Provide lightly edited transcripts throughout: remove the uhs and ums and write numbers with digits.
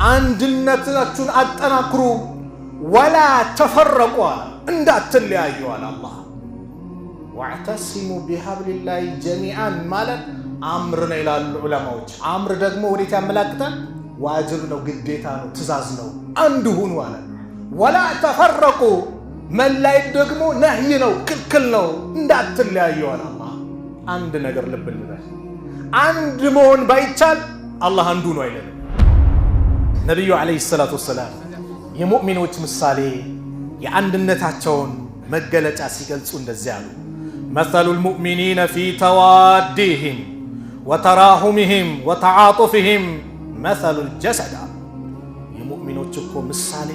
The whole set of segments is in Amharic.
አንድነታችሁን አጠናክሩ ወላ ተፈረቁ እንዳትለያዩ አለ አላህ። ወዕተሲሙ ቢሐብሊላሂ ጀሚዓን ማለት አምር ነው ይላሉ ዑለማዎች። አምር ደግሞ ወዴት ያመላክታል? ዋጅብ ነው፣ ግዴታ ነው፣ ትእዛዝ ነው። አንድ ሁኑ አለ። ወላ ተፈረቁ መለያየት ደግሞ ነህይ ነው፣ ክልክል ነው፣ እንዳትለያዩ አለ አላህ። አንድ ነገር ልብ ልበል፣ አንድ መሆን ባይቻል አላህ አንዱ ነው አይደለም። ነብዩ አለይሂ ሰላቱ ወሰላም የሙእሚኖች ምሳሌ የአንድነታቸውን መገለጫ ሲገልጹ እንደዚህ አሉ። መሰሉል ሙእሚኒነ ፊ ተዋዲሂም ወተራሁሚሂም ወተዓጡፊሂም መሰሉል ጀሰድ። የሙእሚኖች እኮ ምሳሌ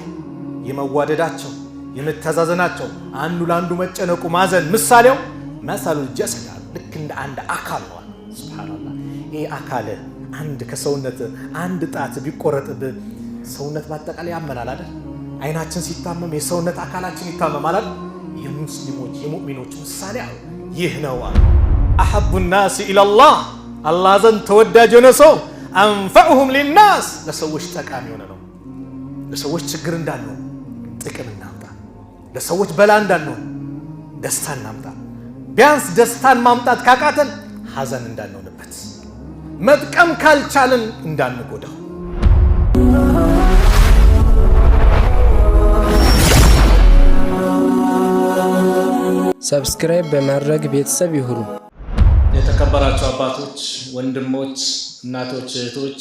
የመዋደዳቸው የመተዛዘናቸው አንዱ ለአንዱ መጨነቁ ማዘን ምሳሌው መሰሉል ጀሰድ፣ ልክ እንደ አንድ አካል ነው። ሱብሃንአላህ። ይሄ አካል አንድ ከሰውነት አንድ ጣት ቢቆረጥብህ ሰውነት ባጠቃላይ ያመናል አይደል? አይናችን ሲታመም የሰውነት አካላችን ይታመማል አይደል? የሙስሊሞች የሙእሚኖች ምሳሌ ይህ ነው። አሐቡ الناس الى الله አላህ ዘንድ ተወዳጅ የሆነ ሰው አንፈዑሁም ሊናስ፣ ለሰዎች ጠቃሚ የሆነ ነው። ለሰዎች ችግር እንዳንሆን ጥቅም እናምጣ፣ ለሰዎች በላ እንዳንሆን ደስታ እናምጣ። ቢያንስ ደስታን ማምጣት ካቃተን ሐዘን እንዳንሆንበት፣ መጥቀም ካልቻልን እንዳንጎዳው። ሰብስክራይብ በማድረግ ቤተሰብ ይሁኑ። የተከበራችሁ አባቶች፣ ወንድሞች፣ እናቶች፣ እህቶች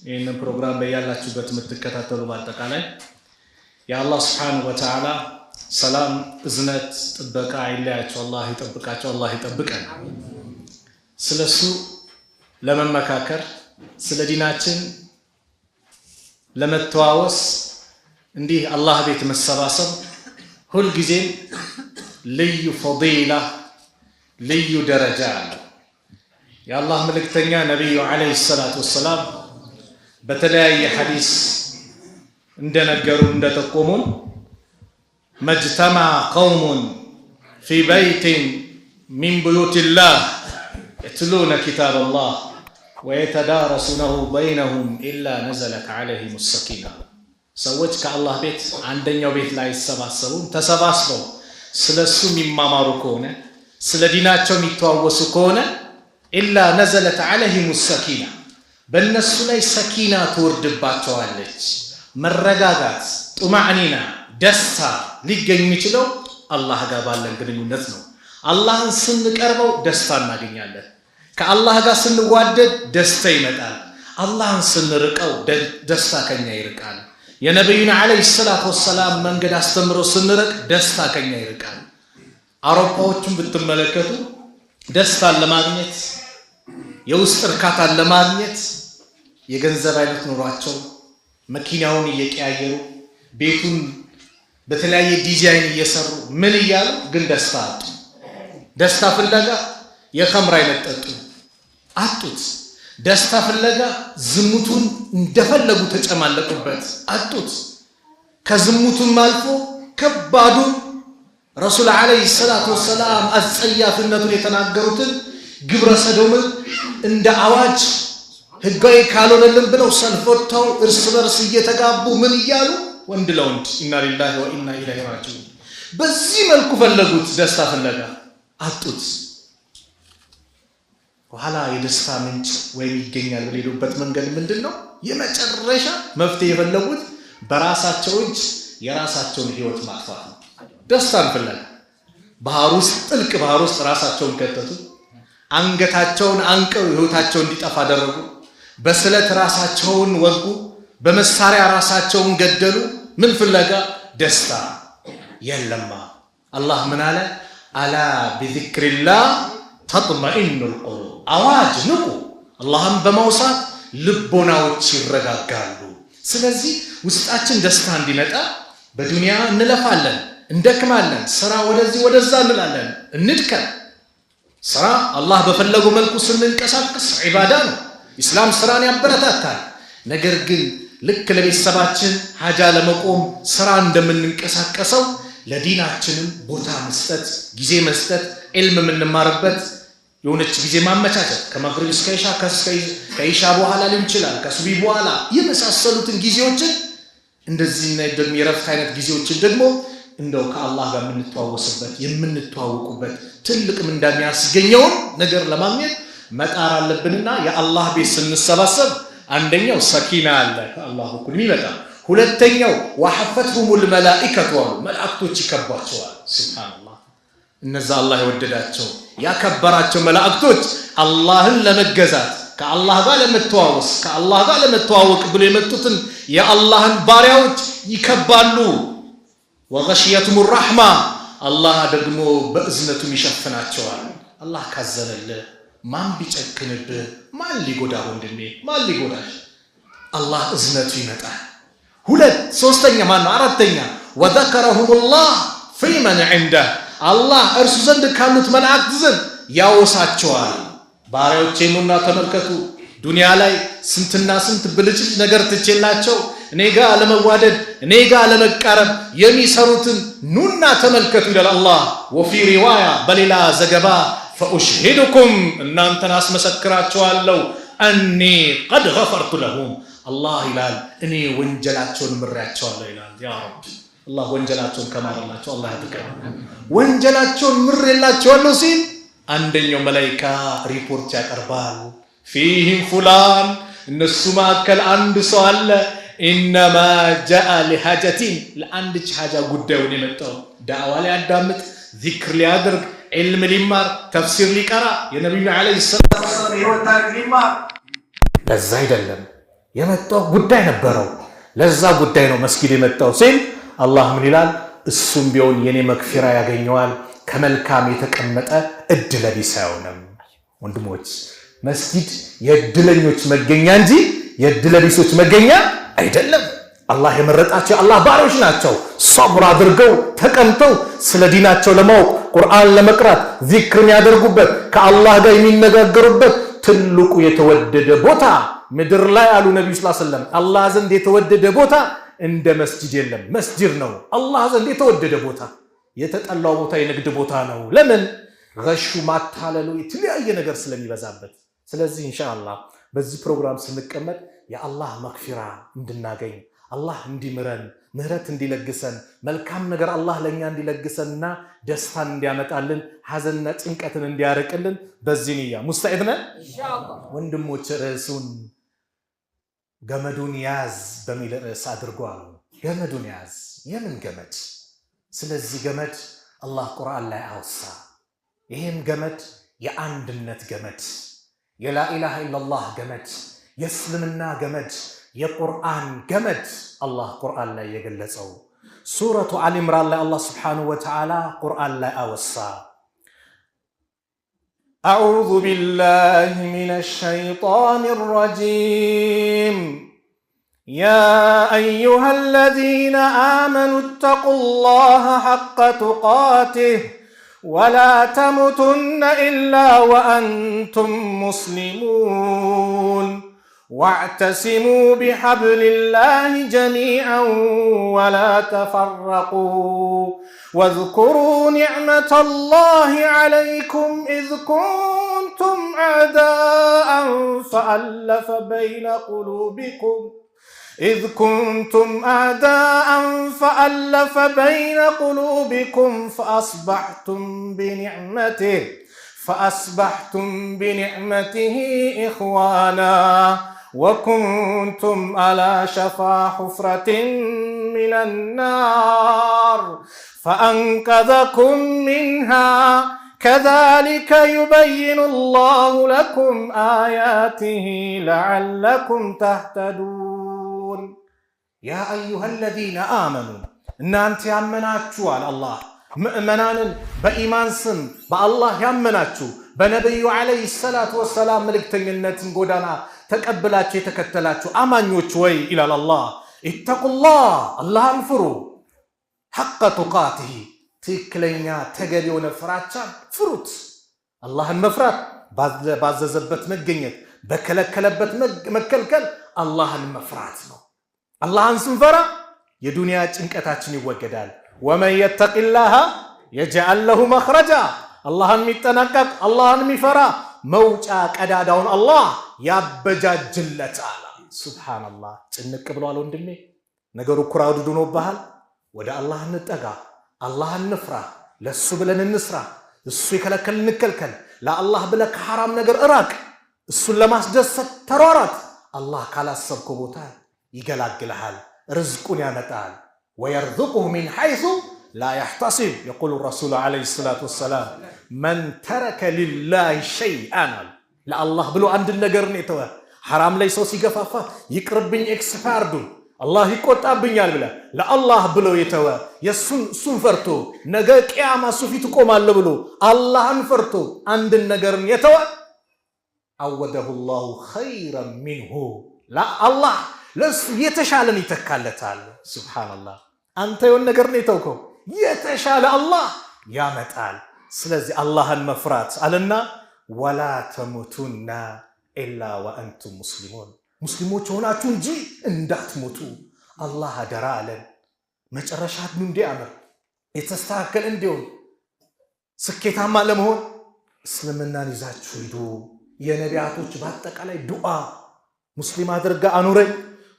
ይህንን ፕሮግራም በያላችሁበት የምትከታተሉ በአጠቃላይ የአላህ ሱብሓነሁ ወተዓላ ሰላም፣ እዝነት፣ ጥበቃ አይለያቸው። አላህ ይጠብቃቸው፣ አላህ ይጠብቀን። ስለሱ ለመመካከር ስለ ዲናችን ለመተዋወስ እንዲህ አላህ ቤት መሰባሰብ ሁልጊዜም ልዩ ፈዲላ ልዩ ደረጃ አለው። የአላህ መልእክተኛ ነቢዩ ዓለይሂ ሰላቱ ወሰላም በተለያየ ሐዲስ እንደነገሩ እንደጠቆሙን መጅተማ ቀውሙን ፊ በይቲን ሚን ቡዩቲላህ የትሉነ ኪታበላህ ወየተዳረሱነሁ በይነሁም ኢላ ነዘለት ዓለይሂም ሰኪና። ሰዎች ከአላህ ቤት አንደኛው ቤት ላይ አይሰባሰቡም። ተሰባስበው ስለሱ የሚማማሩ ከሆነ ስለ ዲናቸው የሚተዋወሱ ከሆነ ኢላ ነዘለት ዓለይሂም ሰኪና፣ በእነሱ ላይ ሰኪና ትወርድባቸዋለች። መረጋጋት፣ ጡማዕኒና፣ ደስታ ሊገኝ የሚችለው አላህ ጋር ባለን ግንኙነት ነው። አላህን ስንቀርበው ደስታ እናገኛለን። ከአላህ ጋር ስንዋደድ ደስታ ይመጣል። አላህን ስንርቀው ደስታ ከኛ ይርቃል። የነቢዩን ዓለይሂ ሰላቱ ወሰላም መንገድ አስተምሮ ስንርቅ ደስታ ከኛ ይርቃል። አውሮፓዎቹን ብትመለከቱ ደስታን ለማግኘት የውስጥ እርካታን ለማግኘት የገንዘብ አይነት ኑሯቸው መኪናውን እየቀያየሩ ቤቱን በተለያየ ዲዛይን እየሰሩ ምን እያሉ ግን ደስታ አጡ። ደስታ ፍለጋ የኸምር አይነት ጠጡ፣ አጡት። ደስታ ፍለጋ ዝሙቱን እንደፈለጉ ተጨማለቁበት፣ አጡት። ከዝሙቱም አልፎ ከባዱን ረሱል ዓለይሂ ሰላቱ ወሰላም አጸያፍነቱን የተናገሩትን ግብረ ሰዶምን እንደ አዋጅ ህጋዊ ካልሆነልን ብለው ሰልፍ ወጥተው እርስ በርስ እየተጋቡ ምን እያሉ ወንድ ለወንድ ኢና ሊላሂ ወኢና ኢለይሂ ራጂዑን። በዚህ መልኩ ፈለጉት፣ ደስታ ፍለጋ አጡት። በኋላ የደስታ ምንጭ ወይም ይገኛል ብለው የሄዱበት መንገድ ምንድን ነው? የመጨረሻ መፍትሄ የፈለጉት በራሳቸው እጅ የራሳቸውን ህይወት ማጥፋት ነው። ደስታን ፍለጋ ባህር ውስጥ ጥልቅ ባህር ውስጥ ራሳቸውን ከተቱ። አንገታቸውን አንቀው ህይወታቸው እንዲጠፋ አደረጉ። በስለት ራሳቸውን ወጉ። በመሳሪያ ራሳቸውን ገደሉ። ምን ፍለጋ? ደስታ የለማ። አላህ ምን አለ? አላ ቢዚክሪላህ ተጥመኢኑል ቁሉብ። አዋጅ ንቁ፣ አላህን በማውሳት ልቦናዎች ይረጋጋሉ። ስለዚህ ውስጣችን ደስታ እንዲመጣ በዱንያ እንለፋለን፣ እንደክማለን፣ ስራ ወደዚህ ወደዛ እንላለን፣ እንድከም። ስራ አላህ በፈለገው መልኩ ስንንቀሳቀስ ዒባዳ ነው። ኢስላም ስራን ያበረታታል። ነገር ግን ልክ ለቤተሰባችን ሀጃ ለመቆም ስራ እንደምንንቀሳቀሰው ለዲናችንም ቦታ መስጠት፣ ጊዜ መስጠት፣ ዒልም የምንማርበት የሆነች ጊዜ ማመቻቸት ከመግሪብ እስከ ኢሻ ከኢሻ በኋላ ሊሆን ይችላል ከሱቢ በኋላ የመሳሰሉትን ጊዜዎችን እንደዚህ ደግሞ የረፍት አይነት ጊዜዎችን ደግሞ እንደው ከአላህ ጋር የምንተዋወቁበት ትልቅም እንደሚያስገኘው ነገር ለማግኘት መጣር አለብንና የአላህ ቤት ስንሰባሰብ አንደኛው ሰኪና አለ ከአላህ በኩል የሚመጣ ሁለተኛው ወሐፈቱሁል መላኢከቱ መላእክቶች ይከቧቸዋል ሱብሃንአላህ እነዛ አላህ የወደዳቸው ያከበራቸው መላእክቶች አላህን ለመገዛት ከአላህ ጋር ለመተዋወቅ ብሎ የመጡትን የአላህን ባሪያዎች ይከባሉ ወገሽየቱም ረሕማ አላህ ደግሞ በእዝነቱም ይሸፍናቸዋል አላህ ካዘነልህ ማን ቢጨክንብህ ማን ሊጎዳ ወንድሜ ማን ሊጎዳሽ አላህ እዝነቱ ይመጣል ሶስተኛ ማነው አራተኛ ወዘከረሁሙላህ ፊመን ዐንደህ አላህ እርሱ ዘንድ ካሉት መላእክት ዘንድ ያወሳቸዋል ባሪያዎቼ ኑና ተመልከቱ ዱንያ ላይ ስንትና ስንት ብልጭልጭ ነገር ትቼላቸው እኔ ጋር ለመዋደድ እኔ ጋር ለመቃረብ የሚሰሩትን ኑና ተመልከቱ ይላል አላህ ወፊ ሪዋያ በሌላ ዘገባ ፈኡሽሂዱኩም እናንተን አስመሰክራቸዋለሁ አኒ ቀድ ገፈርቱ ለሁም አላህ ይላል እኔ ወንጀላቸውን ምሬያቸዋለሁ ይላል ያ ረብ አላህ ወንጀላቸውን ከማረላቸው አላህ ያድርገን ወንጀላቸውን ምሬላቸዋለሁ ሲል አንደኛው መላእክት ሪፖርት ያቀርባል ፊህም ፉላን እነሱ መካከል አንድ ሰው አለ ኢነማ ጃአ ለሐጀቲን ለአንድ ሐጃ ጉዳዩን የመጣው ዳዕዋ ላይ ያዳምጥ ዚክር ሊያደርግ ዒልም ሊማር ተፍሲር ሊቀራ የነብዩ አለይሂ ሰላቱ ወሰለም ህይወት ሊማር ለዛ አይደለም የመጣው ጉዳይ ነበረው ለዛ ጉዳይ ነው መስጊድ የመጣው ሲል አላህ ምን ይላል እሱም ቢሆን የኔ መግፊራ ያገኘዋል ከመልካም የተቀመጠ እድለ ቢስ አይሆንም ወንድሞች መስጊድ የእድለኞች መገኛ እንጂ የእድለ ቢሶች መገኛ አይደለም አላህ የመረጣቸው አላህ ባሪያዎች ናቸው ሶብር አድርገው ተቀምጠው ስለ ዲናቸው ለማወቅ ቁርአን ለመቅራት ዚክርን ያደርጉበት ከአላህ ጋር የሚነጋገሩበት ትልቁ የተወደደ ቦታ ምድር ላይ አሉ ነብዩ ሰለላሁ ዐለይሂ ወሰለም አላህ ዘንድ የተወደደ ቦታ እንደ መስጂድ የለም መስጂድ ነው አላህ ዘንድ የተወደደ ቦታ የተጠላው ቦታ የንግድ ቦታ ነው ለምን ገሹ ማታለሉ የተለያየ ነገር ስለሚበዛበት ስለዚህ ኢንሻአላህ በዚህ ፕሮግራም ስንቀመጥ የአላህ መግፊራ እንድናገኝ አላህ እንዲምረን ምህረት እንዲለግሰን መልካም ነገር አላህ ለኛ እንዲለግሰንና ደስታን እንዲያመጣልን ሐዘንና ጭንቀትን እንዲያርቅልን በዚህ ንያ ሙስተዒድ ነን ኢንሻአላህ ወንድሞች ርዕሱን ገመዱን ያዝ በሚል ርዕስ አድርጓል ገመዱን ያዝ የምን ገመድ ስለዚህ ገመድ አላህ ቁርአን ላይ አወሳ ይሄም ገመድ የአንድነት ገመድ የላ ኢላሃ ኢላላህ ገመድ የእስልምና ገመድ የቁርአን ገመድ አላህ ቁርአን ላይ የገለጸው ሱረቱ አሊ ኢምራን ላይ አላህ Subhanahu Wa Ta'ala ቁርአን ላይ አወሳ أعوذ بالله من الشيطان الرجيم يا أيها الذين آمنوا اتقوا الله حق تقاته ولا تموتن إلا وأنتم مسلمون واعتصموا بحبل الله جميعا ولا تفرقوا واذكروا نعمة الله عليكم إذ كنتم أعداء فألف بين قلوبكم فأصبحتم بنعمته إخوانا وكنتم على شفا حفرة من النار فأنقذكم منها كذلك يبين الله لكم آياته لعلكم تهتدون يا أيها الذين آمنوا إن أنت يأمناتشو على الله مؤمنان بإيمان سن بالله يأمناتشو بنبي عليه الصلاة والسلام ملكتنينة قدنا تقبلاتشو تكتلاتشو أمانيوشو إلى الله اتقوا الله انفروا حق تقاته ትክክለኛ ተገቢውን ፍራቻን ፍሩት አላህን መፍራት ባዘዘበት መገኘት በከለከለበት መከልከል አላህን መፍራት ነው አላህን ስንፈራ የዱንያ ጭንቀታችን ይወገዳል ወመን يتق الله يجعل له مخرجا አላህን የሚጠነቀቅ አላህን የሚፈራ መውጫ ቀዳዳውን አላህ ያበጃጅለታል። ሱብሃንአላህ። ጭንቅ ብሏል ወንድሜ፣ ነገሩ ኩራውዱ ሆኖብሃል። ወደ አላህ እንጠጋ፣ አላህ እንፍራ፣ ለሱ ብለን እንስራ፣ እሱ የከለከል እንከልከል። ለአላህ ብለህ ከሐራም ነገር እራቅ፣ እሱን ለማስደሰት ተሯሯጥ። አላህ ካላሰብከው ቦታ ይገላግልሃል፣ ርዝቁን ያመጣል። ወየርዙቁሁ ሚን ሐይሱ ላ ያሕተሲብ የቁሉ ረሱሉ ዓለይሂ ሰላቱ ወሰላም መን ተረከ ሊላሂ ሸይአን አሉ። ለአላህ ብሎ አንድን ነገርን የተወ ሐራም ላይ ሰው ሲገፋፋ ይቅርብኝ ኤክስፓርዱን አላህ ይቆጣብኛል ብለ ለአላህ ብሎ የተወ እሱን ፈርቶ ነገ ቅያማ እሱ ፊት እቆማለሁ ብሎ አላህን ፈርቶ አንድን ነገርን የተወ አወደሁ ላሁ ኸይረን ሚንሁ አላህ ለሱ የተሻለን ይተካለታል። ሱብሃንአላህ። አንተ የሆነ ነገር ነው የተውከው፣ የተሻለ አላህ ያመጣል። ስለዚህ አላህን መፍራት አለና ወላ ተሙቱና ኢላ ወአንቱም ሙስሊሙን፣ ሙስሊሞች ሆናችሁ እንጂ እንዳትሞቱ አላህ አደራ አለን። መጨረሻችሁ እንዲያምር የተስተካከለ እንዲሆን ስኬታማ ለመሆን እስልምናን ይዛችሁ ሂዱ። የነቢያቶች በአጠቃላይ ዱዓ ሙስሊም አድርገ አኑረኝ፣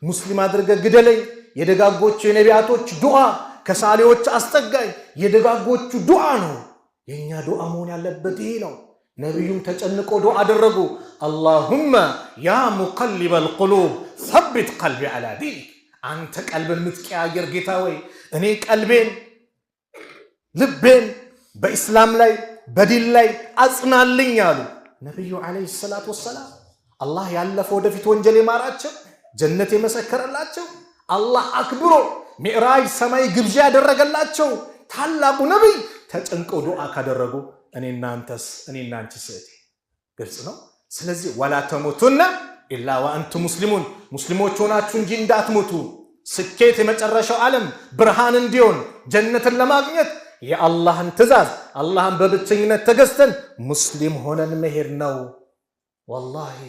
ሙስሊም አድርገ ግደለኝ፣ የደጋጎቹ የነቢያቶች ዱዓ ከሳሌዎች አስጠጋኝ፣ የደጋጎቹ ዱዓ ነው። የኛ ዱዓ መሆን ያለበት ይሄ ነው። ነቢዩም ተጨንቆ ዱዓ አደረጉ። አላሁመ ያ ሙቀሊበል ቁሉብ ሰቢት ቀልቢ ዐላ ዲኒክ፣ አንተ ቀልብን የምትቀያየር ጌታ ወይ እኔ ቀልቤን ልቤን በኢስላም ላይ በዲን ላይ አጽናልኝ አሉ ነቢዩ ዓለይሂ ሰላቱ ወሰላም። አላህ ያለፈ ወደፊት ወንጀል የማራቸው ጀነት የመሰከረላቸው አላህ አክብሮ ሚዕራጅ ሰማይ ግብዣ ያደረገላቸው ታላቁ ነቢይ ተጨንቀው ዱዓ ካደረጉ እኔና አንቺስ ግልጽ ነው። ስለዚህ ወላ ተሞቱና ኢላ ወአንቱም ሙስሊሙን፣ ሙስሊሞች ሆናችሁ እንጂ እንዳትሞቱ። ስኬት የመጨረሻው ዓለም ብርሃን እንዲሆን ጀነትን ለማግኘት የአላህን ትእዛዝ አላህን በብቸኝነት ተገዝተን ሙስሊም ሆነን መሄድ ነው። ወላሂ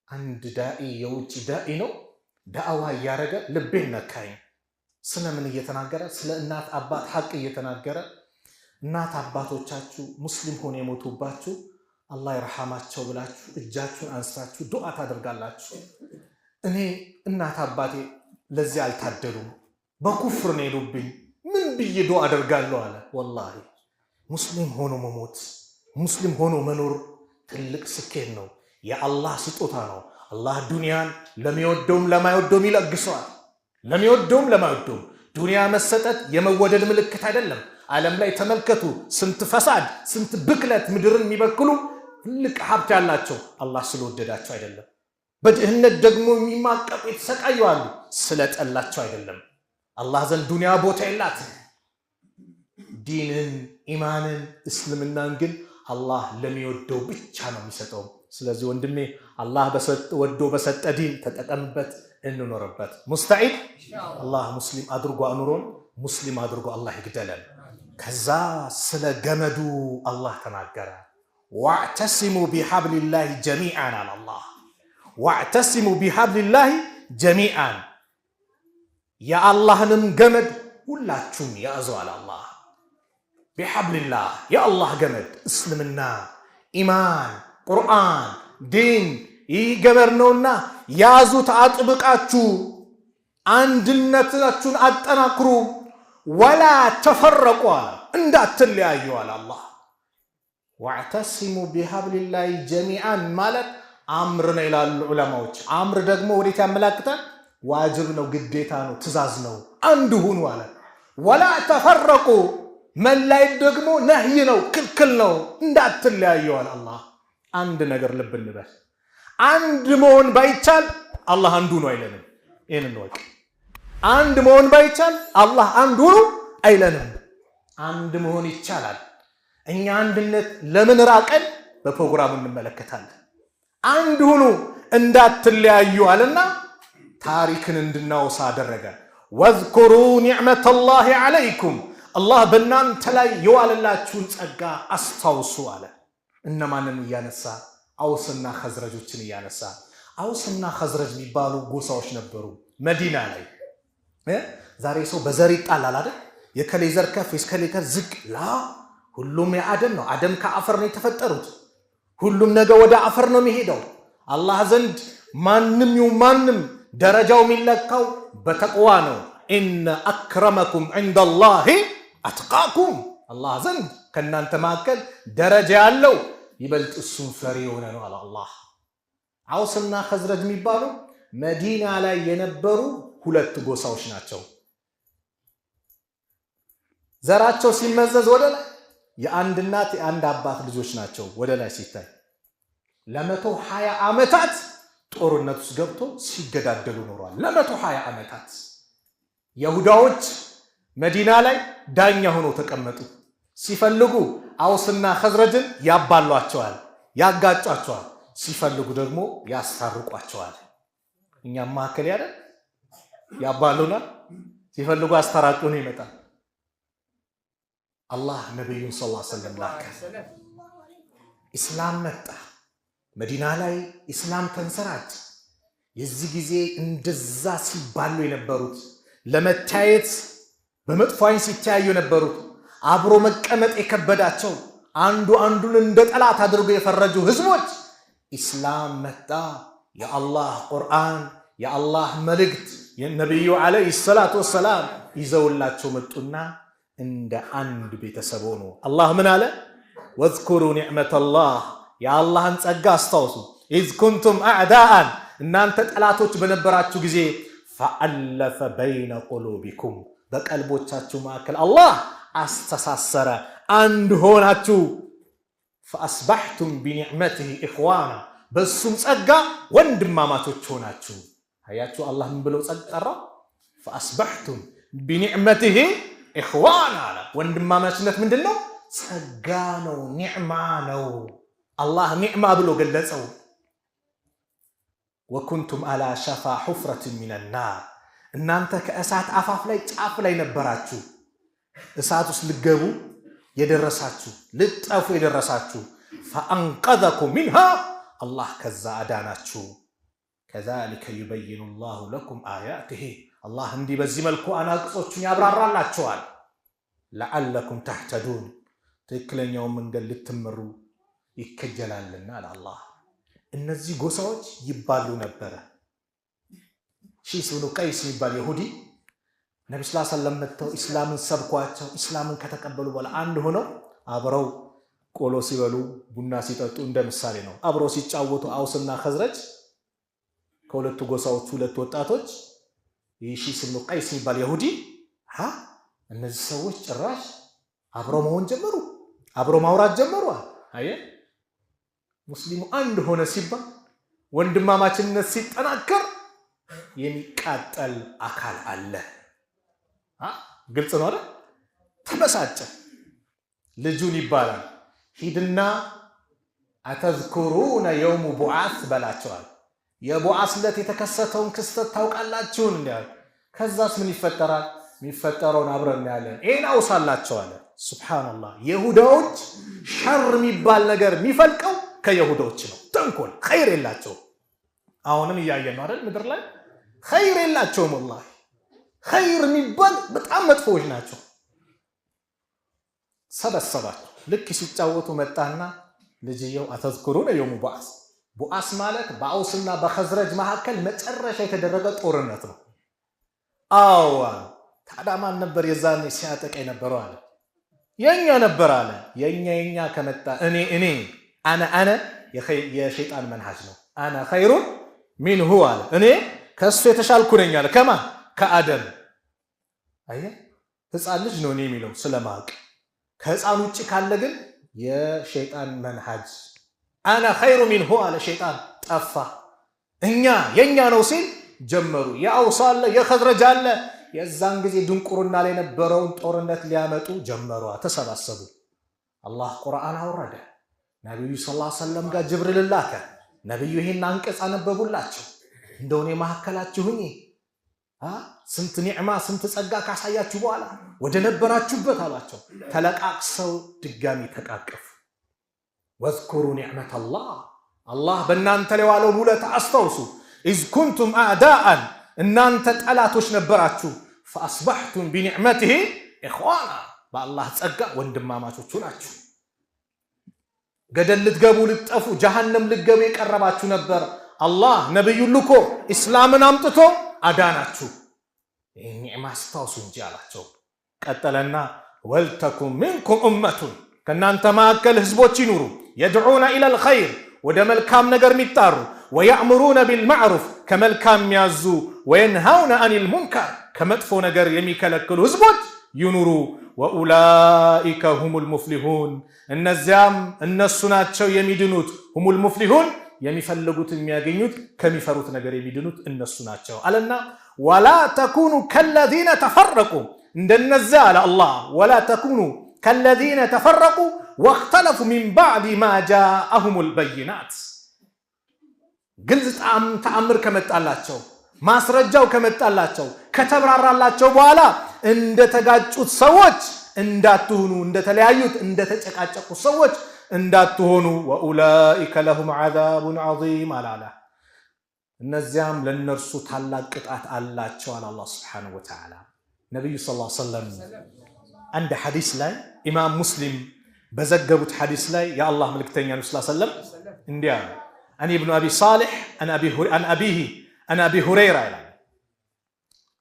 አንድ ዳኢ የውጭ ዳኢ ነው ዳዕዋ እያረገ ልቤን ነካኝ። ስለምን እየተናገረ? ስለ እናት አባት ሐቅ እየተናገረ እናት አባቶቻችሁ ሙስሊም ሆነ የሞቱባችሁ አላህ ይርሐማቸው ብላችሁ እጃችሁን አንስታችሁ ዱዓ ታደርጋላችሁ። እኔ እናት አባቴ ለዚህ አልታደሉም፣ በኩፍር ነው የሄዱብኝ፣ ምን ብዬ ዱዓ አደርጋለሁ አለ። ወላሂ ሙስሊም ሆኖ መሞት ሙስሊም ሆኖ መኖር ትልቅ ስኬት ነው፣ የአላህ ስጦታ ነው። አላህ ዱንያን ለሚወደውም ለማይወደውም ይለግሰዋል። ለሚወደውም ለማይወደውም ዱንያ መሰጠት የመወደድ ምልክት አይደለም። ዓለም ላይ ተመልከቱ፣ ስንት ፈሳድ ስንት ብክለት ምድርን የሚበክሉ ትልቅ ሀብት ያላቸው አላህ ስለወደዳቸው አይደለም። በድህነት ደግሞ የሚማቀቁ የተሰቃዩ አሉ፣ ስለጠላቸው አይደለም። አላህ ዘንድ ዱንያ ቦታ የላትም። ዲንን ኢማንን እስልምናን ግን አላህ ለሚወደው ብቻ ነው የሚሰጠው። ስለዚህ ወንድሜ አላህ ወዶ በሰጠ ዲን ተጠቀምበት፣ እንኖርበት። ሙስተዒድ አላህ ሙስሊም አድርጎ አኑሮን ሙስሊም አድርጎ አላህ ይግደለን። ከዛ ስለ ገመዱ አላህ ተናገረ። ዋዕተሲሙ ቢሐብሊላሂ ጀሚዓን አለ አላህ። ዋዕተሲሙ ቢሐብሊላሂ ጀሚዓን፣ የአላህንም ገመድ ሁላችሁም ያዙ አለ አላህ። ቢሐብሊላህ የአላህ ገመድ እስልምና፣ ኢማን፣ ቁርአን፣ ዲን ይህ ገመድ ነውና ያዙት አጥብቃችሁ፣ አንድነታችሁን አጠናክሩ። ወላ ተፈረቁ አለ፣ እንዳትለያዩ አለ አላህ። ዋዕተሲሙ ቢሐብሊላሂ ጀሚዓን ማለት አምር ነው ይላሉ ዑለማዎች። አምር ደግሞ ወዴት ያመላክታል? ዋጅብ ነው፣ ግዴታ ነው፣ ትእዛዝ ነው። አንድ ሁኑ አለ። ወላ ተፈረቁ መላየት ደግሞ ነህይ ነው፣ ክልክል ነው፣ እንዳትለያዩ አለ አላህ። አንድ ነገር ልብ እንበል። አንድ መሆን ባይቻል አላህ አንዱ ነው አይለንም። ይህን እንወቅ። አንድ መሆን ባይቻል አላህ አንዱ ነው አይለንም። አንድ መሆን ይቻላል። እኛ አንድነት ለምን ራቀን? በፕሮግራሙ እንመለከታለን። አንድ ሁኑ እንዳትለያዩ አለና ታሪክን እንድናወሳ አደረገ። ወዝኩሩ ኒዕመተላሂ ዐለይኩም፣ አላህ በእናንተ ላይ የዋለላችሁን ጸጋ አስታውሱ አለ። እነማንን እያነሳ? አውስና ኸዝረጆችን እያነሳ። አውስና ኸዝረጅ የሚባሉ ጎሳዎች ነበሩ መዲና ላይ። ዛሬ ሰው በዘር ይጣላል አይደል? የከሌ ዘር ከፍ የከሌ ዝቅ ላ፣ ሁሉም የአደም ነው። አደም ከአፈር ነው የተፈጠሩት። ሁሉም ነገር ወደ አፈር ነው የሚሄደው። አላህ ዘንድ ማንም ደረጃው የሚለካው በተቅዋ ነው። ኢነ አክረመኩም ዐንደላሂ አትቃኩም። አላህ ዘንድ ከእናንተ መካከል ደረጃ ያለው ይበልጥ እሱን ፈሪ የሆነ ነው አለ አላህ። አውስና ኸዝረጅ የሚባሉ መዲና ላይ የነበሩ ሁለት ጎሳዎች ናቸው። ዘራቸው ሲመዘዝ ወደ ላይ የአንድ እናት የአንድ አባት ልጆች ናቸው። ወደ ላይ ሲታይ ለ120 ዓመታት ጦርነት ውስጥ ገብቶ ሲገዳደሉ ኖሯል። ለ120 ዓመታት ይሁዳዎች መዲና ላይ ዳኛ ሆነው ተቀመጡ። ሲፈልጉ አውስና ኸዝረጅን ያባሏቸዋል፣ ያጋጫቸዋል። ሲፈልጉ ደግሞ ያስታርቋቸዋል። እኛም ማከለ ያለ ያባሉናል፣ ሲፈልጉ አስተራቁን ይመጣል። አላህ ነብዩን ሰለላሁ ዐለይሂ ወሰለም ላከ። ኢስላም መጣ። መዲና ላይ ኢስላም ተንሰራጭ። የዚህ ጊዜ እንደዛ ሲባሉ የነበሩት ለመታየት በመጥፎ ዓይን ሲተያዩ የነበሩት አብሮ መቀመጥ የከበዳቸው አንዱ አንዱን እንደ ጠላት አድርጎ የፈረጁ ህዝቦች ኢስላም መጣ። የአላህ ቁርአን የአላህ መልእክት የነብዩ አለይሂ ሰላቱ ወሰላም ይዘውላቸው መጡና እንደ አንድ ቤተሰብ ሆኑ። አላህ ምን አለ? ወዝኩሩ ኒዕመተላህ የአላህን ጸጋ አስታውሱ። ኢዝ ኩንቱም አዕዳአን እናንተ ጠላቶች በነበራችሁ ጊዜ ፈአለፈ በይነ ቁሉቢኩም በቀልቦቻችሁ መካከል አላህ አስተሳሰረ፣ አንድ ሆናችሁ። ፈአስባሕቱም ቢኒዕመቲሂ ኢኽዋና በሱም ጸጋ ወንድማማቾች ሆናችሁ። አያችሁ አላህ ምን ብለው ጸጋ ጠራ? ፈአስባሕቱም ቢኒዕመቲሂ ኢኽዋና አለ። ወንድማማችነት ምንድነው? ጸጋ ነው፣ ኒዕማ ነው። አላህ ኒዕማ ብሎ ገለጸው። ወኩንቱም አላ ሸፋ ሑፍረትን ሚነናር እናንተ ከእሳት አፋፍ ላይ ጫፍ ላይ ነበራችሁ። እሳት ውስጥ ልገቡ የደረሳችሁ ልጠፉ የደረሳችሁ ፈአንቀዘኩም ሚንሃ አላህ ከዛ አዳናችሁ። ከዛሊከ ዩበይኑ ላሁ ለኩም አያቲሂ አላህ እንዲህ በዚህ መልኩ አናቅጾቹን ያብራራላችኋል። ለዓለኩም ተህተዱን ትክክለኛውን መንገድ ልትመሩ ይከጀላልና አላህ። እነዚህ ጎሳዎች ይባሉ ነበረ። ሺስ ብኑ ቀይስ የሚባል ይሁዲ ነቢ ስ ሰለም መጥተው ኢስላምን ሰብኳቸው። ኢስላምን ከተቀበሉ በኋላ አንድ ሆነው አብረው ቆሎ ሲበሉ ቡና ሲጠጡ እንደ ምሳሌ ነው። አብረው ሲጫወቱ አውስና ኸዝረጅ ከሁለቱ ጎሳዎች ሁለት ወጣቶች ሺስ ብኑ ቀይስ የሚባል ይሁዲ እነዚህ ሰዎች ጭራሽ አብረው መሆን ጀመሩ፣ አብረው ማውራት ጀመሩ። አየ ሙስሊሙ አንድ ሆነ ሲባል ወንድማማችነት ሲጠናከር የሚቃጠል አካል አለ። ግልጽ ነው አይደል? ተበሳጨ። ልጁን ይባላል ሂድና አተዝኩሩነ የውሙ ቡዓስ በላቸዋል። የቡዓስ ዕለት የተከሰተውን ክስተት ታውቃላችሁ እንዴ? ከዛስ ምን ይፈጠራል? የሚፈጠረውን አብረን እናያለን። ይሄን አውሳላቸዋል። ሱብሃንአላህ የሁዳዎች ሸር የሚባል ነገር የሚፈልቀው ከየሁዳዎች ነው። ተንኮል ኸይር የላቸውም። አሁንም እያየን ነው አይደል? ምድር ላይ ኸይር የላቸውም። ወላሂ ኸይር የሚባል በጣም መጥፎዎች ናቸው። ሰበሰባቸው። ልክ ሲጫወቱ መጣና ልጅየው አተዝኩሩነ የውሙ ቡዓስ። ቡዓስ ማለት በአውስና በኸዝረጅ መካከል መጨረሻ የተደረገ ጦርነት ነው። አዎ ታዲያ ማን ነበር የዛኔ ሲያጠቃ የነበረው አለ? የኛ ነበር አለ። የኛ ከመጣ እኔ አነ የሸይጣን መንሃጅ ነው። አነ ኸይሩን ሚንሁ አለ። እኔ ከሱ የተሻልኩ ነኝ አለ። ከማን? ከአደም። አየ ህፃን ልጅ ነው እኔ የሚለው ስለማቅ። ከህፃን ውጭ ካለ ግን የሸይጣን መንሃጅ አነ ኸይሩ ሚንሁ አለ። ሸይጣን ጠፋ። የኛ ነው ሲል ጀመሩ። የአውስ አለ የኸዝረጅ አለ። የዛን ጊዜ ድንቁርና ላይ የነበረውን ጦርነት ሊያመጡ ጀመሩ። ተሰባሰቡ። አላህ ቁርአን አወረደ። ነብዩ ሰለላሁ ዐለይሂ ወሰለም ጋር ጅብሪል ላከ። ነብዩ ይሄን አንቀጽ አነበቡላቸው። እንደውኔ ማከላችሁኝ ስንት ኒዕማ ስንት ጸጋ ካሳያችሁ በኋላ ወደ ነበራችሁበት አሏቸው። ተለቃቅሰው ድጋሚ ተቃቀፉ። ወዝኩሩ ኒዕመተላህ አላህ በእናንተ ላይ ዋለውን ውለታ አስታውሱ። ኢዝ ኩንቱም አዕዳአን እናንተ ጠላቶች ነበራችሁ። ፈአስባሕቱም ቢኒዕመቲሂ ኢኽዋና በአላህ ጸጋ ወንድማማቾች ናችሁ። ገደል ልትገቡ ልትጠፉ ጀሃነም ልትገቡ የቀረባችሁ ነበር አላህ ነብዩን ልኮ እስላምን አምጥቶ አዳናችሁ ይሄን ኒዕማ አስታውሱ እንጂ አላቸው ቀጠለና ወልተኩም ሚንኩም ኡመቱን ከናንተ መካከል ህዝቦች ይኑሩ يدعون الى الخير ወደ መልካም ነገር የሚጣሩ ويأمرون بالمعروف ከመልካም የሚያዙ وينهون عن المنكر ከመጥፎ ነገር የሚከለክሉ ህዝቦች ይኑሩ وأولئك هم المفلحون እነዚያም እነሱ ናቸው የሚድኑት هم المفلحون የሚፈልጉት የሚያገኙት ከሚፈሩት ነገር የሚድኑት እነሱ ናቸው አለና ولا تكونوا كالذين تفرقوا እንደነዚያ አለ አላህ ولا تكونوا كالذين تفرقوا واختلفوا من بعد ما جاءهم البينات ግልጽ ተአምር ከመጣላቸው ማስረጃው ከመጣላቸው ከተብራራላቸው በኋላ እንደተጋጩት ሰዎች እንዳትሆኑ እንደተለያዩት እንደተጨቃጨቁት ሰዎች እንዳትሆኑ وأولئك لهم عذاب عظيم አላላ እነዚያም ለነርሱ ታላቅ ቅጣት አላቸው አለ አላህ Subhanahu Wa Ta'ala ነብዩ ሰለላሁ ዐለይሂ ወሰለም አንድ ሐዲስ ላይ ኢማም ሙስሊም በዘገቡት ሐዲስ ላይ የአላህ መልእክተኛ ነብዩ ሰለላሁ ዐለይሂ ወሰለም እንዲህ አሉ አን ኢብኑ አቢ ሷሊህ አን አቢ ሁረይራ ይላል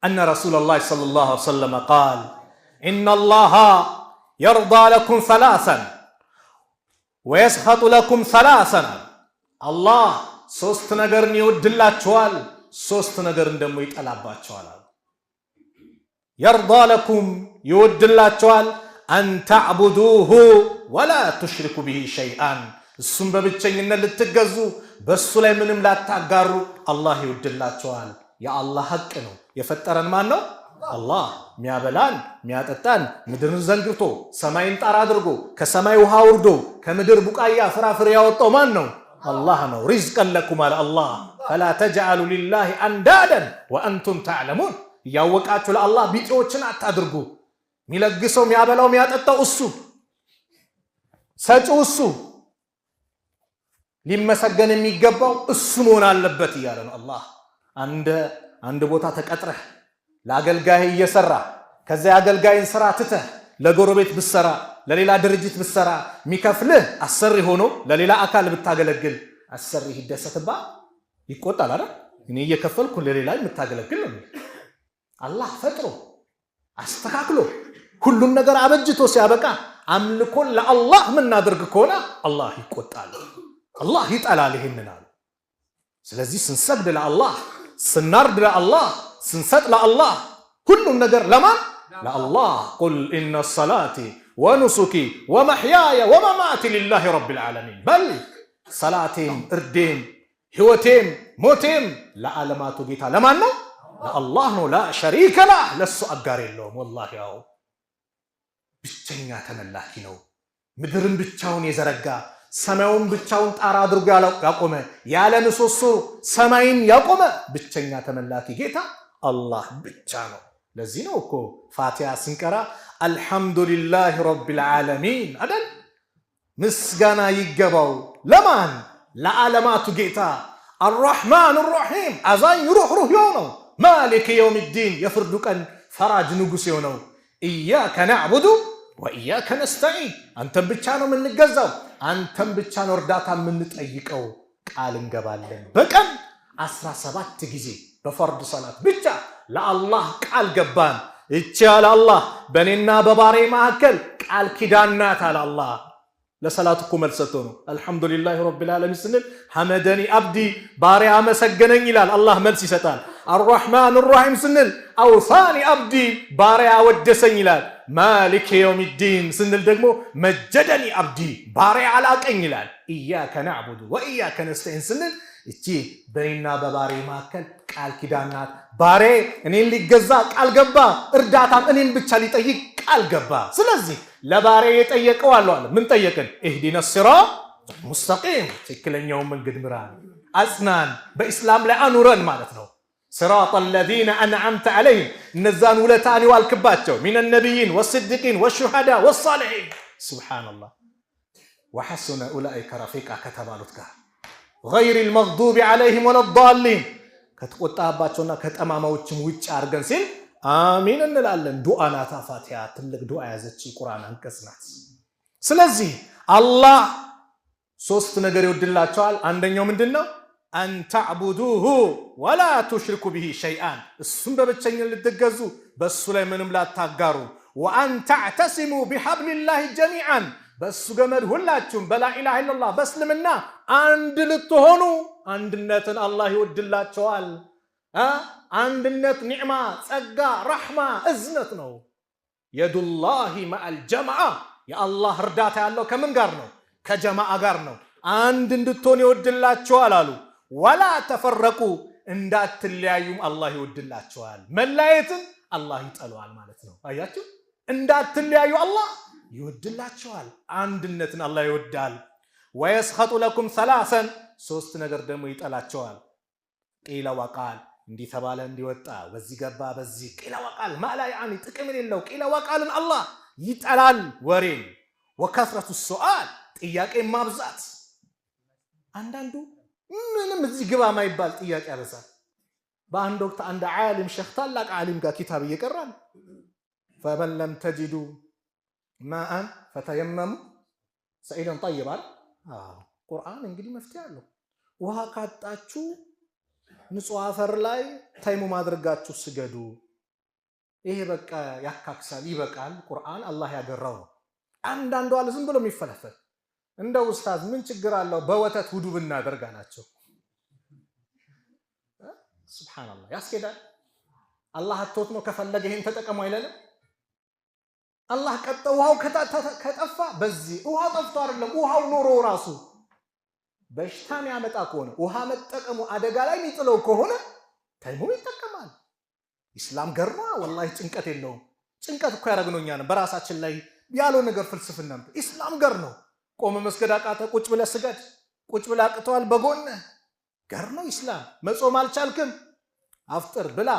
أن رسول الله صلى الله عليه وسلم قال إن الله يرضى لكم ثلاثا ويسخط لكم ثلاثا الله ሶስት ነገርን ይወድላችኋል ሶስት ነገርን ደግሞ ይጠላባችኋል يرضى لكم يودላችኋል أن تعبدوه ولا تشركوا به شيئا እሱም በብቸኝነት ልትገዙ በሱ ላይ ምንም ላታጋሩ አላህ ይወድላችኋል የአላህ ሐቅ ነው የፈጠረን ማን ነው አላህ ሚያበላን ሚያጠጣን ምድርን ዘንግቶ ሰማይን ጣራ አድርጎ ከሰማይ ውሃ ወርዶ ከምድር ቡቃያ ፍራፍሬ ያወጣው ማን ነው አላህ ነው ሪዝቀን ለኩም አለ አላህ فلا تجعلوا لله اندادا وانتم تعلمون ያወቃችሁ ለአላህ ቢጤዎችን አታድርጉ ሚለግሰው ሚያበላው ሚያጠጣው እሱ ሰጪው እሱ ሊመሰገን የሚገባው እሱ መሆን አለበት ይላል አላህ አንድ ቦታ ተቀጥረህ ለአገልጋይ እየሰራ ከዛ አገልጋይን ስራ ትተህ ለጎረቤት ብትሰራ ለሌላ ድርጅት ብትሰራ ሚከፍልህ አሰሪ ሆኖ ለሌላ አካል ብታገለግል አሰሪ ይደሰትባ ይቆጣል አይደል እኔ እየከፈልኩ ለሌላ የምታገለግል ነው አላህ ፈጥሮ አስተካክሎ ሁሉን ነገር አበጅቶ ሲያበቃ አምልኮን ለአላህ ምናደርግ ከሆነ አላህ ይቆጣል አላህ ይጠላል ይሄንን አለ ስለዚህ ስንሰግድ ለአላህ ስናርድ ለአላህ ስንሰጥ ለአላህ ሁሉም ነገር ለማን ለአላህ ቁል ኢነ ሰላቲ ወኑሱኪ ወመሕያየ ወመማቲ ሊላሂ ረቢል ዓለሚን በል ሰላቴም እርዴም ህይወቴም ሞቴም ለዓለማቱ ጌታ ለማን ነው ለአላህ ነው ላ ሸሪከ ለህ ለሱ አጋር የለውም ወላሂ ያው ብቸኛ ተመላኪ ነው ምድርን ብቻውን የዘረጋ ሰማዩን ብቻውን ጣራ አድርጎ ያቆመ ያለ ምሰሶ ሰማይን ያቆመ ብቸኛ ተመላኪ ጌታ አላህ ብቻ ነው ለዚህ ነው እኮ ፋቲሃ ስንቀራ አልহামዱሊላሂ ረቢል ዓለሚን አይደል ምስጋና ይገባው ለማን ለዓለማቱ ጌታ الرحمن الرحيم አዛኝ ሩህሩህ የሆነው ማሊክ የውሚዲን የፍርዱ ቀን ፈራጅ ንጉስ የሆነው ኢያከ ነዕቡዱ ወኢያከ ነስተዒን አንተን ብቻ ነው የምንገዛው አንተን ብቻ ነው እርዳታ የምንጠይቀው ቃል እንገባለን በቀን 17 ጊዜ በፈርድ ሰላት ብቻ ለአላህ ቃል ገባን እቺ ያለ አላህ በእኔና በባሬ መካከል ቃል ኪዳን ናት አለ አላህ ለሰላት እኮ መልሰቶ ነው አልহামዱሊላሂ ረቢል ዓለሚን ስንል ሐመደኒ አብዲ ባሪያ አመሰገነኝ ይላል አላህ መልስ ይሰጣል الرحمن الرحيم ስንል አውሳኒ አብዲ ባሪያ ወደሰኝ ይላል ማሊክ የውሚዲን ስንል ደግሞ መጀደኒ አብዲ ባሪያ አላቀኝ ይላል ኢያከ ነዕቡዱ ወኢያከ ነስተዒን ስንል እቺ በእኔና በባሬ መካከል ቃል ኪዳን ናት ባሬ እኔን ሊገዛ ቃል ገባ እርዳታም እኔን ብቻ ሊጠይቅ ቃል ገባ ስለዚህ ለባሬ የጠየቀው አለ ምን ጠየቀን اهدنا الصراط المستقيم ትክክለኛው መንገድ ምራን አጽናን በእስላም ላይ አኑረን ማለት ነው صراط الذين أنعمت عليهم نزان ولتاني والكباتشو من النبيين والصديقين والشهداء والصالحين سبحان الله وحسن أولئك رفيقا كتبالتك غير المغضوب عليهم ولا الضالين كتقطعباتشونا كتأماموچم وچ አርገን ሲል አሚን እንላለን ዱዓናታ ፋቲሃ ትልቅ ዱዓ ያዘች ቁርአን አንቀጽ ናት ስለዚህ አላህ ሶስት ነገር ይወድላቸዋል። አንደኛው ምንድነው? አን ተዕቡዱሁ ወላ ቱሽሪኩ ቢሂ ሸይአን፣ እሱም በብቸኝነት ልትገዙ በሱ ላይ ምንም ላታጋሩ። ወአን ተዕተሲሙ ቢሐብሊላሂ ጀሚዓን፣ በሱ ገመድ ሁላችሁም በላኢላሃ ኢለላህ በእስልምና አንድ ልትሆኑ አንድነትን አላህ ይወድላቸዋል። አንድነት ኒዕማ፣ ጸጋ፣ ረሕማ፣ እዝነት ነው። የዱላሂ መዐል ጀምዓ፣ የአላህ እርዳታ ያለው ከምን ጋር ነው? ከጀማዓ ጋር ነው። አንድ እንድትሆን ይወድላቸዋል አሉ። ወላ ተፈረቁ፣ እንዳትለያዩም አላህ ይወድላቸዋል። መለያየትን አላህ ይጠላዋል ማለት ነው። አያችሁ፣ እንዳትለያዩ አላህ ይወድላቸዋል። አንድነትን አላህ ይወዳል። ወየስኸጡ ለኩም ሰላሰን፣ ሶስት ነገር ደግሞ ይጠላቸዋል። ቂለ ወቃል፣ እንዲህ ተባለ እንዲወጣ፣ በዚህ ገባ በዚህ ቂለ ወቃል ማላ ያኒ ጥቅም የሌለው ቂለ ወቃልን አላህ ይጠላል። ወሬን ወከስረቱ ሱአል፣ ጥያቄ ማብዛት። አንዳንዱ ምንም እዚህ ግባ ማይባል ጥያቄ ያበዛል። በአንድ ወቅት አንድ ዓሊም ሸኽ ታላቅ ዓሊም ጋር ኪታብ እየቀራን ፈመን ለም ተጅዱ ማአን ፈተየመሙ ሰዒደን ጠይባን። ቁርአን እንግዲህ መፍትሄ አለው። ውሃ ካጣችሁ ንጹህ አፈር ላይ ተይሙም አድርጋችሁ ስገዱ። ይሄ በቃ ያካክሳል፣ ይበቃል። ቁርአን አላህ ያገራው ነው። አንዳንዱ አለ ዝም ብሎ የሚፈለፈል እንደ ኡስታዝ ምን ችግር አለው በወተት ውዱ ብናደርግ አላቸው። ሱብሃንአላህ ያስኬዳል። አላህ አቶት ነው ከፈለገ ይሄን ተጠቀሙ አይለንም። አላህ ቀጠ ውሃው ከጠፋ በዚህ ውሃ ጠፍቶ አይደለም ውሃው ኖሮ ራሱ በሽታን ያመጣ ከሆነ ውሃ መጠቀሙ አደጋ ላይ የሚጥለው ከሆነ ተይሙም ይጠቀማል። ኢስላም ገርማ ወላሂ ጭንቀት የለውም። ጭንቀት እኮ ያደረግነው እኛ ነን በራሳችን ላይ ያለው ነገር ፍልስፍና። ኢስላም ገር ነው። ቆመ መስገድ አቃተ፣ ቁጭ ብለህ ስገድ። ቁጭ ብለህ አቅተዋል፣ በጎንህ ገር ነው ኢስላም። መጾም አልቻልክም፣ አፍጥር ብላ።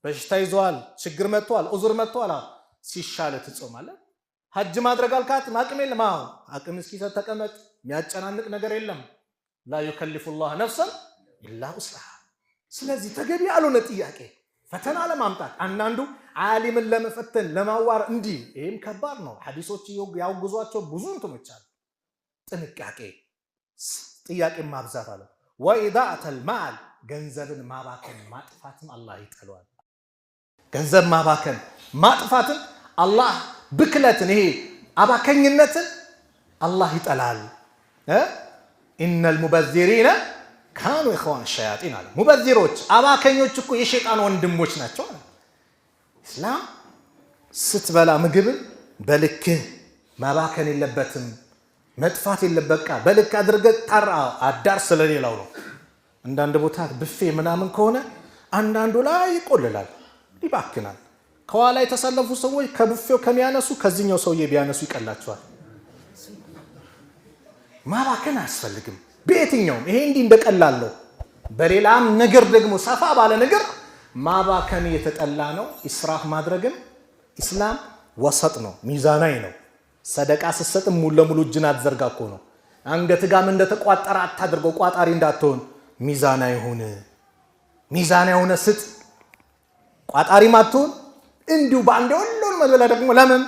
በሽታ ይዟል፣ ችግር መጥቷል፣ ዑዝር መጥቷል፣ ሲሻለ ትጾማለህ። ሐጅ ማድረግ አልካትም፣ አቅም የለም። አቅም እስኪሰጥ ተቀመጥ፣ የሚያጨናንቅ ነገር የለም። ላ ዩከሊፉላህ ነፍሰን ኢላ ውስዐሃ። ስለዚህ ተገቢ ያልሆነ ጥያቄ ፈተና ለማምጣት አንዳንዱ ዓሊምን ለመፈተን ለማዋር እንዲህ፣ ይህም ከባድ ነው። ሐዲሶች ያውግዟቸው ብዙ እንትኖች አሉ። ጥንቃቄ፣ ጥያቄ ማብዛት አለ። ወኢዳአተል ማል፣ ገንዘብን ማባከን ማጥፋትን አላህ ይጠላዋል። ገንዘብ ማባከን ማጥፋትን አላህ፣ ብክለትን፣ ይሄ አባከኝነትን አላህ ይጠላል። ኢነል ሙበዚሪነ ካኑ ኢኽዋነ ሸያጢን አለ። ሙበዚሮች አባከኞች እኮ የሸይጣን ወንድሞች ናቸው። ኢስላም ስትበላ ምግብን በልክህ ማባከን የለበትም፣ መጥፋት የለበቃ በልክ አድርገህ ጣራ አዳር ስለሌላው ነው። አንዳንድ ቦታ ብፌ ምናምን ከሆነ አንዳንዱ ላይ ይቆልላል፣ ይባክናል። ከኋላ የተሰለፉ ሰዎች ከብፌው ከሚያነሱ ከዚህኛው ሰውዬ ቢያነሱ ይቀላቸዋል። ማባከን አያስፈልግም በየትኛውም። ይሄ እንዲህ እንደቀላለው በሌላም ነገር ደግሞ ሰፋ ባለ ነገር ማባከን የተጠላ ነው። ኢስራፍ ማድረግም ኢስላም ወሰጥ ነው፣ ሚዛናዊ ነው። ሰደቃ ስትሰጥም ሙሉ ለሙሉ እጅን አትዘርጋ እኮ ነው። አንገት ጋም እንደተቋጠረ አታድርገው፣ ቋጣሪ እንዳትሆን። ሚዛናዊ ሁን፣ ሚዛናዊ ሆነ ስጥ፣ ቋጣሪም አትሁን። እንዲሁ በአንዴ ሁሉን መበላ ደግሞ ለምን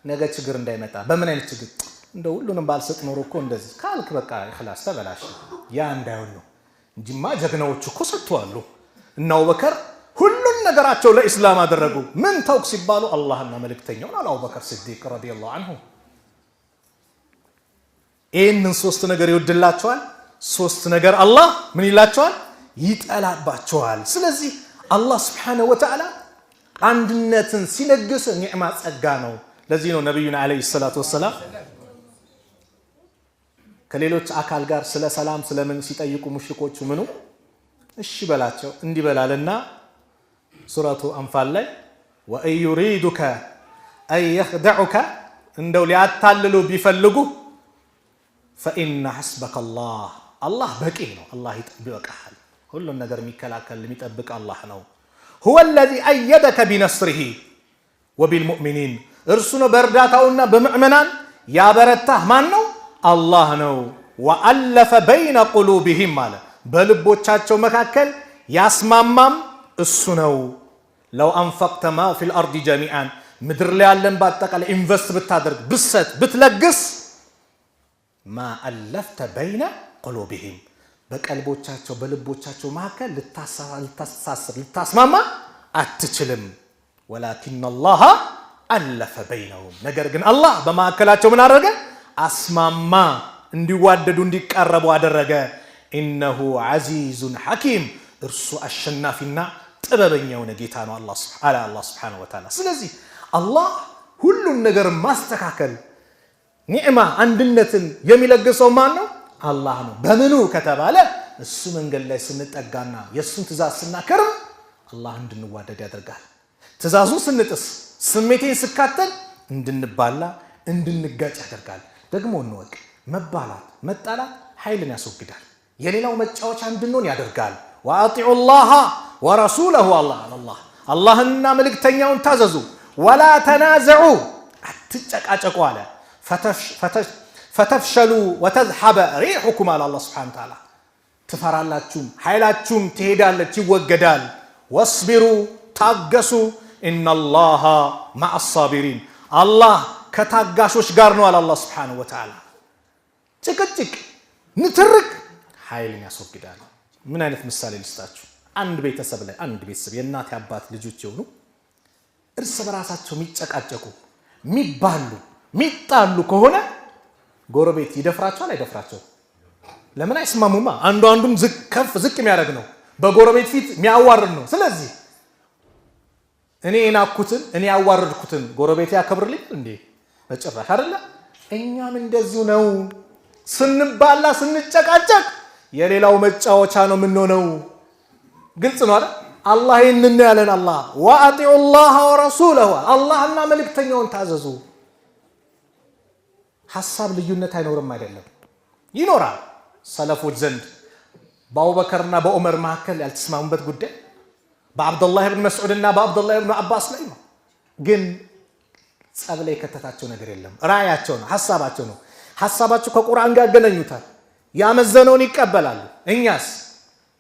ነገ ችግር እንዳይመጣ። በምን አይነት ችግር? እንደ ሁሉንም ባልሰጥ ኖሮ እኮ እንደዚህ ካልክ በቃ ኢኽላስ ተበላሽ። ያ እንዳይሆን ነው እንጂማ ጀግናዎቹ እኮ ሰጥተዋል። እና አቡበከር ሁሉን ነገራቸው ለኢስላም አደረጉ። ምን ተውክ ሲባሉ አላህና መልእክተኛውን አለ አቡበከር ሲዲቅ ረዲየላሁ ዐንሁ። ይህንን ሶስት ነገር ይወድላቸዋል፣ ሶስት ነገር አላህ ምን ይላቸዋል? ይጠላባቸዋል። ስለዚህ አላህ ስብሓነሁ ወተዓላ አንድነትን ሲለግስ ኒዕማ ጸጋ ነው። ለዚህ ነው ነቢዩና ዓለይሂ ሰላቱ ወሰላም ከሌሎች አካል ጋር ስለ ሰላም ስለምን ሲጠይቁ ሙሽሪኮቹ ምኑ እሺ በላቸው እንዲበላልና ሱረቱ አንፋል ላይ ወአን ዩሪዱከ አን የኽደዑከ እንደው ሊያታልሉ ቢፈልጉ ፈኢነ ሐስበከ አላህ በቂ ነው። አላህ ይጠብቅሃል። ሁሉን ነገር የሚከላከል የሚጠብቅ አላህ ነው። ሁወ አለዚ አየደከ ቢነስሪሂ ወቢልሙእሚኒን፣ እርሱ ነው በእርዳታውና በምዕመናን ያበረታህ። ማን ነው? አላህ ነው። ወአለፈ በይነ ቁሉቢሂም አለ፣ በልቦቻቸው መካከል ያስማማም እሱ ነው። ለው አንፈቅተ ማ ፊል አርዲ ጀሚዓን፣ ምድር ላይ ያለን በአጠቃላይ ኢንቨስት ብታደርግ ብትሰጥ ብትለግስ ማ አለፍተ በይነ ቁሉብህም በቀልቦቻቸው በልቦቻቸው መካከል ልታስተሳስር ልታስማማ አትችልም። ወላኪን አላህ አለፈ በይነሁም ነገር ግን አላህ በመካከላቸው ምን አደረገ? አስማማ፣ እንዲዋደዱ እንዲቀረቡ አደረገ። ኢነሁ ዐዚዙን ሐኪም እርሱ አሸናፊና ጥበበኛ የሆነ ጌታ ነው አላህ ሱብሓነሁ ወተዓላ። ስለዚህ አላህ ሁሉን ነገር ማስተካከል ኒዕማ አንድነትን የሚለግሰው ማን ነው? አላህ ነው። በምኑ ከተባለ እሱ መንገድ ላይ ስንጠጋና የእሱን ትእዛዝ ስናከርም አላህ እንድንዋደድ ያደርጋል። ትእዛዙን ስንጥስ ስሜቴን ስካተል እንድንባላ እንድንጋጭ ያደርጋል። ደግሞ እንወቅ፣ መባላት መጣላት ኃይልን ያስወግዳል። የሌላው መጫወቻ እንድንሆን ያደርጋል። ወአጢዑ ላህ ወረሱለሁ አላህንና መልእክተኛውን ታዘዙ። ወላ ተናዘዑ አትጨቃጨቁ አለ። ፈተፍሸሉ ወተዝሐበ ሪሑኩም አለ አላህ ሱብሓነሁ ወተዓላ። ትፈራላችሁም ኃይላችሁም ትሄዳለች ይወገዳል። ወስቢሩ ታገሱ ኢነላሃ መዐ ሳቢሪን አላህ ከታጋሾች ጋር ነው አለ አላህ ሱብሓነሁ ወተዓላ። ጭቅጭቅ ንትርክ ኃይልን ያስወግዳል። ምን አይነት ምሳሌ ልስጣችሁ? አንድ ቤተሰብ ላይ አንድ ቤተሰብ የእናት አባት ልጆች የሆኑ እርስ በራሳቸው የሚጨቃጨቁ የሚባሉ የሚጣሉ ከሆነ ጎረቤት ይደፍራቸዋል አይደፍራቸው? ለምን አይስማሙማ? አንዱ አንዱን ከፍ ዝቅ የሚያደርግ ነው፣ በጎረቤት ፊት የሚያዋርድ ነው። ስለዚህ እኔ የናኩትን እኔ ያዋረድኩትን ጎረቤት ያከብርልኝ እንዴ? በጭራሽ አይደለ። እኛም እንደዚሁ ነው። ስንባላ ስንጨቃጨቅ የሌላው መጫወቻ ነው የምንሆነው። ግልጽ ነው አይደል? አላህ ይህንን ያለን አላህ ወአጢዑ ላህ ወረሱለሁ አላህና መልእክተኛውን ታዘዙ። ሐሳብ ልዩነት አይኖርም አይደለም፣ ይኖራል። ሰለፎች ዘንድ በአቡበከርና በዑመር መካከል ያልተስማሙበት ጉዳይ በአብዱላህ ብን መስዑድና በአብዱላህ ብን አባስ ላይ ነው። ግን ጸብ ላይ የከተታቸው ነገር የለም። ራእያቸው ነው፣ ሐሳባቸው ነው። ሐሳባቸው ከቁርአን ጋር ያገናኙታል፣ ያመዘነውን ይቀበላሉ። እኛስ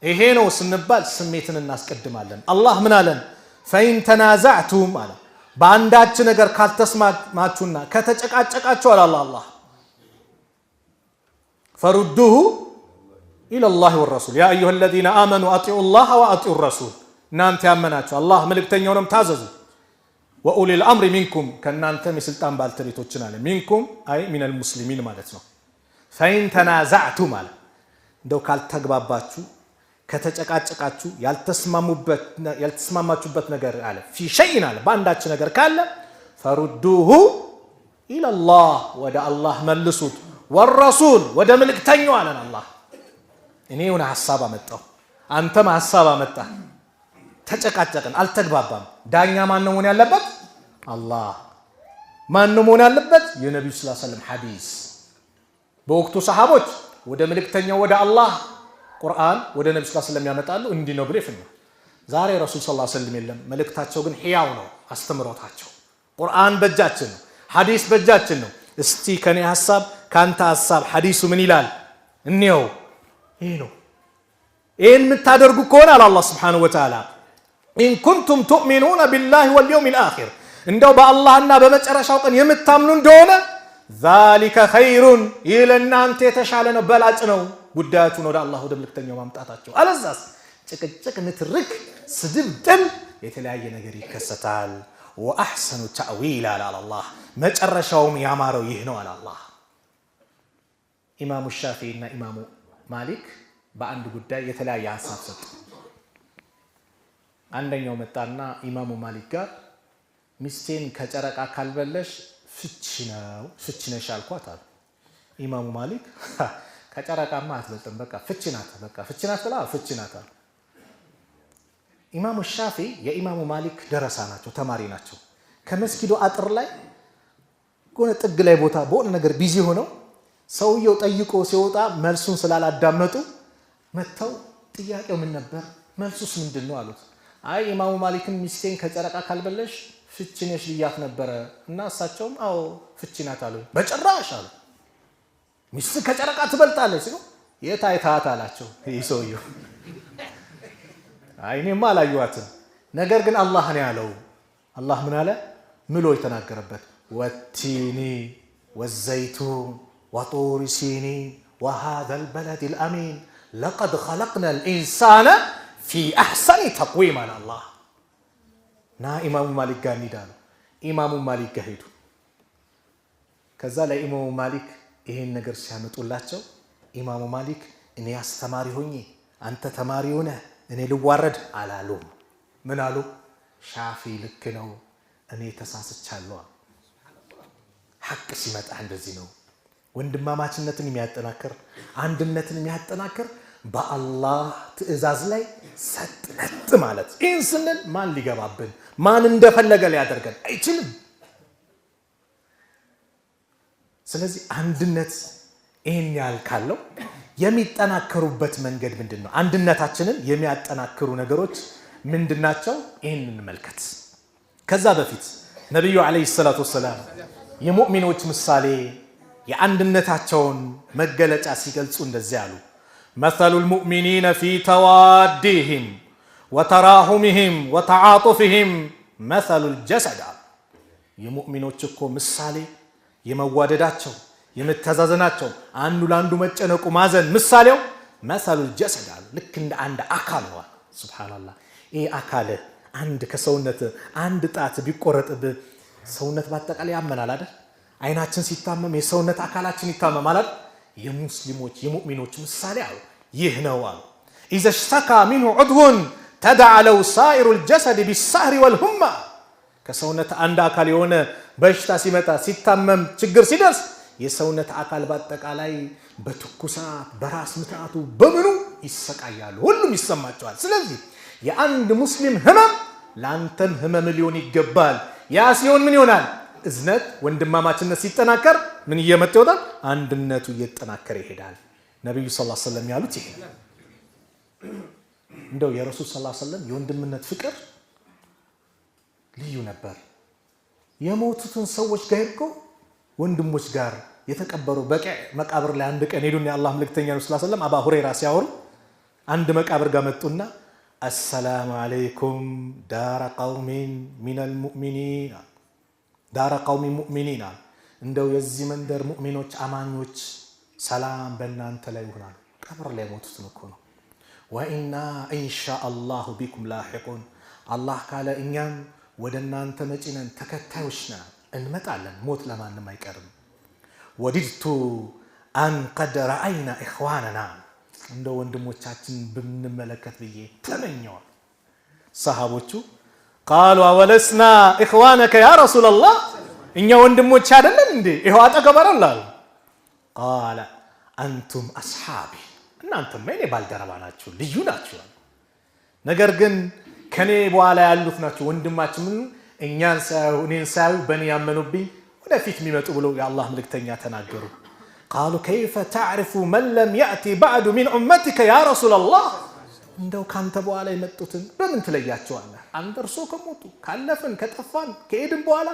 ይሄ ነው ስንባል ስሜትን እናስቀድማለን። አላህ ምን አለን? ፈኢን ተናዛዕቱም አለ በአንዳች ነገር ካልተስማማችሁና ከተጨቃጨቃችሁ አለ አላህ ፈሩዱሁ ኢለላሂ ወረሱል ያ አዩሃ ለዚነ አመኑ አጢዑ ላህ ወአጢዑ ረሱል እናንተ ያመናችሁ አላህ መልእክተኛውንም ታዘዙ። ወኡሊል አምሪ ሚንኩም ከእናንተም የስልጣን ባልተቤቶችን አለ። ሚንኩም አይ ሚነል ሙስሊሚን ማለት ነው። ፈኢን ተናዛዕቱም አለ እንደው ካልተግባባችሁ ከተጨቃጨቃችሁ ያልተስማማችሁበት ነገር አለ ፊ ሸይን አለ በአንዳች ነገር ካለ ፈሩዱሁ ኢለላህ ወደ አላህ መልሱት፣ ወረሱል ወደ መልእክተኛው አለን አላህ። እኔ የሆነ ሐሳብ አመጣሁ፣ አንተም ሐሳብ አመጣ፣ ተጨቃጨቅን፣ አልተግባባም። ዳኛ ማን ነው መሆን ያለበት? አላህ። ማን ነው መሆን ያለበት? የነብዩ ሰለላሁ ዐለይሂ ወሰለም ሐዲስ። በወቅቱ ሰሃቦች ወደ መልእክተኛው ወደ አላህ ቁርአን ወደ ነብዩ ሰለላሁ ዐለይሂ ወሰለም ያመጣሉ፣ እንዲህ ነው ብለው ይፈኛል። ዛሬ ረሱል ሰለላሁ ዐለይሂ ወሰለም የለም። መልእክታቸው ግን ሕያው ነው። አስተምሮታቸው ቁርአን በእጃችን ነው፣ ሐዲስ በእጃችን ነው። እስቲ ከኔ ሐሳብ ካንተ ሐሳብ ሐዲሱ ምን ይላል እንየው። ይሄ ነው። ይሄን የምታደርጉ ከሆነ አለ አላህ ሱብሓነሁ ወተዓላ ኢን ኩንቱም ቱእሚኑነ ቢላሂ ወልየውሚል አኺር እንደው በአላህና በመጨረሻው ቀን የምታምኑ እንደሆነ ዛሊከ ኸይሩን ይህ ለእናንተ የተሻለ ነው፣ በላጭ ነው። ጉዳያችሁን ወደ አላህ ወደ መልእክተኛው ማምጣታቸው። አለዛስ ጭቅጭቅ፣ ንትርክ፣ ስድብ፣ ጥል የተለያየ ነገር ይከሰታል። ወአሕሰኑ ተእዊል አለ አላህ መጨረሻውም ያማረው ይህ ነው አለ አላህ። ኢማሙ ሻፊዒ እና ኢማሙ ማሊክ በአንድ ጉዳይ የተለያየ ሐሳብ ሰጡ። አንደኛው መጣና ኢማሙ ማሊክ ጋር ሚስቴን ከጨረቃ ካልበለሽ ፍቺ ነሽ አልኳት አሉ። ኢማሙ ማሊክ ከጨረቃማ አትበልጥም፣ በቃ ፍቺ ናት ብላ ፍቺ ናት አሉ። ኢማሙ ሻፊዒ የኢማሙ ማሊክ ደረሳ ናቸው፣ ተማሪ ናቸው። ከመስጊዱ አጥር ላይ ሆነ ጥግ ላይ ቦታ በሆነ ነገር ቢዚ ሆነው ሰውየው ጠይቆ ሲወጣ መልሱን ስላላዳመጡ መጥተው ጥያቄው ምን ነበር መልሱስ ምንድን ነው አሉት። አይ ኢማሙ ማሊክን ሚስቴን ከጨረቃ ካልበለሽ ፍቺ ነሽ ብያት ነበረ እና እሳቸውም አዎ ፍቺ ናት አሉ። በጭራሽ አሉ። ሚስት ከጨረቃ ትበልጣለች ሲሉ የት አይተሃት አላቸው። ይህ ሰውየው አይ እኔማ አላየኋትም፣ ነገር ግን አላህ ነው ያለው። አላህ ምን አለ ምሎ የተናገረበት ወቲኒ ወዘይቱን وطور سينين وهذا البلد الأمين لقد خلقنا الإنسان في أحسن تقويم على الله نا إمام مالك قاني دانو إمام مالك قهيدو كذا لا إمام مالك إيه النجر شامت ولاچو إمام مالك إني أستماري هوني أنت تماري هنا إني لوارد على لوم من علو شافي لكنو أني تساسد شالوا حق سمات عند زينو ወንድማማችነትን የሚያጠናክር አንድነትን የሚያጠናክር በአላህ ትእዛዝ ላይ ሰጥነት ማለት ይህን ስንል ማን ሊገባብን ማን እንደፈለገ ሊያደርገን አይችልም። ስለዚህ አንድነት ይህን ያህል ካለው የሚጠናከሩበት መንገድ ምንድነው? አንድነታችንን የሚያጠናክሩ ነገሮች ምንድናቸው? ይህን እንመልከት። ከዛ በፊት ነብዩ አለይሂ ሰላቱ ወሰላም የሙእሚኖች ምሳሌ የአንድነታቸውን መገለጫ ሲገልጹ እንደዚህ አሉ። مثل المؤمنين في توادهم وتراحمهم وتعاطفهم مثل الجسد የሙእሚኖች እኮ ምሳሌ የመዋደዳቸው የመተዛዘናቸው አንዱ ለአንዱ መጨነቁ ማዘን ምሳሌው مثل الجسد ልክ እንደ አንድ አካል ነው። ሱብሃንአላህ ይሄ አካል አንድ ከሰውነት አንድ ጣት ቢቆረጥብህ ሰውነት ባጠቃላይ ያመናል አይደል? አይናችን ሲታመም የሰውነት አካላችን ይታመማል አይደል? የሙስሊሞች የሙእሚኖች ምሳሌ አሉ ይህ ነው አሉ። اذا اشتكى منه عضو تداعى له سائر الجسد بالسهر والهمة ከሰውነት አንድ አካል የሆነ በሽታ ሲመጣ ሲታመም ችግር ሲደርስ የሰውነት አካል ባጠቃላይ በትኩሳት በራስ ምታቱ በምኑ ይሰቃያሉ፣ ሁሉም ይሰማቸዋል። ስለዚህ የአንድ ሙስሊም ህመም ላንተም ህመም ሊሆን ይገባል። ያ ሲሆን ምን ይሆናል? እዝነት ወንድማማችነት ሲጠናከር ምን እየመጣ ይወጣል? አንድነቱ እየተጠናከረ ይሄዳል። ነብዩ ሰለላሁ ዐለይሂ ወሰለም ያሉት ይሄ እንደው የረሱል ሰለላሁ ዐለይሂ ወሰለም የወንድምነት ፍቅር ልዩ ነበር። የሞቱትን ሰዎች ጋር እኮ ወንድሞች ጋር የተቀበሩ በቂ መቃብር ላይ አንድ ቀን ሄዱና የአላህ መልእክተኛ ሰለላሁ ዐለይሂ ወሰለም አባ ሁረይራ ሲያወሩ አንድ መቃብር ጋር መጡና አሰላሙ አለይኩም ዳረ ቀውሚን ሚነል ሙእሚኒን ዳረ ቀውሚ ሙእሚኒን እንደው የዚህ መንደር ሙእሚኖች አማኞች ሰላም በእናንተ ላይ ይሁን። ቀብር ላይ ሞቱትን እኮ ነው። ወኢና ኢንሻአላሁ ቢኩም ላሂቁን አላህ ካለ እኛም ወደ እናንተ መጪ ነን፣ ተከታዮች ነን፣ እንመጣለን። ሞት ለማንም አይቀርም። ወዲድቱ አን ቀድ ረአይና ኢኽዋነና እንደው ወንድሞቻችን ብንመለከት ብዬ ተመኘዋል። ሰሃቦቹ ቃሉ አወለስና ኢኽዋነከ ያ ረሱላላህ እኛ ወንድሞች አይደለን እንዴ? ይኸው አጠገበረን አሉ። ቃለ አንቱም አስሓቢ እናንተማ የኔ ባልደረባ ናችሁ፣ ልዩ ናችሁ። ነገር ግን ከኔ በኋላ ያሉት ናቸው ወንድማችን እኛን ሳይሆን እኔን ሳይሆን በእኔ ያመኑብኝ ወደፊት የሚመጡ ብለው የአላህ መልእክተኛ ተናገሩ። ቃሉ ከይፈ ተዕሪፉ መን ለም ያእቲ ባዕዱ ሚን ኡመቲከ ያ ረሱላላህ እንደው ካንተ በኋላ የመጡትን በምን ትለያቸዋለህ? አንተ እርሶ ከሞቱ ካለፍን ከጠፋን ከሄድን በኋላ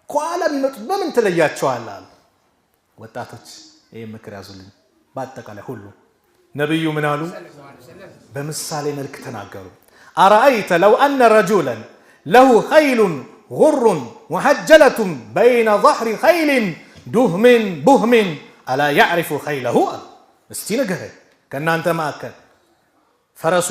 ከኋላ የሚመጡት በምን ትለያቸዋለህ? ወጣቶች ይሄ ምክር ያዙልኝ። በአጠቃላይ ሁሉ ነብዩ ምን አሉ? በምሳሌ መልክ ተናገሩ። አረአይተ ለው አነ ረጁለን ለሁ ኸይሉን ጉሩን ሙሐጀለቱን በይነ ظህሪ ኸይልን ዱህምን ቡህምን አላ ያዕሪፉ ኸይለሁ አሉ። እስቲ ንገረኝ ከእናንተ መካከል ፈረሱ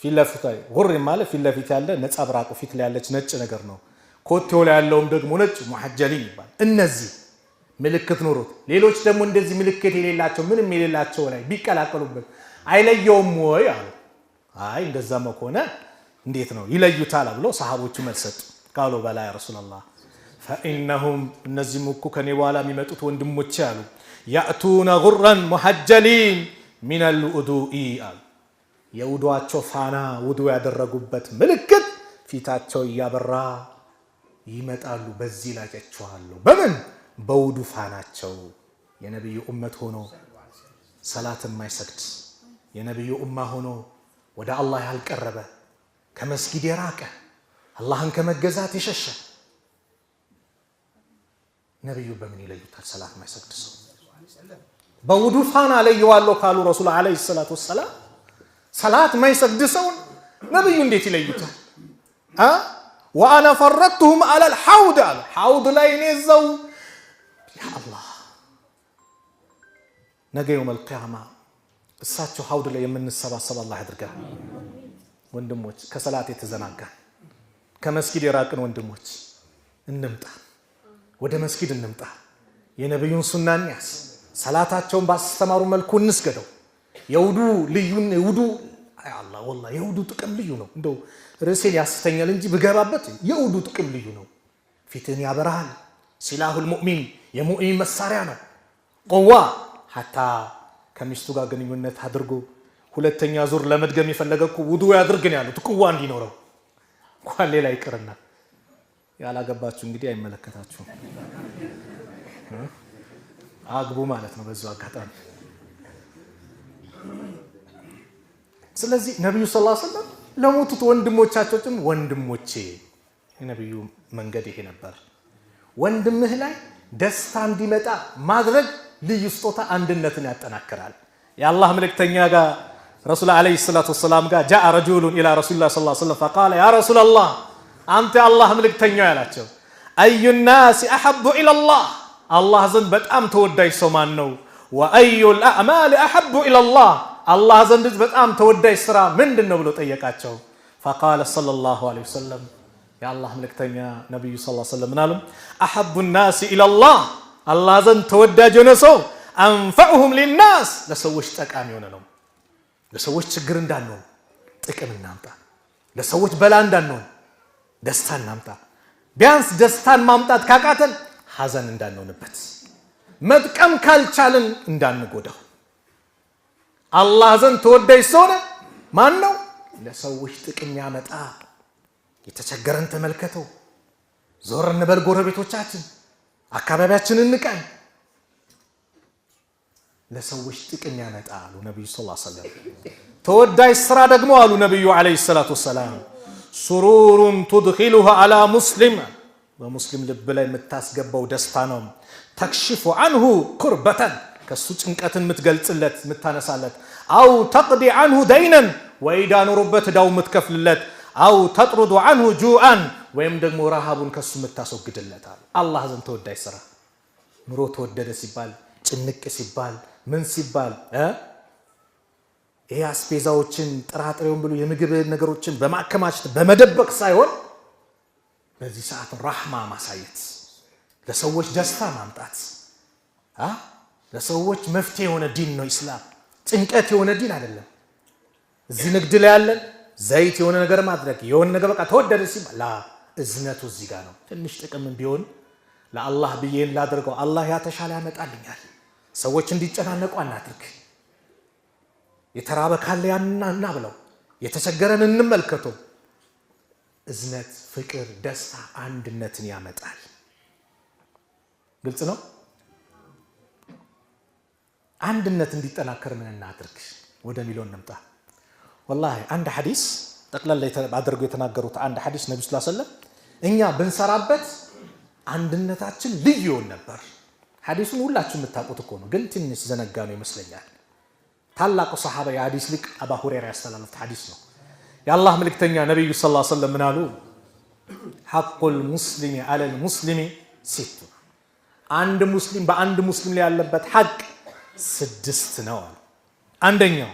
ፊት ለፊት ጉር ማለት ፊት ለፊት ያለ ነጸብራቁ ፊት ላይ ያለች ነጭ ነገር ነው። ኮቴው ላይ ያለውም ደግሞ ነጭ ሙሐጀሊን ይባላል። እነዚህ ምልክት ኖሮት ሌሎች ደግሞ እንደዚህ ምልክት የሌላቸው ምንም የሌላቸው ላይ ቢቀላቀሉበት አይለየውም ወይ አሉ። አይ እንደዛማ ከሆነ እንዴት ነው ይለዩታል ብሎ ሰሃቦቹ መልስ ሰጡ። ቃሉ በላ ያ ረሱላላህ ፈኢነሁም እነዚህም እኮ ከኔ በኋላ የሚመጡት ወንድሞቼ አሉ ያእቱነ ጉረን ሙሐጀሊን ሚነል ውዱኢ አሉ የውዱአቸው ፋና ውዱ ያደረጉበት ምልክት ፊታቸው እያበራ ይመጣሉ። በዚህ ላጨቸዋለሁ በምን በውዱ ፋናቸው። የነብዩ ኡመት ሆኖ ሰላት የማይሰግድ የነብዩ ኡማ ሆኖ ወደ አላህ ያልቀረበ ከመስጊድ የራቀ አላህን ከመገዛት የሸሸ ነብዩ በምን ይለዩታል? ሰላት የማይሰግድ ሰው በውዱ ፋና ለየዋለሁ ካሉ ረሱል አለይሂ ሰላቱ ወሰላም ሰላት የማይሰግድ ሰውን ነብዩ እንዴት ይለዩታል? ወአና ፈረድቱሁም አለል ሐውድ አለ ሐውድ ላይ እኔ እዛው ያ አላህ ነገ የውመል ቂያማ እሳቸው ሐውድ ላይ የምንሰባሰብ አላህ ያድርገን። ወንድሞች ከሰላት የተዘናጋን ከመስጊድ የራቅን ወንድሞች እንምጣ፣ ወደ መስጊድ እንምጣ። የነብዩን ሱና እንያዝ። ሰላታቸውን ባስተማሩ መልኩ እንስገደው። የውዱ አላህ ወላሂ የውዱ ጥቅም ልዩ ነው። እንደው ርዕሴን ያስተኛል እንጂ ብገባበት የውዱ ጥቅም ልዩ ነው። ፊትን ያበራል። ሲላሁል ሙእሚን የሙእሚን መሳሪያ ነው። ቆዋ ሐታ ከሚስቱ ጋር ግንኙነት አድርጎ ሁለተኛ ዙር ለመድገም የፈለገኩ ውዱ ያድርግን ያሉት ቁዋ እንዲኖረው እንኳን ሌላ ይቅርና ያላገባችሁ እንግዲህ አይመለከታችሁም። አግቡ ማለት ነው በዛው አጋጣሚ። ስለዚህ ነብዩ ሰለላሁ ዐለይሂ ወሰለም ለሞቱት ወንድሞቻቸው ወንድሞቼ የነብዩ መንገድ ይሄ ነበር። ወንድምህ ላይ ደስታ እንዲመጣ ማድረግ ልዩ ስጦታ አንድነትን ያጠናክራል። የአላህ መልእክተኛ ጋር ረሱል አለይሂ ሰላቱ ወሰላም ጋር ጃአ ረጁሉን ኢላ ረሱሊላህ ሰለላሁ ዐለይሂ ወሰለም فقال يا رسول الله አንተ የአላህ መልእክተኛ ያላቸው አዩ الناس احب الى الله አላህ ዘንድ በጣም ተወዳጅ ሰው ማን ነው? ወአዩ الأعمال احب الى الله አላህ ዘንድ በጣም ተወዳጅ ስራ ምንድነው ብሎ ጠየቃቸው። فقال صلى الله عليه وسلم የአላህ መልእክተኛ ነብዩ ሰለላሁ ዐለይሂ ወሰለም ምናሉ احب الناس الى الله አላህ ዘንድ ተወዳጅ የሆነ ሰው አንፈዑሁም للناس ለሰዎች ጠቃሚ የሆነ ነው። ለሰዎች ችግር እንዳንሆን ጥቅም እናምጣ። ለሰዎች በላ እንዳንሆን ደስታ እናምጣ። ቢያንስ ደስታን ማምጣት ካቃተን ሐዘን እንዳንሆንበት፣ መጥቀም ካልቻልን እንዳንጎዳው። አላህ ዘንድ ተወዳጅ ሰው ማን ነው? ለሰዎች ጥቅም ያመጣ። የተቸገረን ተመልከተው። ዞር እንበል ጎረቤቶቻችን፣ አካባቢያችንን እንቃኝ። ለሰዎች ጥቅም ያመጣ አሉ ነብዩ ሰለላሁ ዐለይሂ ወሰለም። ተወዳጅ ስራ ደግሞ አሉ ነብዩ ዐለይሂ ሰላቱ ወሰላም ሱሩሩን ትድኺሉሁ ዐላ ሙስሊም በሙስሊም ልብ ላይ የምታስገባው ደስታ ነው። ተክሽፉ ዐንሁ ኩርበተን ከሱ ጭንቀትን የምትገልጽለት የምታነሳለት፣ አው ተቅዲ ዐንሁ ደይነን ወይ ዕዳ ኖሮበት ዕዳው የምትከፍልለት፣ አው ተጥሩዱ ዐንሁ ጁአን ወይም ደግሞ ረሃቡን ከሱ የምታስወግድለት አሉ። አላህ ዘንድ ተወዳጅ ስራ ኑሮ ተወደደ ሲባል ጭንቅ ሲባል ምን ሲባል ይሄ አስፔዛዎችን ጥራጥሬውን ብሎ የምግብ ነገሮችን በማከማቸት በመደበቅ ሳይሆን በዚህ ሰዓት ራህማ ማሳየት፣ ለሰዎች ደስታ ማምጣት። ለሰዎች መፍትሄ የሆነ ዲን ነው ኢስላም። ጭንቀት የሆነ ዲን አይደለም። እዚህ ንግድ ላይ ያለን ዘይት የሆነ ነገር ማድረግ የሆነ ነገር በቃ ተወደደ ሲባል እዝነቱ እዚህ ጋር ነው። ትንሽ ጥቅም ቢሆን ለአላህ ብዬ ላድርገው፣ አላህ ያተሻለ ያመጣልኛል። ሰዎች እንዲጨናነቁ አናድርግ። የተራበ ካለ ያንና ብለው የተቸገረን እንመልከተው። እዝነት፣ ፍቅር፣ ደስታ አንድነትን ያመጣል። ግልጽ ነው። አንድነት እንዲጠናከር ምን እናድርግ ወደሚለው እንምጣ። ወላሂ አንድ ሐዲስ ጠቅላላ አድርገው የተናገሩት አንድ ሐዲስ ነብዩ ሰለላሁ ዐለይሂ ወሰለም እኛ ብንሰራበት አንድነታችን ልዩ ይሆን ነበር። ሐዲሱን ሁላችሁም የምታውቁት እኮ ነው፣ ግን ትንሽ ዘነጋ ነው ይመስለኛል። ታላቁ ሰሃባ የሐዲስ ሊቅ አባ ሁረይራ ያስተላለፉት ሐዲስ ነው። የአላህ መልእክተኛ ነብዩ ሰለላሁ ዐለይሂ ወሰለም ምናሉ ሐቁል ሙስሊሚ ዐለል ሙስሊሚ ሲቱ፣ አንድ ሙስሊም በአንድ ሙስሊም ላይ ያለበት ሐቅ 6 ነው አሉ። አንደኛው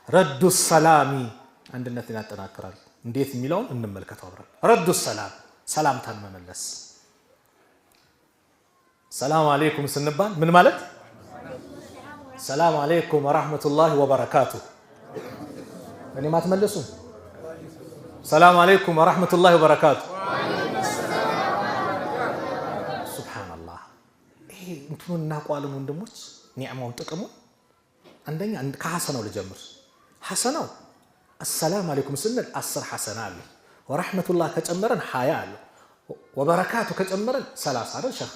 ረዱ ሰላሚ፣ አንድነትን ያጠናክራል። እንዴት የሚለውን እንመልከተው አብረን። ረዱ ሰላም፣ ሰላምታን መመለስ። ሰላም አለይኩም ስንባል ምን ማለት? ሰላም አለይኩም ወራህመቱላሂ ወበረካቱ። እኔም አትመለሱ? ሰላም አለይኩም ወራህመቱላሂ ወበረካቱ። ሱብሃንአላህ። ይሄ እንትኑን እናውቀዋለን ወንድሞች፣ ኒዕማውን ጥቅሙን። አንደኛ ከሐሰናው ልጀምር። ሐሰናው አሰላም አለይኩም ስንል 10 ሐሰና አለ። ወራህመቱላህ ከጨመረን 20 አለ። ወበረካቱ ከጨመረን 30 አይደል ሸህ?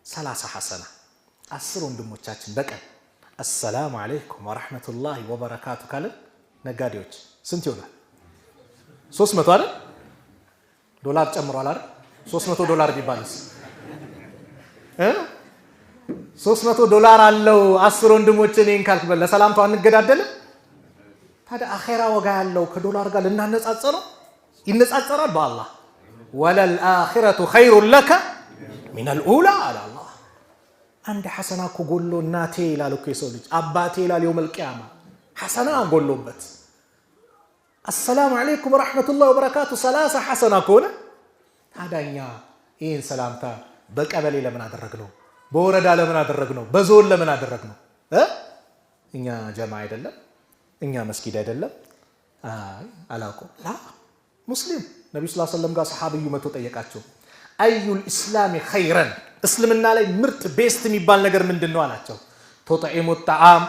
30 ሐሰና 10 ወንድሞቻችን በቀን አሰላሙ አለይኩም ወራህመቱላሂ ወበረካቱ ካለን ነጋዴዎች ስንት ይሆናል? 300 አይደል? ዶላር ጨምሯል አይደል? $300 ቢባልስ 300 ዶላር አለው 10 ወንድሞች እኔን ካልክ ለሰላምታው አንገዳደልም? ታዲያ አኺራ ወጋ ያለው ከዶላር ጋር ልናነጻጽረው ይነጻጸራል? በአላህ ወለል አኺረቱ ኸይሩን ለከ ሚነል ኡላ አለ አላህ። አንድ ሐሰና እኮ ጎሎ እናቴ ይላል እኮ የሰው ልጅ አባቴ ይላል የውመል ቂያማ ሐሰና ጎሎበት አሰላሙ አለይኩም ወራህመቱላሂ ወበረካቱ 30 ሐሰና ከሆነ ታዳኛ ይሄን ሰላምታ በቀበሌ ለምን አደረግነው? በወረዳ ለምን አደረግነው? በዞን ለምን አደረግነው? እኛ ጀማ አይደለም? እኛ መስጊድ አይደለም? አላውቀው ላ ሙስሊም ነብዩ ሰለላሁ ዐለይሂ ወሰለም ጋር ሰሃቢዩ መጥቶ ጠየቃቸው። አዩል ኢስላሚ ኸይረን እስልምና ላይ ምርጥ ቤስት የሚባል ነገር ምንድነው አላቸው። ቱጥዒሙ ጣዓም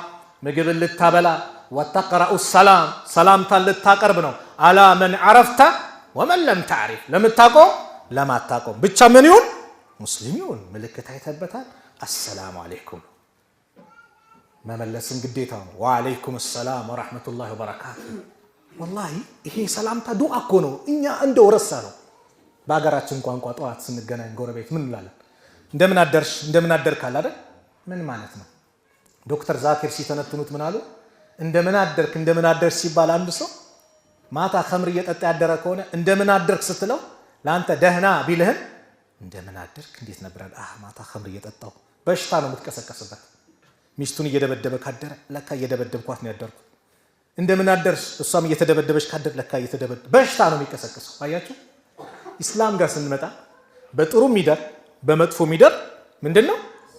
ምግብን ልታበላ ወተቅረኡ ሰላም ሰላምታን ልታቀርብ ነው። አላ መን ዐረፍተ ወመን ለም ተዕሪፍ ለምታውቀው ለማታውቀው ብቻ ምን ይሁን ሙስሊም ይሁን ምልክት አይተበታል። አሰላሙ አለይኩም መመለስን ግዴታ ነው። ወአለይኩም ሰላም ወራህመቱላሂ ወበረካቱ። ወላሂ ይሄ ሰላምታ ዱዓ እኮ ነው። እኛ እንደው ረሳ ነው። በአገራችን ቋንቋ ጠዋት ስንገናኝ ጎረቤት ምን እንላለን? እንደምን አደርሽ እንደምን አደርካል አይደል? ምን ማለት ነው? ዶክተር ዛኪር ሲተነትኑት ምን አሉ? እንደምን አደርክ ሲባል አንድ ሰው ማታ ኸምር እየጠጣ ያደረ ከሆነ እንደምን አደርክ ስትለው ለአንተ ደህና ቢልህም እንደምን አደርክ እንዴት ነበር? ማታ ኸምር እየጠጣው በሽታ ነው የምትቀሰቀስበት። ሚስቱን እየደበደበ ካደረ ለካ እየደበደብኳት ነው ያደርኩት። እንደምን አደርሽ እሷም እየተደበደበች ካደረ ለካ እየተደበደበ በሽታ ነው የሚቀሰቀሰው። አያችሁ ኢስላም ጋር ስንመጣ በጥሩ ሚደር በመጥፎ ሚደር ምንድነው?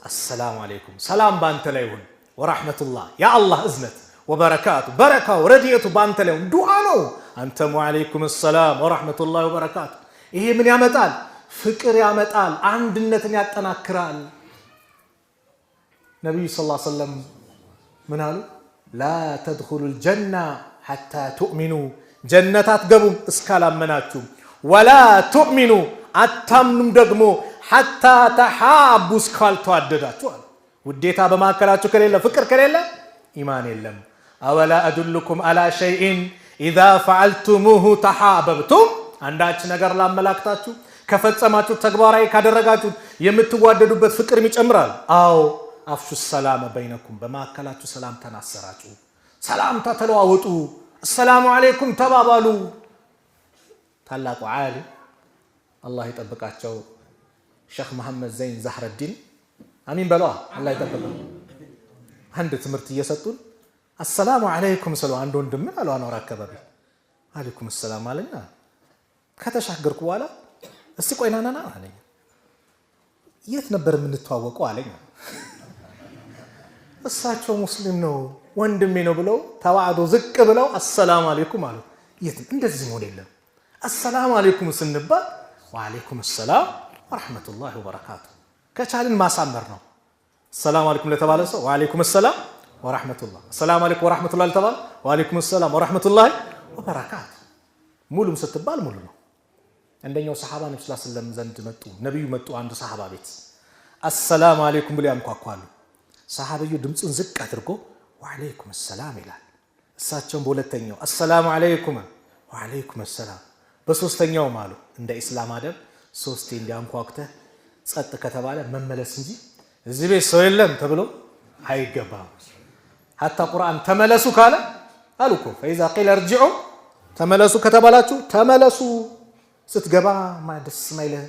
አሰላሙ አለይኩም ሰላም ባንተ ላይ ይሁን ወራህመቱላህ ያ አላህ እዝነት ወበረካቱ በረካው ረድኤቱ ባንተ ላይ ይሁን ዱዓ ነው። አንተም ወአለይኩም ሰላም ወራህመቱላህ ወበረካቱ። ይሄ ምን ያመጣል? ፍቅር ያመጣል፣ አንድነትን ያጠናክራል። ነብዩ ሰለላሁ ዐለይሂ ወሰለም ምን አሉ? ላ ተድኹሉል ጀና ሐታ ቱእሚኑ ጀነት አትገቡም እስካላመናችሁ ወላ ቱእሚኑ አታምኑም ደግሞ ሐታ ተሓቡ እስካልተዋደዳችሁ አለ። ውዴታ በማዕከላችሁ ከሌለ ፍቅር ከሌለ ኢማን የለም። አወላ አዱልኩም አላ ሸይኢን ኢዛ ፈዐልቱሙሁ ተሓበብቱም አንዳች ነገር ላመላክታችሁ ከፈጸማችሁ ተግባራዊ ካደረጋችሁ የምትዋደዱበት ፍቅር ይጨምራል። አዎ አፍሹ ሰላም በይነኩም በማዕከላችሁ ሰላምታን አሰራጩ፣ ሰላምታ ተለዋወጡ፣ አሰላሙ አለይኩም ተባባሉ። ታላቁ ዓሊም አላህ ይጠብቃቸው ሼኽ መሐመድ ዘይን ዛህረዲን አሚን በሏ አላህ ይጠብቀው። አንድ ትምህርት እየሰጡን አሰላሙ አለይኩም ስለው አንድ ወንድም ምን አለው አኗር አካባቢ አለይኩም ሰላም አለና ከተሻገርኩ በኋላ እስቲ ቆይ ና አለኝ። የት ነበር የምንተዋወቀው አለኝ። እሳቸው ሙስሊም ነው ወንድሜ ነው ብለው ተዋዕዶ ዝቅ ብለው አሰላሙ አለይኩም አሉ። የት እንደዚህ መሆን የለም። አሰላሙ አለይኩም ስንባል ወአለይኩም ሰላም ወራህመቱላሂ ወበረካቱ ከቻልን ማሳመር ነው። ሰላም አለይኩም ለተባለ ሰው ወአለይኩም ሰላም ወራህመቱላህ፣ ሰላም አለይኩም ወራህመቱላህ ለተባለ ወአለይኩም ሰላም ወራህመቱላሂ ወበረካቱ። ሙሉም ስትባል ሙሉ ነው። አንደኛው ሰሃባ ነብዩ ሰለላሁ ዐለይሂ ወሰለም ዘንድ መጡ። ነብዩ መጡ አንዱ ሰሃባ ቤት አሰላሙ አለይኩም ብለው ያንኳኳሉ። ሰሃባዩ ድምፁን ዝቅ አድርጎ ወአለይኩም ሰላም ይላል። እሳቸውም በሁለተኛው አሰላሙ አለይኩም ወአለይኩም ሰላም፣ በሶስተኛውም አሉ እንደ ኢስላም አደብ ሶስቴ እንዲያንኳኩተህ ጸጥ ከተባለ መመለስ እንጂ እዚህ ቤት ሰው የለም ተብሎ አይገባም። ሐታ ቁርአን ተመለሱ ካለ አሉ እኮ ፈኢዛ ቂለ እርጅዑ ተመለሱ ከተባላችሁ ተመለሱ። ስትገባ ደስ ማይልህ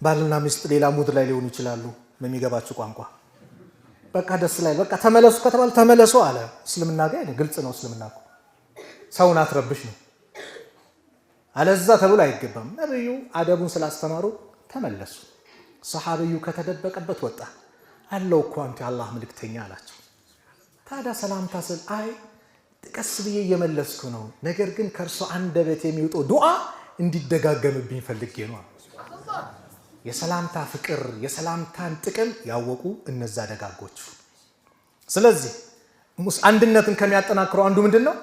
ባልና ሚስት ሌላ ሙድ ላይ ሊሆኑ ይችላሉ በሚገባችሁ ቋንቋ። በቃ ደስ ላይ በቃ ተመለሱ ከተባለ ተመለሱ አለ። እስልምና ጋር ግልጽ ነው። እስልምና እኮ ሰውን አትረብሽ ነው። አለዛ ተብሎ አይገባም። ነብዩ አደቡን ስላስተማሩ ተመለሱ። ሰሃቢዩ ከተደበቀበት ወጣ። አለው እኮ አንተ አላህ መልእክተኛ አላቸው። ታዲያ ሰላምታ ስል አይ ቀስ ብዬ እየመለስኩ ነው፣ ነገር ግን ከእርሱ አንደበት የሚወጣው ዱዓ እንዲደጋገምብኝ ፈልጌ ነው። የሰላምታ ፍቅር የሰላምታን ጥቅም ያወቁ እነዛ ደጋጎቹ። ስለዚህ አንድነትን ከሚያጠናክረው አንዱ ምንድነው?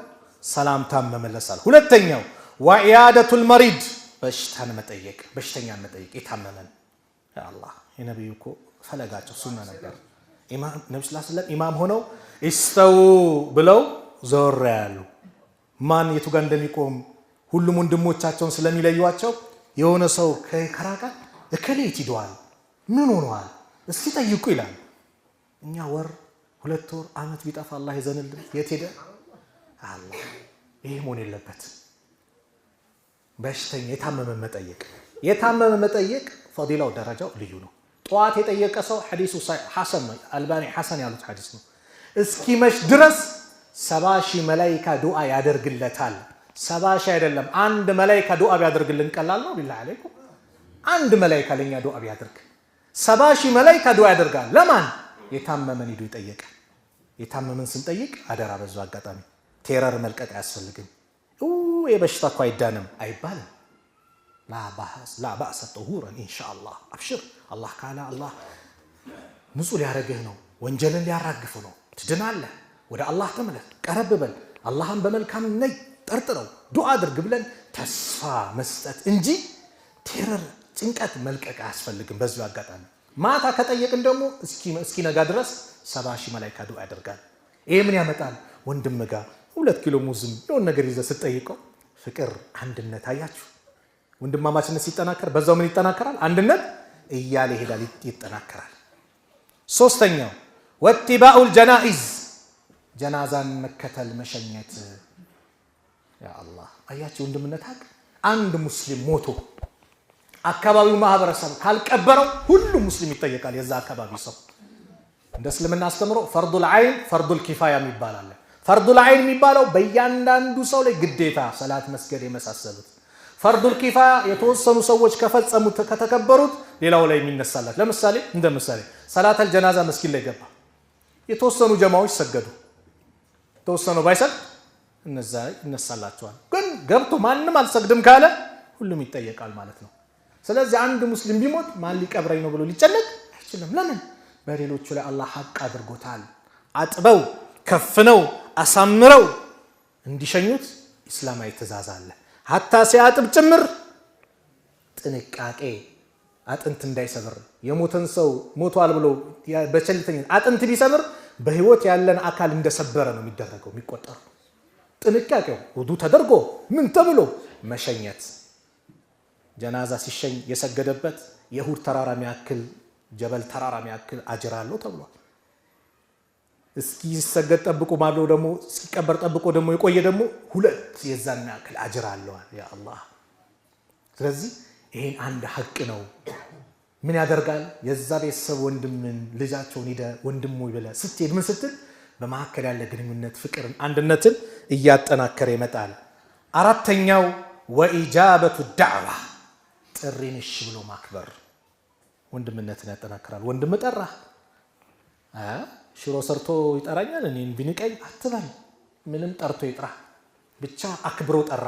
ሰላምታን መመለሳል። ሁለተኛው ወኢያደቱል መሪድ በሽታን መጠየቅ፣ በሽተኛን መጠየቅ የታመመን። አላህ የነብዩ እኮ ፈለጋቸው ሱና ነበር። ነብዩ ሰለላሁ ዐለይሂ ወሰለም ኢማም ሆነው ኢስተው ብለው ዞር ያሉ ማን የቱ ጋር እንደሚቆም ሁሉም ወንድሞቻቸውን ስለሚለዩዋቸው የሆነ ሰው ከራቀ እከሌት ይደዋል ምን ሆኗል እስቲ ጠይቁ ይላል። እኛ ወር 2 ወር አመት ቢጠፋ አላህ ይዘንልን የት ሄደ? አላህ ይሄ መሆን የለበትም። በሽተኛ የታመመ መጠየቅ ፈዲላው ደረጃው ልዩ ነው። ጠዋት የጠየቀ ሰው ሐዲሱ ሐሰን ነው። አልባኒ ሐሰን ያሉት ሐዲስ ነው። እስኪመሽ ድረስ 70,000 መላኢካ ዱዓ ያደርግለታል። 70,000 አይደለም፣ አንድ መላኢካ ዱዓ ቢያደርግልን ቀላል ነው። ቢላህ አለይኩም አንድ መላኢካ ለኛ ዱዓ ቢያደርግ 70,000 መላኢካ ዱዓ ያደርጋል። ለማን? የታመመን ሂዶ ይጠየቃል። የታመመን ስንጠይቅ አደራ በዛው አጋጣሚ ቴረር መልቀቅ አያስፈልግም። የበሽታ እኮ አይዳንም አይባልም። ላ ባእሰ ጠሁረን ኢንሻአላህ አብሽር። አላህ ካለ አላህ ንጹህ ሊያረግህ ነው። ወንጀልን ሊያራግፍ ነው። ትድናለህ። ወደ አላህ ተመለስ፣ ቀረብ በል፣ አላህን በመልካም ነይ ጠርጥረው ዱዓ አድርግ ብለን ተስፋ መስጠት እንጂ ቴረር ጭንቀት መልቀቅ አያስፈልግም። በዚሁ አጋጣሚ ማታ ከጠየቅን ደግሞ እስኪነጋ ድረስ 70,000 መላኢካ ዱዓ ያደርጋል። ይሄ ምን ያመጣል? ወንድም ጋር 2 ኪሎ ሙዝም የሆነ ነገር ይዘህ ስትጠይቀው ፍቅር፣ አንድነት አያችሁ። ወንድማማችነት ሲጠናከር በዛው ምን ይጠናከራል? አንድነት እያለ ይሄዳል፣ ይጠናከራል። ሶስተኛው ወትባኡል ጀናኢዝ፣ ጀናዛን መከተል መሸኘት። ያ አላህ አያችሁ ወንድምነት ሀቅ። አንድ ሙስሊም ሞቶ አካባቢው ማህበረሰብ ካልቀበረው ሁሉም ሙስሊም ይጠየቃል። የዛ አካባቢ ሰው እንደ እስልምና አስተምሮ ፈርዱል አይን ፈርዱል ኪፋያ የሚባል አለ። ፈርዱል አይን የሚባለው በእያንዳንዱ ሰው ላይ ግዴታ ሰላት መስገድ የመሳሰሉት። ፈርዱል ኪፋያ የተወሰኑ ሰዎች ከፈጸሙት ከተከበሩት ሌላው ላይ የሚነሳላት። ለምሳሌ እንደ ምሳሌ ሰላተል ጀናዛ መስጊድ ላይ ገባ፣ የተወሰኑ ጀማዎች ሰገዱ፣ የተወሰኑ ባይሰግድ እነዛ ይነሳላቸዋል። ግን ገብቶ ማንም አልሰግድም ካለ ሁሉም ይጠየቃል ማለት ነው። ስለዚህ አንድ ሙስሊም ቢሞት ማን ሊቀብረኝ ነው ብሎ ሊጨነቅ አይችልም። ለምን? በሌሎቹ ላይ አላህ ሐቅ አድርጎታል። አጥበው ከፍነው አሳምረው እንዲሸኙት ኢስላማዊ ትእዛዝ አለ። ሀታ ሲያጥብ ጭምር ጥንቃቄ፣ አጥንት እንዳይሰብር። የሞተን ሰው ሞቷል ብሎ በቸልተኝነት አጥንት ቢሰብር በህይወት ያለን አካል እንደሰበረ ነው የሚደረገው የሚቆጠረው። ጥንቃቄው ውዱ ተደርጎ ምን ተብሎ መሸኘት። ጀናዛ ሲሸኝ የሰገደበት የሁድ ተራራ የሚያክል ጀበል ተራራ የሚያክል አጅር አለው ተብሏል። እስኪሰገድ ጠብቆ ማለው ደግሞ እስኪቀበር ጠብቆ ደግሞ የቆየ ደግሞ 2 የዛን የሚያክል አጅር አለው። ያ አላህ። ስለዚህ ይሄን አንድ ሐቅ ነው። ምን ያደርጋል? የዛ ቤተሰብ ወንድምን ልጃቸውን ሄደ ወንድሙ ይበለ ስትሄድ ምን ስትል በመካከል ያለ ግንኙነት ፍቅርን፣ አንድነትን እያጠናከረ ይመጣል። አራተኛው ወኢጃበቱ ዳዕዋ፣ ጥሪን እሺ ብሎ ማክበር ወንድምነትን ያጠናክራል። ወንድም ጠራ ሽሮ ሰርቶ ይጠራኛል እኔን ቢንቀኝ አትበል። ምንም ጠርቶ ይጥራ ብቻ አክብሮ ጠራ።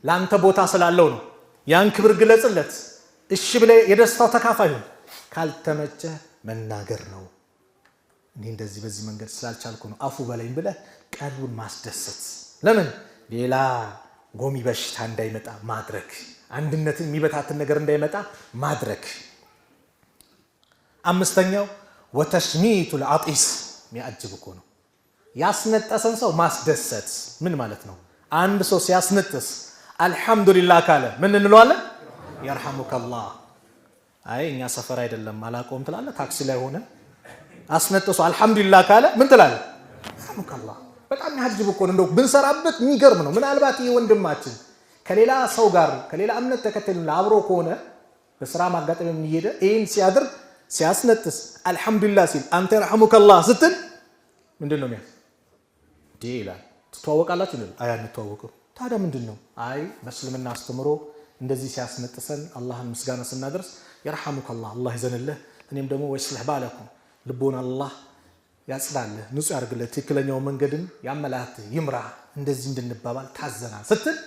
ላንተ ቦታ ስላለው ነው። ያን ክብር ግለጽለት። እሺ ብለህ የደስታው ተካፋይ ሁን። ካልተመቸ መናገር ነው። እኔ እንደዚህ በዚህ መንገድ ስላልቻልኩ ነው አፉ በለኝ ብለህ ቀልቡን ማስደሰት። ለምን? ሌላ ጎሚ በሽታ እንዳይመጣ ማድረግ፣ አንድነትን የሚበታትን ነገር እንዳይመጣ ማድረግ። አምስተኛው ወተሽሚቱል አጢስ፣ የሚያጅብ እኮ ነው። ያስነጠሰን ሰው ማስደሰት ምን ማለት ነው? አንድ ሰው ሲያስነጥስ አልሐምዱሊላህ ካለ ምን እንለዋለን? የርሐሙከላህ። አይ እኛ ሰፈር አይደለም አላቆም ትላለህ። ታክሲ ላይ ሆነ አስነጥሶ አልሐምዱሊላህ ካለ ምን ትላለህ? የርሐሙከላህ። በጣም የሚያጅብ እኮ ነው። እንደው ብንሰራበት የሚገርም ነው። ምናልባት ይህ ወንድማችን ከሌላ ሰው ጋር ከሌላ እምነት ተከታይ አብሮ ከሆነ በስራ ማጋጠም የሚሄደ ይህን ሲያደርግ ሲያስነጥስ አልሐምዱሊላህ ሲል አንተ የርሐሙከላህ ስትል ምንድን ነው የሚያስ ዲ ይላል። ትተዋወቃላችሁ ይላል። አይ አንተዋወቅም። ታዲያ ምንድን ነው? አይ በእስልምና አስተምሮ እንደዚህ ሲያስነጥሰን አላህን ምስጋና ስናደርስ የርሐሙከላህ አላህ ይዘንልህ፣ እኔም ደግሞ ወይስልህ ባለኩም ልቦና አላህ ያጽዳልህ፣ ንጹህ ያርግልህ፣ ትክክለኛው መንገድን ያመላክት ይምራ፣ እንደዚህ እንድንባባል ታዘናል ስትል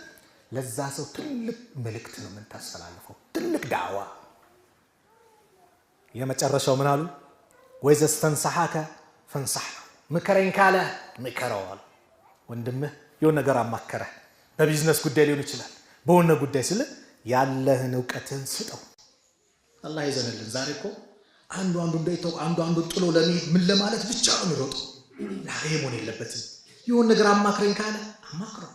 ለዛ ሰው ትልቅ መልእክት ነው የምታስተላልፈው፣ ትልቅ ዳዕዋ። የመጨረሻው ምን አሉ? ወይዘስተንሰሐከ ፈንሰሕ፣ ምከረኝ ካለ ምከረው አሉ። ወንድምህ የሆነ ነገር አማከረህ፣ በቢዝነስ ጉዳይ ሊሆን ይችላል፣ በሆነ ጉዳይ ስለ ያለህን እውቀትን ስጠው። አላህ ይዘንልን። ዛሬ እኮ አንዱ እንዳይተው አንዱ ጥሎ ለመሄድ ምን ለማለት ብቻ ነው የሚሮጠው። ይሄ መሆን የለበትም። የሆነ ነገር አማክረኝ ካለ አማክረው።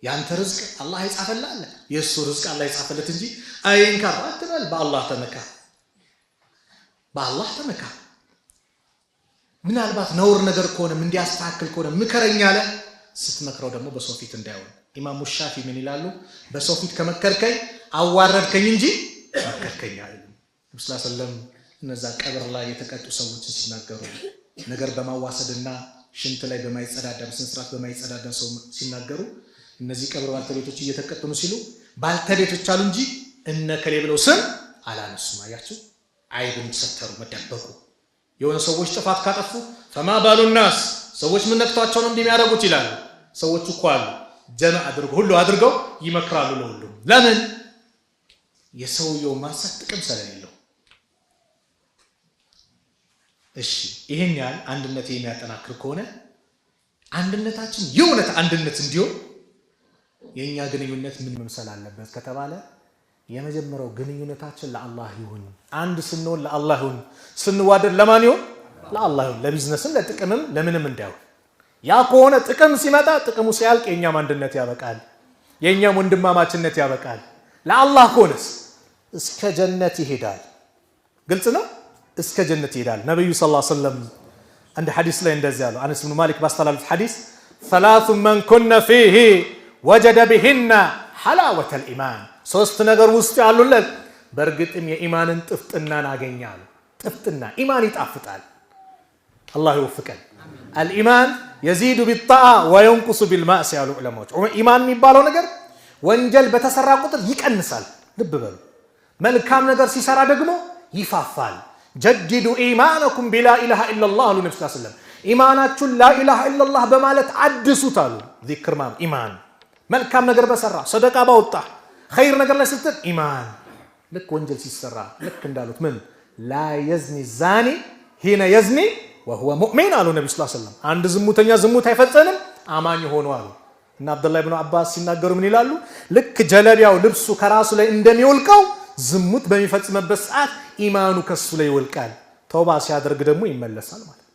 ያንተ ርዝቅ አላህ ይጻፈልህ አለ። የእሱ ርዝቅ አላህ ይጻፈለት እንጂ አይንካር አትበል። በአላህ ተመካ፣ በአላህ ተመካ። ምናልባት ነውር ነገር ከሆነም እንዲያስተካክል ከሆነ ምከረኝ አለ። ስትመክረው ደግሞ በሰው ፊት እንዳይሆን። ኢማሙ ሻፊ ምን ይላሉ? በሰው ፊት ከመከርከኝ አዋረድከኝ እንጂ መከርከኝ አይደለም። ነብዩ ሰለላሁ ዐለይሂ ወሰለም እነዛ ቀብር ላይ የተቀጡ ሰዎችን ሲናገሩ ነገር በማዋሰድና ሽንት ላይ በማይጸዳዳም ስንስራት በማይጸዳዳም ሰው ሲናገሩ እነዚህ ቀብር ባልተቤቶች እየተቀጡ ነው ሲሉ ባልተቤቶች አሉ እንጂ እነከሌ ብለው ስም አላነሱም። አያችሁ አይብን ሰተሩ መደበቁ። የሆነ ሰዎች ጥፋት ካጠፉ فما بال الناس ሰዎች ምን ነክቷቸው ነው እንደሚያደርጉት ይላሉ። ሰዎች እኮ አሉ ጀና ሁሉ አድርገው ይመክራሉ ለሁሉ። ለምን? የሰውየው ማርሳት ጥቅም ስለሌለው። እሺ ይሄን ያህል አንድነት የሚያጠናክር ከሆነ አንድነታችን የእውነት አንድነት እንዲሆን የኛ ግንኙነት ምን መምሰል አለበት ከተባለ የመጀመሪያው ግንኙነታችን ለአላህ ይሁን። አንድ ስንሆን ለአላህ ይሁን፣ ስንዋደድ ለማን ይሁን? ለአላህ ይሁን። ለቢዝነስም ለጥቅምም ለምንም እንዳይሆን። ያ ከሆነ ጥቅም ሲመጣ ጥቅሙ ሲያልቅ የኛም አንድነት ያበቃል፣ የኛም ወንድማማችነት ያበቃል። ለአላህ ከሆነስ እስከ ጀነት ይሄዳል። ግልጽ ነው። እስከ ጀነት ይሄዳል። ነብዩ ሰለላሁ ዐለይሂ ወሰለም አንድ ሐዲስ ላይ እንደዚህ ያለው አነስ ኢብኑ ማሊክ ባስተላለፉት ሐዲስ ثلاث من كن فيه وجد بهن حلاوة الإيمان ሶስት ነገር ውስጥ ያሉለት በእርግጥም የኢማንን ጥፍጥናን አገኛሉ። ጥፍጥና ኢማን ይጣፍጣል። አላህ ይወፍቀን። الإيمان يزيد بالطاعة وينقص بالمعصية ያሉ ዑለማዎች። ኢማን የሚባለው ነገር ወንጀል በተሰራ ቁጥር ይቀንሳል። ልብ በሉ። መልካም ነገር ሲሰራ ደግሞ ይፋፋል። ጀድዱ ኢማነኩም ቢላ ኢላሃ ኢላላህ አሉ ነብዩ ሰለላሁ ዐለይሂ ወሰለም። ኢማናችሁን ላ ኢላሃ ኢላላህ በማለት አድሱት አሉ። ዚክር ማለት ኢማን። መልካም ነገር በሰራ ሰደቃ ባወጣ ኸይር ነገር ላይ ስትል ኢማን። ልክ ወንጀል ሲሰራ ልክ እንዳሉት ምን ላ የዝኒ ዛኒ ሂነ የዝኒ ወሁወ ሙእሚን አሉ ነብዩ ሰለላሁ ዐለይሂ ወሰለም። አንድ ዝሙተኛ ዝሙት አይፈጽምም አማኝ ሆኖ አሉ። እና አብዱላህ ኢብኑ አባስ ሲናገሩ ምን ይላሉ? ልክ ጀለቢያው ልብሱ ከራሱ ላይ እንደሚወልቀው ዝሙት በሚፈጽምበት ሰዓት ኢማኑ ከሱ ላይ ይወልቃል። ተውባ ሲያደርግ ደግሞ ይመለሳል ማለት ነው።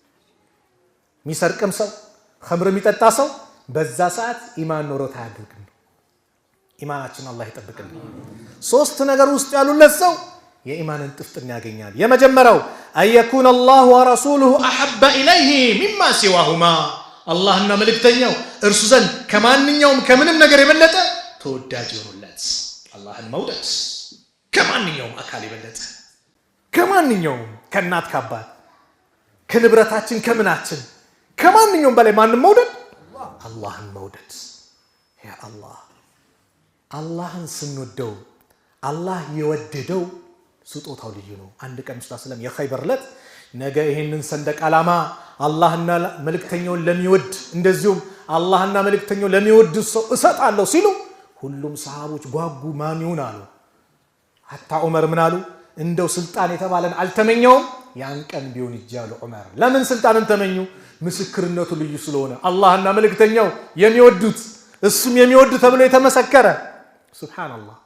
የሚሰርቅም ሰው ኸምር የሚጠጣ ሰው በዛ ሰዓት ኢማን ኖሮት አያደርግም። ኢማናችን አላህ ይጠብቅልን። ሶስት ነገር ውስጥ ያሉለት ሰው የኢማንን ጥፍጥና ያገኛል። የመጀመሪያው አየኩን አላሁ ወረሱሉሁ አሐበ ኢለይሂ ሚማ ሲዋሁማ አላህና መልእክተኛው እርሱ ዘንድ ከማንኛውም ከምንም ነገር የበለጠ ተወዳጅ ይሆኑለት። አላህን መውደድ ከማንኛውም አካል የበለጠ ከማንኛውም ከእናት ከአባት ከንብረታችን ከምናችን ከማንኛውም በላይ ማንም መውደድ አላህን መውደድ። ያ አላህ አላህን ስንወደው አላህ የወደደው ስጦታው ልዩ ነው። አንድ ቀን ሰለላሁ ዐለይሂ ወሰለም የኸይበር ዕለት ነገ ይሄንን ሰንደቅ ዓላማ አላህና መልእክተኛውን ለሚወድ እንደዚሁም አላህና መልእክተኛው ለሚወድ ሰው እሰጣለሁ ሲሉ ሁሉም ሰሃቦች ጓጉ። ማን ይሁን አሉ። ሐታ ዑመር ምን አሉ? እንደው ስልጣን የተባለን አልተመኘውም ያን ቀን ቢሆን ይጃሉ ዑመር። ለምን ስልጣንን ተመኙ? ምስክርነቱ ልዩ ስለሆነ አላህና መልእክተኛው የሚወዱት እሱም የሚወድ ተብሎ የተመሰከረ። ሱብሃንአላህ።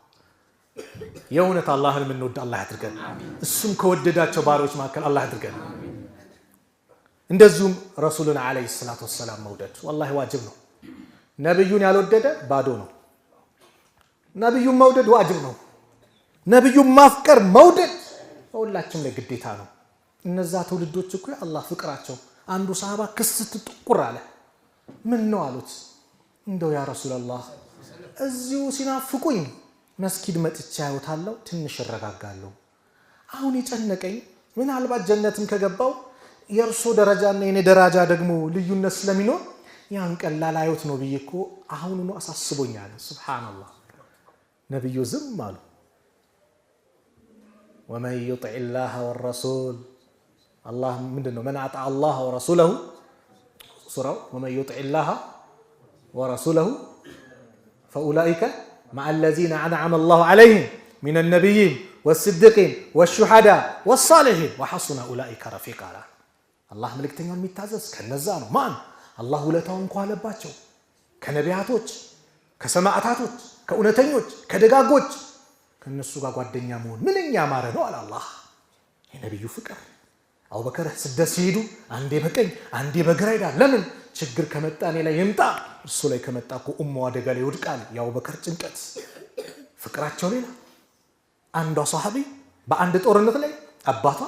የእውነት አላህን የምንወድ አላህ ያድርገን። እሱም ከወደዳቸው ባሪዎች መካከል አላህ ያድርገን። እንደዚሁም ረሱልን ዓለይሂ ሰላቱ ወሰላም መውደድ ወላሂ ዋጅብ ነው። ነብዩን ያልወደደ ባዶ ነው። ነብዩን መውደድ ዋጅብ ነው። ነብዩን ማፍቀር መውደድ ሁላችንም ላይ ግዴታ ነው። እነዛ ትውልዶች እኮ አላህ ፍቅራቸው አንዱ ሰሃባ ክስት ጥቁር አለ። ምን ነው አሉት? እንደው ያ ረሱላህ እዚሁ ሲናፍቁኝ መስጊድ መጥቻ ያውታለሁ ትንሽ እረጋጋለሁ። አሁን የጨነቀኝ ምናልባት ጀነትም ከገባው የእርሶ ደረጃና የኔ ደረጃ ደግሞ ልዩነት ስለሚኖር ያን ቀላል አዩት ነው ብዬ እኮ አሁን ነው አሳስቦኛል። ሱብሃንአላህ። ነብዩ ዝም አሉ። ወመን ይጢዕ ላህ ወረሱል አላህ ምንድነው? መን አጣ አላህ ወረሱለሁ ሱራው ወመን ይጢዕ ላህ ወረሱለሁ ፈኡላኢከ مع الذين أنعم الله عليهم من النبيين والصديقين والشهداء والصالحين وحسن أولئك رفيقا الله ملكتኛው የሚታዘዝ ከነዛ ነው። ማን አላህ ውለታውን እንኳን አለባቸው ከነቢያቶች ከሰማዕታቶች ከእውነተኞች ከደጋጎች ከነሱ ጋር ጓደኛ መሆን ምንኛ ማረ ነው አለ አላህ። የነብዩ ፍቅር አቡበከር ስደት ሲሄዱ አንዴ በቀኝ አንዴ በግራ ይላል። ለምን? ችግር ከመጣ እኔ ላይ ይምጣ፣ እሱ ላይ ከመጣ እኮ ኡማው አደጋ ላይ ይወድቃል። የአቡበከር ጭንቀት ፍቅራቸው ሌላ። አንዷ ሷሃቢ በአንድ ጦርነት ላይ አባቷ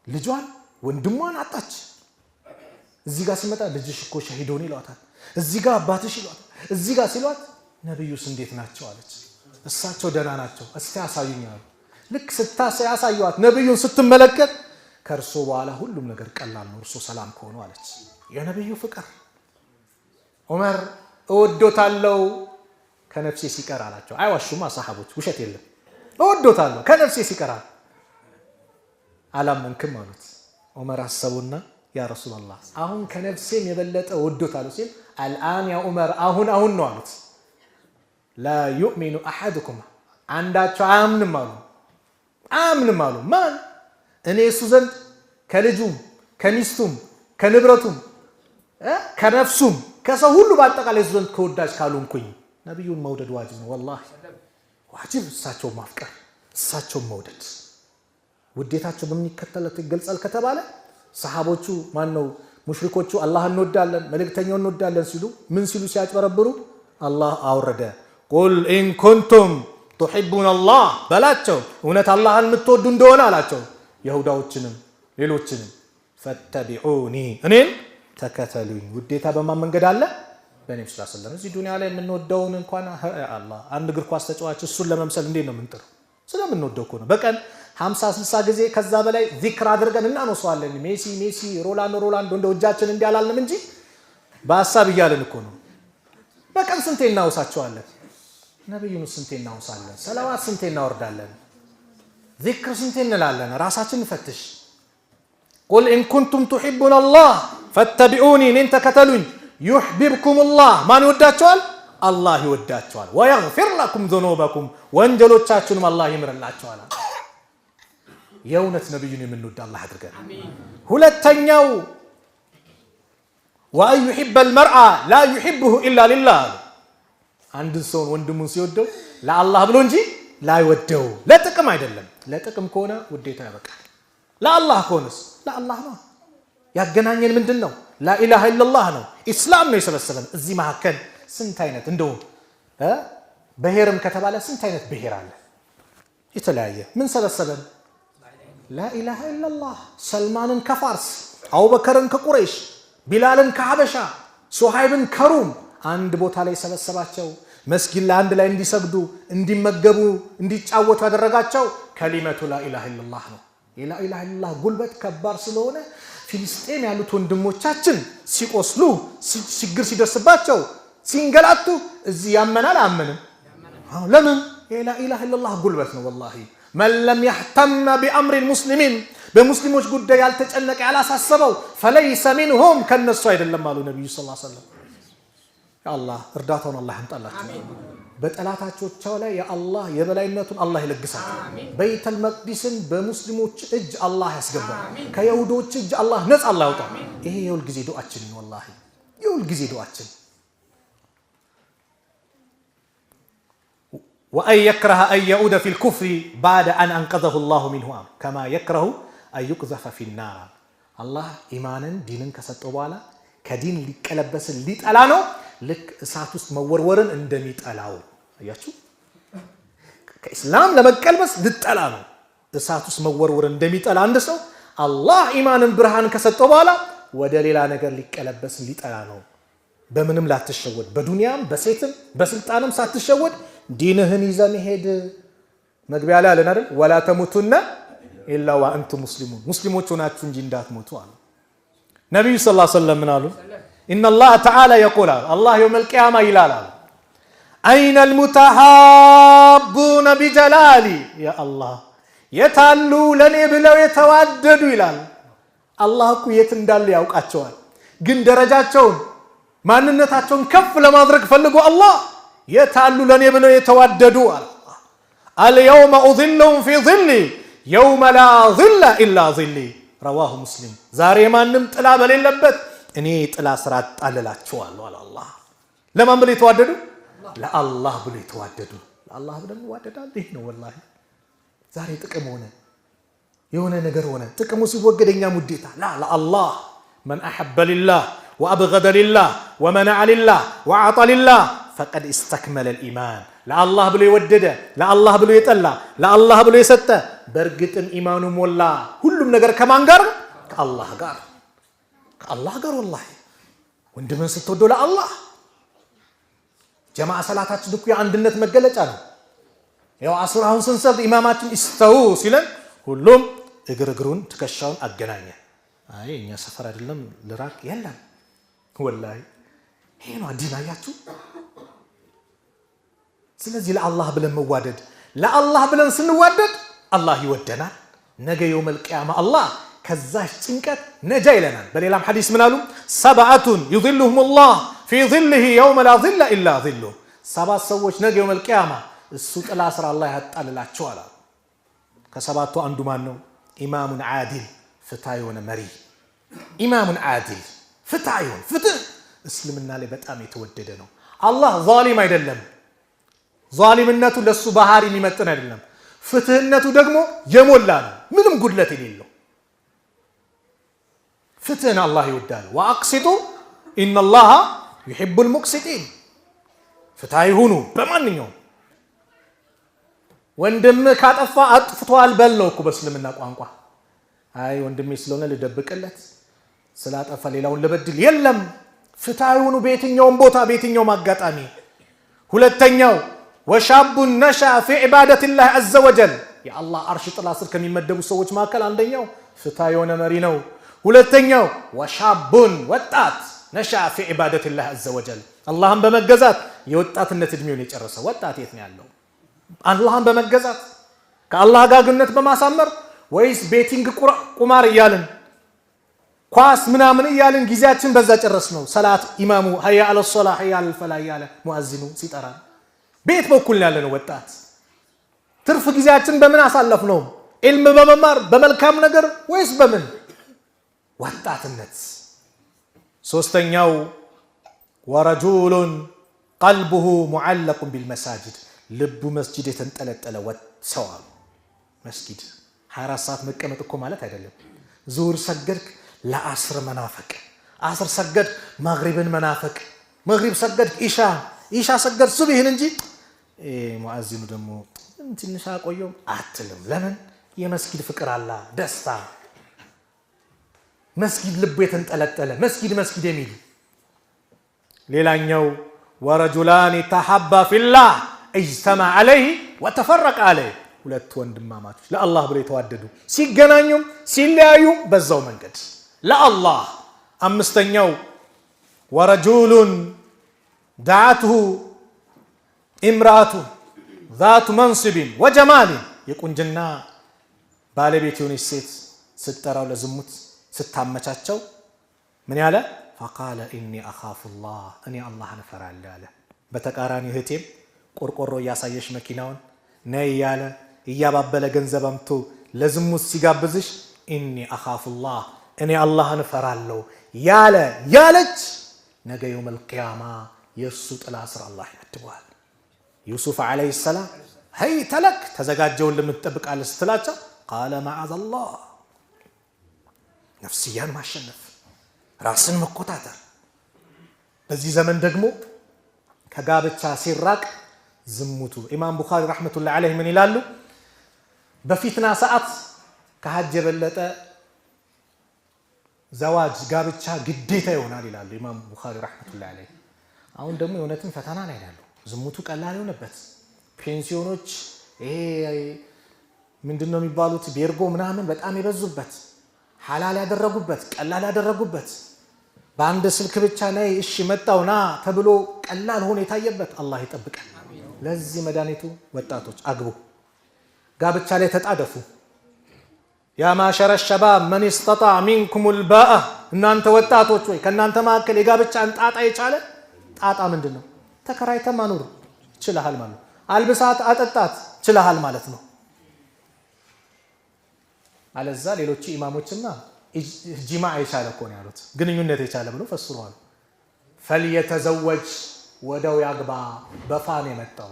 ልጇን ወንድሟን አጣች። እዚህ ጋር ሲመጣ ልጅሽ እኮ ሸሂድ ሆነ ይሏታል፣ እዚህ ጋር አባትሽ ይሏታል፣ እዚህ ጋር ሲሏት ነብዩስ እንዴት ናቸው አለች። እሳቸው ደህና ናቸው እስቲ ያሳዩኝ አሉ። ልክ ያሳዩዋት ነብዩን ስትመለከት ከርሶ በኋላ ሁሉም ነገር ቀላል ነው እርሶ ሰላም ከሆኑ አለች። የነብዩ ፍቅር ዑመር እወዶታለሁ ከነፍሴ ሲቀር አላቸው። አይዋሹማ ሰሃቦች ውሸት የለም። እወዶታለሁ ከነፍሴ ሲቀር አላመንክም አሉት። ዑመር አሰቡና ያ ረሱላህ አሁን ከነፍሴም የበለጠ እወዶታለሁ ሲል አልአን ያ ዑመር አሁን ነው አሉት። ላ ዩእሚኑ አሐዱኩም አንዳቸው አያምንም አሉ። ማን እኔ እሱ ዘንድ ከልጁም ከሚስቱም ከንብረቱም ከነፍሱም ከሰው ሁሉ በአጠቃላይ እሱ ዘንድ ከወዳጅ ካልሆንኩኝ ነብዩን መውደድ ዋጅብ ነው። ወላሂ ዋጅብ እሳቸው ማፍቀር እሳቸው መውደድ ውዴታቸው በሚከተለው ይገልጻል ከተባለ ሰሃቦቹ ማን ነው ሙሽሪኮቹ አላህን እንወዳለን መልእክተኛውን እንወዳለን ሲሉ ምን ሲሉ ሲያጭበረብሩ አላህ አወረደ ቁል ኢን ኩንቱም تحبون الله በላቸው እውነት አላህን የምትወዱ እንደሆነ አላቸው ይሁዳዎችንም ሌሎችንም ፈተቢዑኒ እኔን ተከተሉኝ። ውዴታ በማን መንገድ አለ? በነብዩ ሰለላሁ ዐለይሂ ወሰለም። እዚህ ዱንያ ላይ የምንወደውን እንኳን አላህ አንድ እግር ኳስ ተጫዋች እሱን ለመምሰል እንዴት ነው የምንጥረው? ስለምንወደው እኮ ነው። በቀን 50 60 ጊዜ ከዛ በላይ ዚክር አድርገን እናነሳዋለን። ሜሲ ሮላንዶ እንደው እጃችን እንዲያላልንም እንጂ በሐሳብ እያለን እኮ ነው። በቀን ስንቴ እናውሳቸዋለን? ነብዩን ስንቴ እናውሳለን? ሰላዋት ስንቴ እናወርዳለን? ዚክር ስንቴ እንላለን? ራሳችንን ፈትሽ። ቁል ኢን ኩንቱም ቱሒቡነ አላህ ፈተቢዑኒ እኔን ተከተሉኝ ዩሕቢብኩም አላህ ማን ይወዳቸዋል? አላህ ይወዳቸዋል። ወየግፊር ለኩም ዙኑበኩም ወንጀሎቻችሁንም አላህ ይምርላቸዋል። የእውነት ነብዩን የምንወድ አላህ አድርገን። ሁለተኛው ወአን ዩሒበ አልመርአ ላ ዩሒቡሁ ኢላ ሊላህ አንድን ሰውን ወንድሙን ሲወደው ለአላህ ብሎ እንጂ ላይወደው ለጥቅም አይደለም። ለጥቅም ከሆነ ውዴታ ያበቃል። ለአላህ ከሆነስ ለአላህ ነው። ያገናኘን ምንድነው? ላኢላሃ ኢላላህ ነው። ኢስላም ነው የሰበሰበን። እዚህ መካከል ስንት አይነት እንደው ብሔርም ከተባለ ስንት አይነት ብሔር አለ? የተለያየ ምን ሰበሰበን? ላኢላሃ ኢላላህ። ሰልማንን ከፋርስ፣ አቡበከርን ከቁረይሽ፣ ቢላልን ከሀበሻ፣ ሱሃይብን ከሩም አንድ ቦታ ላይ ሰበሰባቸው። መስጊድ ላይ አንድ ላይ እንዲሰግዱ፣ እንዲመገቡ፣ እንዲጫወቱ ያደረጋቸው ከሊመቱ ላኢላሃ ኢላላህ ነው። የላኢላሃ ኢላላህ ጉልበት ከባድ ስለሆነ ፊልስጤም ያሉት ወንድሞቻችን ሲቆስሉ፣ ችግር ሲደርስባቸው፣ ሲንገላቱ እዚህ ያመናል አያመንም? ለምን? የላኢላሃ ኢላላህ ጉልበት ነው። ወላሂ መን ለም የህተመ ቢአምሪ ልሙስሊሚን በሙስሊሞች ጉዳይ ያልተጨነቀ ያላሳሰበው ፈለይሰ ሚንሁም ከነሱ አይደለም አሉ ነቢዩ ሰለላሁ ዐለይሂ ወሰለም። የአላህ እርዳታውን አላህ ያምጣላቸው። በጠላታቸው ላይ የአላህ የበላይነቱን አላህ ይለግሳል። በይተል መቅዲስን በሙስሊሞች እጅ አላህ ያስገባል። ከይሁዶች እጅ አላህ ነፃ አላህ ያውጣል። ይሄ የሁል ጊዜ ዱዓችን ነው። ወላሂ የሁል ጊዜ ዱዓችን። ወአን የክረሀ አን የዑደ ፊል ኩፍሪ ባዕደ አን አንቀዘሁ ላሁ ሚንሁ ከማ የክረሁ አን ዩቅዘፈ ፊናር። አላህ ኢማንን ዲንን ከሰጠው በኋላ ከዲን ሊቀለበስን ሊጠላ ነው። ልክ እሳት ውስጥ መወርወርን እንደሚጠላው አያችሁ። ከኢስላም ለመቀልበስ ልጠላ ነው። እሳት ውስጥ መወርወርን እንደሚጠላ አንድ ሰው አላህ ኢማንን ብርሃን ከሰጠው በኋላ ወደ ሌላ ነገር ሊቀለበስን ሊጠላ ነው። በምንም ላትሸወድ፣ በዱንያም በሴትም በስልጣንም ሳትሸወድ ዲንህን ይዘህ መሄድ። መግቢያ ላይ አለን አይደል? ወላ ተሙቱነ ኢላ ወአንቱም ሙስሊሙን ሙስሊሞች ሆናችሁ እንጂ እንዳትሞቱ አሉ ነብዩ ሰለላሁ ዐለይሂ ወሰለም። ምን አሉ? ኢነላህ ተዓላ የቁል አላህ የውመል ቂያማ ይላል አይነል ሙተሃቡነ ቢጀላሊ ያ አላህ የታሉ ለኔ ብለው የተዋደዱ ይላል። አላህ እኮ የት እንዳሉ ያውቃቸዋል። ግን ደረጃቸውን ማንነታቸውን ከፍ ለማድረግ ፈልጎ አላህ የታሉ ለኔ ብለው የተዋደዱ አለ። አልየውመ ኡዚልሁም ፊ ዚሊ የውመ ላ ዚለ ኢላ ዚሊ ረዋሁ ሙስሊም። ዛሬ ማንም ጥላ በሌለበት እኔ ጥላ ስራ አጣልላቸዋለሁ አለ አላህ። ለማን ብለው የተዋደዱ? ለአላህ ብለው የተዋደዱ። ለአላህ ብለን እንዋደዳለን። ይህ ነው ወላሂ። ዛሬ ጥቅም ሆነ የሆነ ነገር ሆነ ጥቅሙ ሲወገድ እኛም ውዴታ ለአላህ መን አሐበ ሊላህ ወአብገደ ሊላህ ወመነዐ ሊላህ ወአዕጣ ሊላህ ፈቀድ ኢስተክመለ ልኢማን። ለአላህ ብሎ የወደደ ለአላህ ብሎ የጠላ ለአላህ ብሎ የሰጠ በእርግጥም ኢማኑ ሞላ። ሁሉም ነገር ከማን ጋር? ከአላህ ጋር። ከአላህ ጋር ወላሂ ወንድምን ስትወደው ለአላህ። ጀማዓ ሰላታችን እኮ የአንድነት መገለጫ ነው። ያው አስር አሁን ስንሰግድ ኢማማችን ኢስተው ሲለን ሁሉም እግርግሩን ትከሻውን አገናኘ። አይ እኛ ሰፈር አይደለም ልራቅ የለም ወላሂ ይሄ ነው ዲን አያችሁ። ስለዚህ ለአላህ ብለን መዋደድ ለአላህ ብለን ስንዋደድ አላህ ይወደናል። ነገ የውመል ቂያማ አላህ ከዛች ጭንቀት ነጃ ይለናል። በሌላም ሐዲስ ምን አሉ? ሰብዓቱን ይظلهم في ظله يوم لا ظل إلا ظله። ሰባት ሰዎች ነገ የውመል ቂያማ እሱ ጥላ ስር አላህ ያጣልላቸዋል። ከሰባቱ አንዱ ማን ነው? ኢማሙን ዓዲል ፍትሃ የሆነ መሪ። ኢማሙን ዓዲል ፍትሃ የሆነ ፍትህ እስልምና ላይ በጣም የተወደደ ነው። አላህ ዛሊም አይደለም። ዛሊምነቱ ለሱ ባህሪ የሚመጥን አይደለም። ፍትህነቱ ደግሞ የሞላ ነው፣ ምንም ጉድለት የሌለው ፍትህን አላህ ይወዳል። ወአቅሲጡ ኢነላሃ ዩሂቡል ሙቅሲጢን። ፍትሃዊ ሁኑ በማንኛውም። ወንድም ካጠፋ አጥፍቷል በለው እኮ በእስልምና ቋንቋ። አይ ወንድሜ ስለሆነ ልደብቅለት ስላጠፋ ሌላውን ልበድል የለም። ፍትሃዊ ሁኑ በየትኛውም ቦታ በየትኛውም አጋጣሚ። ሁለተኛው ወሻቡን ነሻ ፊ ዒባደቲላህ ዐዘ ወጀል። የአላህ አርሽ ጥላ ስር ከሚመደቡ ሰዎች መካከል አንደኛው ፍትሃዊ የሆነ መሪ ነው። ሁለተኛው ወሻቡን ወጣት ነሻ ፊ ዒባደቲላህ ዐዘ ወጀል። አላህን በመገዛት የወጣትነት እድሜውን የጨረሰ ወጣት የት ነው ያለው? አላህን በመገዛት ከአላህ ጋር ግንኙነት በማሳመር ወይስ ቤቲንግ ቁማር እያልን ኳስ ምናምን እያልን ጊዜያችን በዛ ጨረስ ነው? ሰላት ኢማሙ ሀያ አለ ሶላህ ሀያ አለ ፈላ እያለ ሙአዚኑ ሲጠራ ቤት በኩል ያለ ነው ወጣት። ትርፍ ጊዜያችን በምን አሳለፍ ነው? ኢልም በመማር በመልካም ነገር ወይስ በምን ወጣትነት? ሶስተኛው ወረጁሉን ቀልቡሁ ሙዓለቁን ቢልመሳጅድ። ልቡ መስጂድ የተንጠለጠለ ሰው አሉ። መስጊድ 24 ሰዓት መቀመጥ እኮ ማለት አይደለም። ዙሁር ሰገድክ ለአስር መናፈቅ፣ አስር ሰገድ መግሪብን መናፈቅ፣ መግሪብ ሰገድ ኢሻ ሰገድ ሱብሂን እንጂ ሙአዚኑ ደግሞ ትንሽ አቆየው አትልም። ለምን? የመስጊድ ፍቅር አላ ደስታ። መስጊድ ልቡ የተንጠለጠለ መስጊድ የሚል። ሌላኛው ወረጁላን ተሐባ ፊላህ እጅተማ ዐለይህ ወተፈረቀ ዐለይህ። ሁለት ወንድማማቾች ለአላህ ብለው የተዋደዱ ሲገናኙም ሲለያዩም በዛው መንገድ ለአላህ። አምስተኛው ወረጁሉን ዳዓትሁ ኢምራአቱ ዛቱ መንስቢን ወጀማሊን። የቁንጅና ባለቤት የሆነች ሴት ስትጠራው ለዝሙት ስታመቻቸው ምን ያለ? ፈቃለ ኢኒ አኻፉላህ፣ እኔ አላህን እፈራለሁ አለ። በተቃራኒ እህቴም ቆርቆሮ እያሳየሽ መኪናውን ነይ እያለ እያባበለ ገንዘብ አምቶ ለዝሙት ሲጋብዝሽ ኢኒ አኻፉላህ፣ እኔ አላህን እፈራለሁ ያለች ነገ የውመል ቂያማ የእሱ ጥላ ስር አላህ ይመድበዋል። ዩሱፍ ዓለይሂ ሰላም ሀይተ ለክ ተዘጋጀውን ለምትጠብቃለህ ስትላቸው ቃለ መዓዘላህ። ነፍስያን ማሸነፍ፣ ራስን መቆጣጠር። በዚህ ዘመን ደግሞ ከጋብቻ ሲራቅ ዝሙቱ። ኢማም ቡኻሪ ረሕመቱላሂ ዓለይህ ምን ይላሉ? በፊትና ሰዓት ከሐጅ የበለጠ ዘዋጅ ጋብቻ ግዴታ ይሆናል ይላሉ ኢማም ቡኻሪ ረሕመቱላሂ ዓለይህ። አሁን ደግሞ የእውነትን ፈተና ላይ ያሉ ዝሙቱ ቀላል የሆነበት ፔንሲዮኖች፣ ይሄ ምንድን ነው የሚባሉት ቤርጎ ምናምን በጣም የበዙበት ሐላል ያደረጉበት ቀላል ያደረጉበት በአንድ ስልክ ብቻ ነይ እሺ መጣው ና ተብሎ ቀላል ሆኖ የታየበት አላህ ይጠብቀን። ለዚህ መድኃኒቱ ወጣቶች አግቡ፣ ጋብቻ ላይ ተጣደፉ። ያ ማሸረ ሸባብ መን ኢስጠጣዕ ሚንኩሙል ባአ። እናንተ ወጣቶች ወይ ከእናንተ መካከል የጋብቻን ጣጣ የቻለ ጣጣ ምንድን ነው? ተከራይተ ማኖር ችለሃል ማለት ነው። አልብሳት አጠጣት ችለሃል ማለት ነው። አለዛ ሌሎች ኢማሞችና ጂማዕ የቻለ እኮ ነው ያሉት፣ ግንኙነት የቻለ ብሎ ፈስሯል። ፈልየተዘወጅ ወደው ያግባ፣ በፋን የመጣው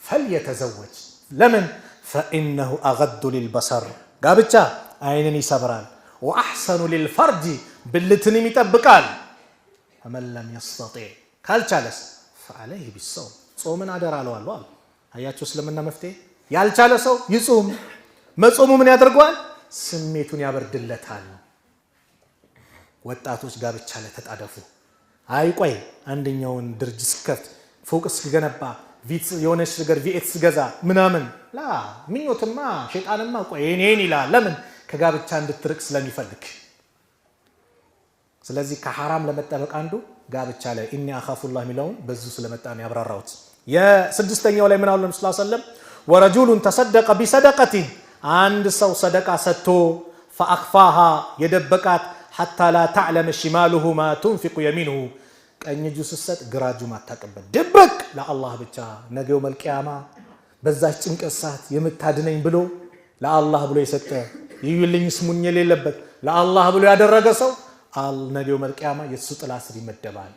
ፈልየተዘወጅ። ለምን? ፈኢነሁ አገዱ ሊልበሰር፣ ጋብቻ አይንን ይሰብራል። ወአሕሰኑ ሊልፈርጅ፣ ብልትንም ይጠብቃል። ፈመን ለም የስተጢዕ፣ ካልቻለስ ፈዐለይህ ቢሰውም፣ ጾምን አደራ አለዋለሁ አሉ። አያቸው እስልምና መፍትሄ። ያልቻለ ሰው ይጹም። መጾሙ ምን ያደርገዋል? ስሜቱን ያበርድለታል። ወጣቶች ጋብቻ ላይ ተጣደፉ። አይቆይ አንደኛውን ድርጅት ስከፍት ፎቅ ስገነባ የሆነች ነገር ቪኤት ስገዛ ምናምን ላ ምኞትማ ሸይጣንማ ቆይ እኔን ይላል። ለምን? ከጋብቻ እንድትርቅ ስለሚፈልግ ስለዚህ ከሐራም ለመጠበቅ አንዱ ጋብቻ ላይ ኢኒ አኻፉላህ ሚለውን በዙ ስለመጣ ነው ያብራራውት የስድስተኛው ላይ ምን አሉ ነብዩ ሰለላሁ ዐለይሂ ወሰለም ወረጁሉን ተሰደቀ ቢሰደቀቲ አንድ ሰው ሰደቃ ሰጥቶ فاخفاها የደበቃት حتى لا تعلم شماله ما تنفق يمينه ቀኝ እጁ ሲሰጥ ግራ እጁ ማታቀበል ድብቅ ለአላህ ብቻ ነገው መልቂያማ በዛች ጭንቀት ሰዓት የምታድነኝ ብሎ ለአላህ ብሎ የሰጠ ይዩልኝ ስሙኝ የሌለበት ለአላህ ብሎ ያደረገ ሰው ነገው መልቂያማ የሱ ጥላ ስር ይመደባል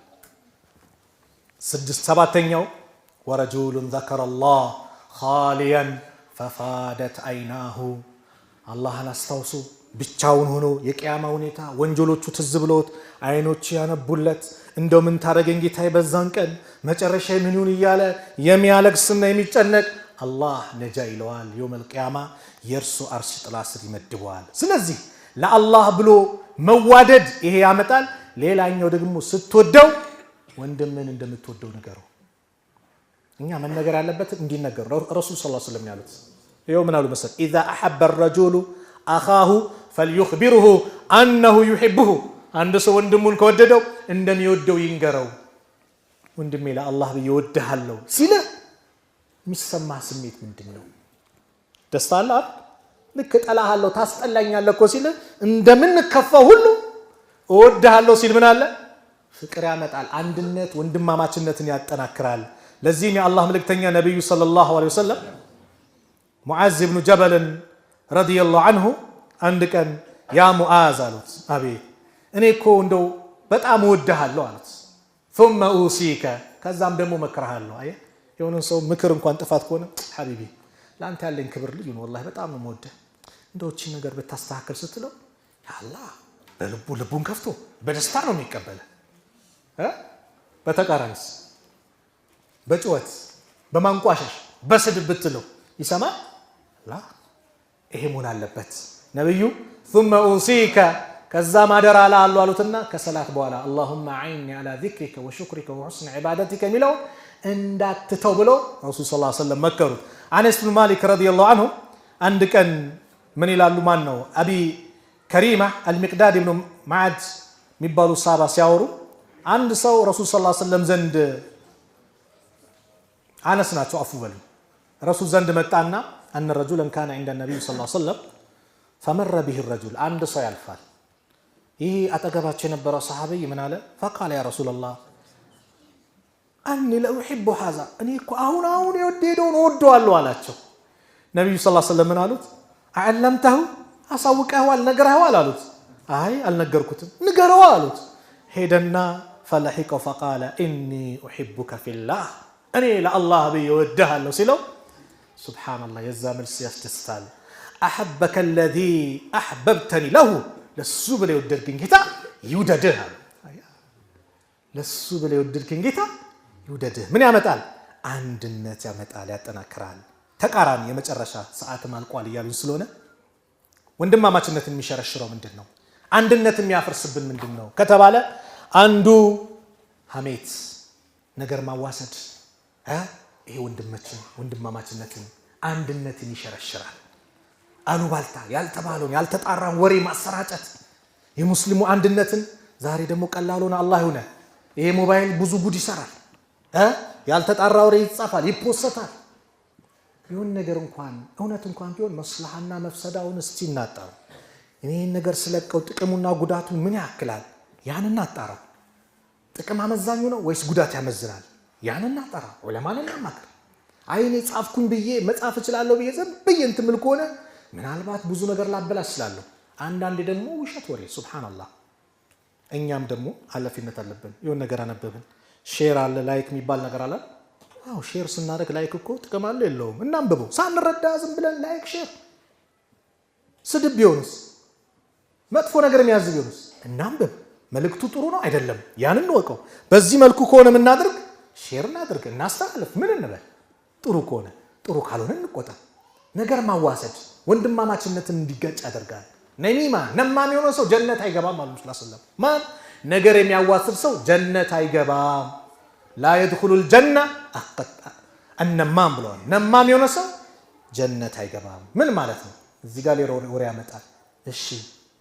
ሰባተኛው ወረጁሉን ذكر الله خاليا ففادت عيناه አላህን አስታውሱ ብቻውን ሆኖ የቂያማ ሁኔታ ወንጀሎቹ ትዝ ብሎት አይኖቹ ያነቡለት እንደው ምን ታረገኝ ጌታዬ በዛን ቀን መጨረሻ ምን ይሁን ይያለ የሚያለቅስና የሚጨነቅ አላህ ነጃ ይለዋል የውመል ቂያማ የርሱ አርሽ ጥላ ስር ይመድበዋል ስለዚህ ለአላህ ብሎ መዋደድ ይሄ ያመጣል ሌላኛው ደግሞ ስትወደው ወንድምን እንደምትወደው ነገረው እኛ መነገር ያለበት እንዲነገር ረሱል ሰለላሁ ዐለይሂ ወሰለም ያሉት ይሄው ምን አሉ መሰል اذا احب الرجل اخاه فليخبره انه يحبه አንድ ሰው ወንድሙን ከወደደው እንደሚወደው ይንገረው ወንድሜ ለአላህ ይወድሃለሁ ሲለ የሚሰማ ስሜት ምንድነው ደስታ አለ ልክ ጠላሃለሁ ታስጠላኛለህ እኮ ሲለ እንደምን ከፋው ሁሉ እወድሃለሁ ሲል ምን አለ ፍቅር ያመጣል አንድነት ወንድማማችነትን ያጠናክራል ለዚህም የአላህ መልእክተኛ ነብዩ ሰለላሁ ዐለይሂ ወሰለም ሙዓዝ ኢብኑ ጀበል ረዲየላሁ ዐንሁ አንድ ቀን ያ ሙዓዝ አሉት አቤት እኔ እኮ እንደው በጣም እወድሃለሁ አሉት ثم اوصيك ከዛም ደግሞ መከራሃለሁ አየ የሆነ ሰው ምክር እንኳን ጥፋት ከሆነ ሐቢቢ ላንተ ያለኝ ክብር ልጅ ነው والله በጣም ነው የምወደህ እንደው እቺ ነገር በታስተካከል ስትለው ያ አላህ ልቡን ከፍቶ በደስታ ነው የሚቀበለው በተቃራኒስ በጭወት በማንቋሸሽ በስድብ ብትለው ይሰማል ላ ይሄ መሆን አለበት ነብዩ ثم اوصيك ከዛ ማደራ አላህ አሉትና ከሰላት በኋላ اللهم اعني على ذكرك وشكرك وحسن عبادتك ሚለው እንዳትተው ብሎ ረሱል ሰለላሁ ዐለይሂ ወሰለም መከሩት አነስ ብን ማሊክ ረዲየላሁ ዐንሁ አንድ ቀን ምን ይላሉ ማን ነው አቢ ከሪማ አልሚቅዳድ ኢብኑ ማዕድ የሚባሉ ሳባ ሲያወሩ አንድ ሰው ረሱል ሰለላሁ ዐለይሂ ወሰለም ዘንድ አነስ ናቸው አፉ በሉ ረሱል ዘንድ መጣና ان رجلا كان عند النبي صلى الله عليه وسلم فمر به الرجل አንድ ሰው ያልፋል ይሄ አጠገባቸው የነበረው ሰሃቢ ምን አለ فقال يا رسول الله اني لا احب هذا እኔ እኮ አሁን የወደደውን ወደዋለሁ አላቸው ነብዩ ሰለላሁ ዐለይሂ ወሰለም ምን አሉት አዓለምተሁ አሳውቀኸዋል ነግረኸዋል አሉት አይ አልነገርኩትም ንገረው አሉት ሄደና فلحقه فقال اني احبك في الله እኔ ለአላህ ብዬ እወድሃለሁ ሲለው ሱብሃንአላህ የዛ መልስ ያስደስታል احبك الذي احببتني له ለሱ ብለህ የወደድከኝ ጌታ ይውደድህ ለሱ ብለህ የወደድከኝ ጌታ ይውደድህ ምን ያመጣል አንድነት ያመጣል ያጠናክራል ተቃራኒ የመጨረሻ ሰዓት ማልቋል እያሉን ስለሆነ ወንድማማችነትን የሚሸረሽረው ምንድነው አንድነት የሚያፈርስብን ምንድነው ከተባለ አንዱ ሐሜት ነገር ማዋሰድ ይሄ ወንድማማችነትን አንድነትን ይሸረሽራል አሉባልታ ያልተባለውን ያልተጣራን ወሬ ማሰራጨት የሙስሊሙ አንድነትን ዛሬ ደግሞ ቀላሉን አላህ ይሁን ይሄ ሞባይል ብዙ ጉድ ይሰራል ያልተጣራ ወሬ ይጻፋል ይፖሰታል ይሁን ነገር እንኳን እውነት እንኳን ቢሆን መስላሃና መፍሰዳውን እስቲ እናጣራ እኔን ነገር ስለቀው ጥቅሙና ጉዳቱ ምን ያክላል ያንና አጣራ ጥቅም አመዛኙ ነው ወይስ ጉዳት ያመዝናል ያንና አጣራ ዑለማና ማከር አይኔ ጻፍኩኝ ብዬ መጻፍ እችላለሁ ብዬ ዘም ብዬ እንትምል ከሆነ ምናልባት ብዙ ነገር ላበላሽ እችላለሁ አንዳንዴ ደግሞ ውሸት ወሬ ሱብሃንአላህ እኛም ደግሞ ኃላፊነት አለብን ይሁን ነገር አነበብን ሼር አለ ላይክ የሚባል ነገር አለ አው ሼር ስናደርግ ላይክ እኮ ጥቅም አለ የለውም እናንብበው ሳንረዳ ዝም ብለን ላይክ ሼር ስድብ ቢሆንስ መጥፎ ነገር የሚያዝ ቢሆንስ እናንብብ መልእክቱ ጥሩ ነው አይደለም ያንን ወቀው በዚህ መልኩ ከሆነ ምናደርግ ሼር እናድርግ እናስተላልፍ ምን እንበል ጥሩ ከሆነ ጥሩ ካልሆነ እንቆጣ ነገር ማዋሰድ ወንድማማችነትን እንዲጋጭ ያደርጋል ነሚማ ነማም የሆነ ሰው ጀነት አይገባም አሉ ሰለላሁ ዐለይሂ ወሰለም ማን ነገር የሚያዋስድ ሰው ጀነት አይገባም لا يدخل الجنه النمام ብለዋል ነማም የሆነ ሰው ጀነት አይገባም ምን ማለት ነው እዚህ ጋር ወሬ ያመጣል እሺ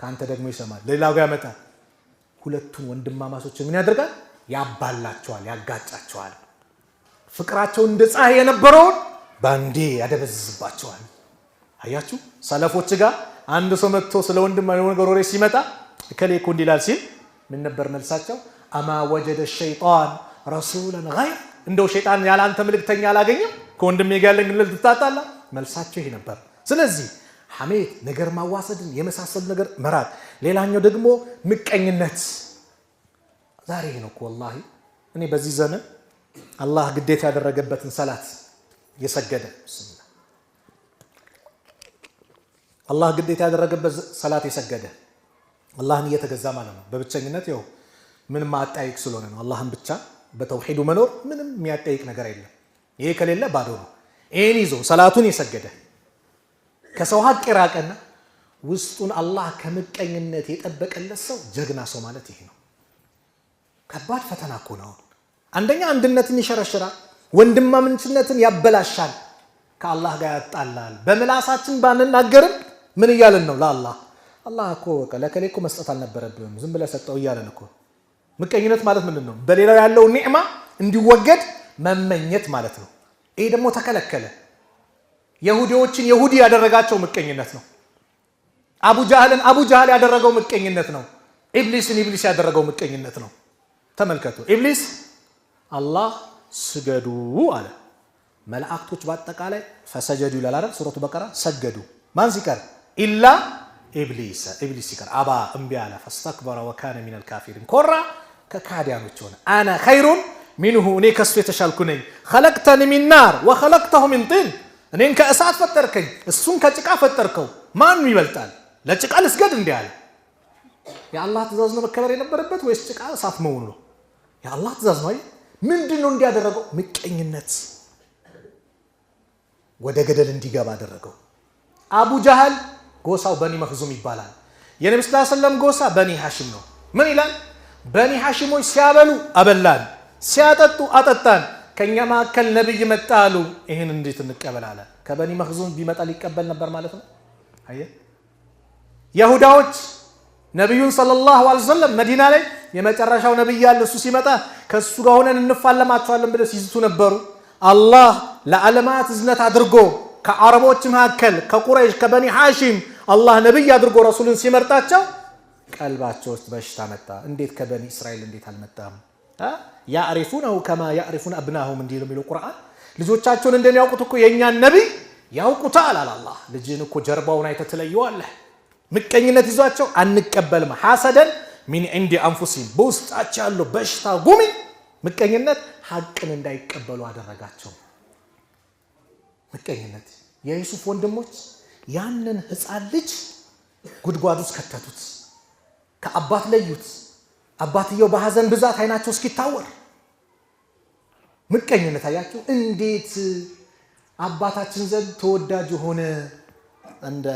ካንተ ደግሞ ይሰማል ሌላው ጋር ያመጣል ሁለቱን ወንድማማቾች ምን ያደርጋል ያባላቸዋል ያጋጫቸዋል ፍቅራቸው እንደ ፀሐይ የነበረውን ባንዴ ያደበዝዝባቸዋል አያችሁ ሰለፎች ጋር አንድ ሰው መጥቶ ስለ ወንድማው ነገር ወሬ ሲመጣ ከሌኮ እንዲላል ሲል ምን ነበር መልሳቸው አማ ወጀደ الشيطان رسولا غير እንደው ሸይጣን ያላንተ መልእክተኛ አላገኘም ከወንድሜ ጋር ያለኝ ልትጣጣላ መልሳቸው ይሄ ነበር ስለዚህ ሐሜት ነገር ማዋሰድን የመሳሰል ነገር መራቅ ሌላኛው ደግሞ ምቀኝነት ዛሬ ነው ወላሂ እኔ በዚህ ዘመን አላህ ግዴታ ያደረገበትን ሰላት የሰገደ አላህ ግዴታ ያደረገበት ሰላት የሰገደ አላህን እየተገዛ ማለት ነው በብቸኝነት ይው ምንም ማጣይቅ ስለሆነ ነው አላህን ብቻ በተውሂዱ መኖር ምንም የሚያጣይቅ ነገር የለም ይሄ ከሌለ ባዶ ነው ይሄን ይዞ ሰላቱን የሰገደ ከሰው ሀቅ የራቀና ውስጡን አላህ ከምቀኝነት የጠበቀለት ሰው ጀግና ሰው ማለት ይሄ ነው ከባድ ፈተና እኮ ነው አንደኛ አንድነትን ይሸረሽራል ወንድማማችነትን ያበላሻል ከአላህ ጋር ያጣላል በመላሳችን ባንናገርም ምን ይያለን ነው ለአላህ አላህ እኮ ለከሌ እኮ መስጠት አልነበረብህም ዝም ብለህ ሰጠው ይያለን እኮ ምቀኝነት ማለት ምንድነው በሌላው ያለው ኒዕማ እንዲወገድ መመኘት ማለት ነው ይሄ ደግሞ ተከለከለ ይሁዲዎችን ይሁዲ ያደረጋቸው ምቀኝነት ነው አቡ ጃህል ያደረገው ምቀኝነት ነው ኢብሊስ ያደረገው ምቀኝነት ነው ተመልከቱ ኢብሊስ አላህ ስገዱ አለ መላእክቶች በአጠቃላይ ፈሰጀዱ ይላል አይደል ሱረቱ በቀራ ሰገዱ ማን ሲቀር ኢላ ኢብሊስ ሲቀር አባ እምቢ አለ ፈስተክበረ ወካነ ሚነል ካፊሪን ኮራ ከካዲያኖች ሆነ አና ኸይሩን ሚንሁ እኔ ከሱ የተሻልኩ ነኝ خلقتني من نار وخلقته من طين እኔን ከእሳት ፈጠርከኝ እሱን ከጭቃ ፈጠርከው ማን ይበልጣል ለጭቃ ልስገድ እንዴ አለ የአላህ ትእዛዝ ነው መከበር የነበረበት ወይስ ጭቃ እሳት መሆኑ ነው የአላህ ትእዛዝ ነው ምንድነው እንዲያደረገው ምቀኝነት ወደ ገደል እንዲገባ አደረገው አቡ ጃህል ጎሳው በኒ መኽዙም ይባላል የነብዩ ሰለላሁ ዐለይሂ ወሰለም ጎሳ በኒ ሐሽም ነው ምን ይላል በኒ ሐሽሞች ሲያበሉ አበላን ሲያጠጡ አጠጣን ከኛ ማከል ነብይ መጣሉ ይሄን እንዴት እንቀበላለ ከበኒ መኽዙም ቢመጣ ሊቀበል ነበር ማለት ነው አየ ይሁዳዎች ነብዩን ሰለላሁ ዐለይሂ ወሰለም መዲና ላይ የመጨረሻው ነብይ ያለ እሱ ሲመጣ ከሱ ጋር ሆነን እንፋለማቸዋለን ብለው ሲዝቱ ነበሩ አላህ ለዓለማት እዝነት አድርጎ ከአረቦች መካከል ከቁረይሽ ከበኒ ሐሽም አላህ ነብይ አድርጎ ረሱልን ሲመርጣቸው ቀልባቸው ውስጥ በሽታ መጣ እንዴት ከበኒ እስራኤል እንዴት አልመጣም ያዕሪፉነሁ ከማ ያዕሪፉነ አብናሁም እንዲሉ የሚለው ቁርአን ልጆቻቸውን እንደሚያውቁት እኮ የኛን ነብይ ያውቁታል አላህ ልጅን እኮ ጀርባውን አይተትለየዋለህ ምቀኝነት ይዟቸው አንቀበልም ሐሰደን ሚን عند انفسهم በውስጣቸው ያለው በሽታ ጉሚ ምቀኝነት ሐቅን እንዳይቀበሉ አደረጋቸው ምቀኝነት የዩሱፍ ወንድሞች ያንን ህፃን ልጅ ጉድጓድ ውስጥ ከተቱት ከአባት ለዩት አባትየው በሐዘን ብዛት አይናቸው እስኪታወር ምቀኝነት አያችሁ እንዴት አባታችን ዘንድ ተወዳጅ ሆነ እንደ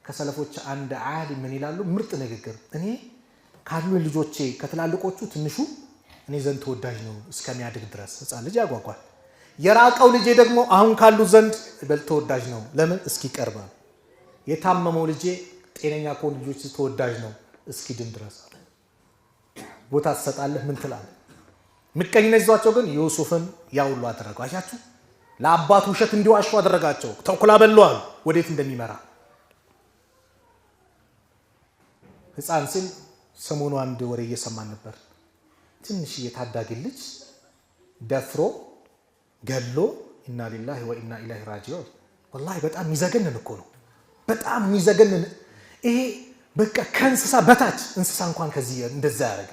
ከሰለፎች አንድ ዓሊም ምን ይላሉ ምርጥ ንግግር እኔ ካሉ ልጆቼ ከትላልቆቹ ትንሹ እኔ ዘንድ ተወዳጅ ነው እስከሚያድግ ድረስ ህፃን ልጅ ያጓጓል የራቀው ልጄ ደግሞ አሁን ካሉ ዘንድ በል ተወዳጅ ነው ለምን እስኪቀርባ የታመመው ልጄ ጤነኛ ከሆኑ ልጆች ተወዳጅ ነው እስኪድን ድረስ ቦታ ተሰጣለህ ምን ትላለህ ምቀኝነት ይዟቸው ግን ዩሱፍን ያውሉ አደረገው አያችሁ ለአባቱ ውሸት እንዲዋሹ አደረጋቸው ተኩላ በለዋል ወዴት እንደሚመራ ህፃን ሲል ሰሞኑ አንድ ወሬ እየሰማን ነበር ትንሽ የታዳጊ ልጅ ደፍሮ ገሎ ኢና ሊላሂ ወኢና ኢለይሂ ራጂዑን ወላሂ በጣም የሚዘገንን እኮ ነው በጣም የሚዘገንን ይሄ በቃ ከእንስሳ በታች እንስሳ እንኳን ከዚህ እንደዛ ያደረገ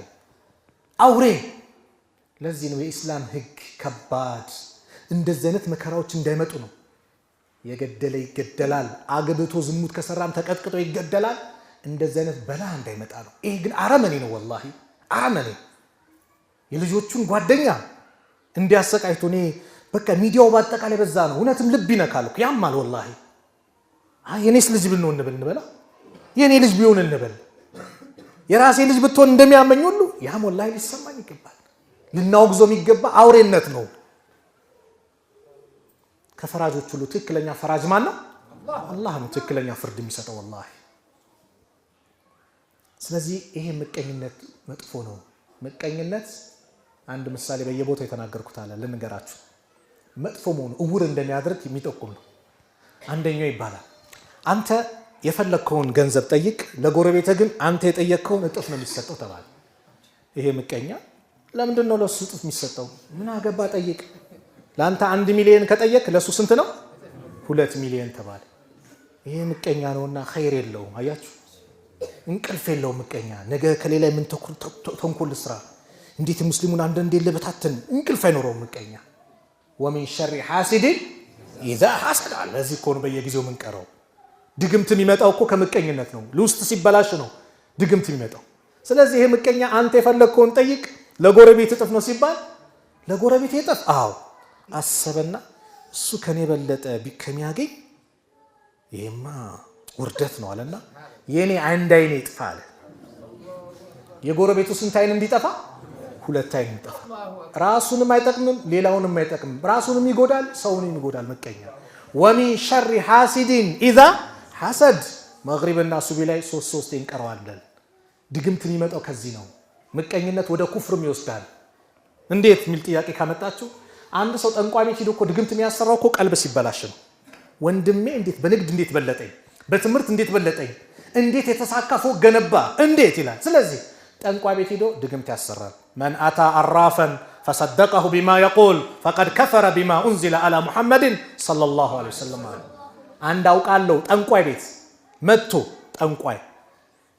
አውሬ ለዚህ ነው የኢስላም ህግ ከባድ እንደዚህ አይነት መከራዎች እንዳይመጡ ነው የገደለ ይገደላል አግብቶ ዝሙት ከሰራም ተቀጥቅጦ ይገደላል እንደዚህ አይነት በላ እንዳይመጣ ነው ይሄ ግን አረመኔ ነው ወላሂ አረመኔ የልጆቹን ጓደኛ እንዲያሰቃይቶ ነው በቃ ሚዲያው ባጠቃላይ በዛ ነው እውነትም ልብ ይነካል ያማል ወላሂ የኔስ ልጅ ብንሆን እንበላ የኔ ልጅ ቢሆን እንበል የራሴ ልጅ ብትሆን እንደሚያመኝ ሁሉ ያም ወላሂ ሊሰማኝ ይገባል ልናውግዞ የሚገባ አውሬነት ነው ከፈራጆች ሁሉ ትክክለኛ ፈራጅ ማን ነው አላህ ነው ትክክለኛ ፍርድ የሚሰጠው ወላሂ ስለዚህ ይሄ ምቀኝነት መጥፎ ነው። ምቀኝነት አንድ ምሳሌ በየቦታው የተናገርኩት አለ ልንገራችሁ። መጥፎ መሆኑ እውር እንደሚያደርግ የሚጠቁም ነው። አንደኛው ይባላል አንተ የፈለከውን ገንዘብ ጠይቅ፣ ለጎረቤትህ ግን አንተ የጠየቅከውን እጥፍ ነው የሚሰጠው ተባለ። ይሄ ምቀኛ ለምንድን ነው ለሱ እጥፍ የሚሰጠው? ምን አገባ ጠይቅ። ለአንተ 1 ሚሊዮን ከጠየቅ ለሱ ስንት ነው? 2 ሚሊዮን ተባለ። ይሄ ምቀኛ ነውና ኸይር የለውም። አያችሁ እንቅልፍ የለውም ምቀኛ። ነገ ከሌላ ምን ተንኮል ስራ፣ እንዴት ሙስሊሙን አንድ ለበታተን እንቅልፍ አይኖረውም ምቀኛ። ወሚን ሸሪ ሐሲድን ኢዛ ሐሰድ አለ። ለዚህ እኮ ነው በየጊዜው የምንቀረው። ድግምት የሚመጣው እኮ ከምቀኝነት ነው። ለውስጥ ሲበላሽ ነው ድግምት የሚመጣው። ስለዚህ ይሄ ምቀኛ አንተ የፈለግከውን ጠይቅ፣ ለጎረቤት እጥፍ ነው ሲባል ለጎረቤት እጥፍ። አዎ አሰበና እሱ ከኔ በለጠ ከሚያገኝ ይሄማ ውርደት ነው አለና የኔ አንድ አይኔ ይጥፋ አለ። የጎረቤቱ ስንት አይን እንዲጠፋ? 2 አይን እንዲጠፋ። ራሱንም አይጠቅምም ሌላውንም አይጠቅምም። ራሱንም ይጎዳል ሰውንም ይጎዳል ምቀኛ። ወሚን ሸሪ ሐሲድን ኢዛ ሐሰድ። መግሪብና ሱቢ ላይ 3 ይንቀረዋል። ድግምት የሚመጣው ከዚህ ነው። ምቀኝነት ወደ ኩፍርም ይወስዳል። እንዴት የሚል ጥያቄ ካመጣችሁ አንድ ሰው ጠንቋይ ቤት ሄዶ እኮ ድግምት የሚያሰራው እኮ ቀልብ ሲበላሽ ነው። ወንድሜ እንዴት በንግድ እንዴት በለጠኝ፣ በትምህርት እንዴት በለጠኝ፣ እንዴት የተሳካ ፎቅ ገነባ እንዴት ይላል። ስለዚህ ጠንቋይ ቤት ሄዶ ድግምት ያሰራል። መን አታ አራፈን ፈሰደቀሁ ቢማ የቁል ፈቀድ ከፈረ ቢማ ኡንዚለ አላ ሙሐመድን ሰለላሁ ዐለይሂ ወሰለም። አንድ አውቃለሁ ጠንቋይ ቤት መጥቶ ጠንቋይ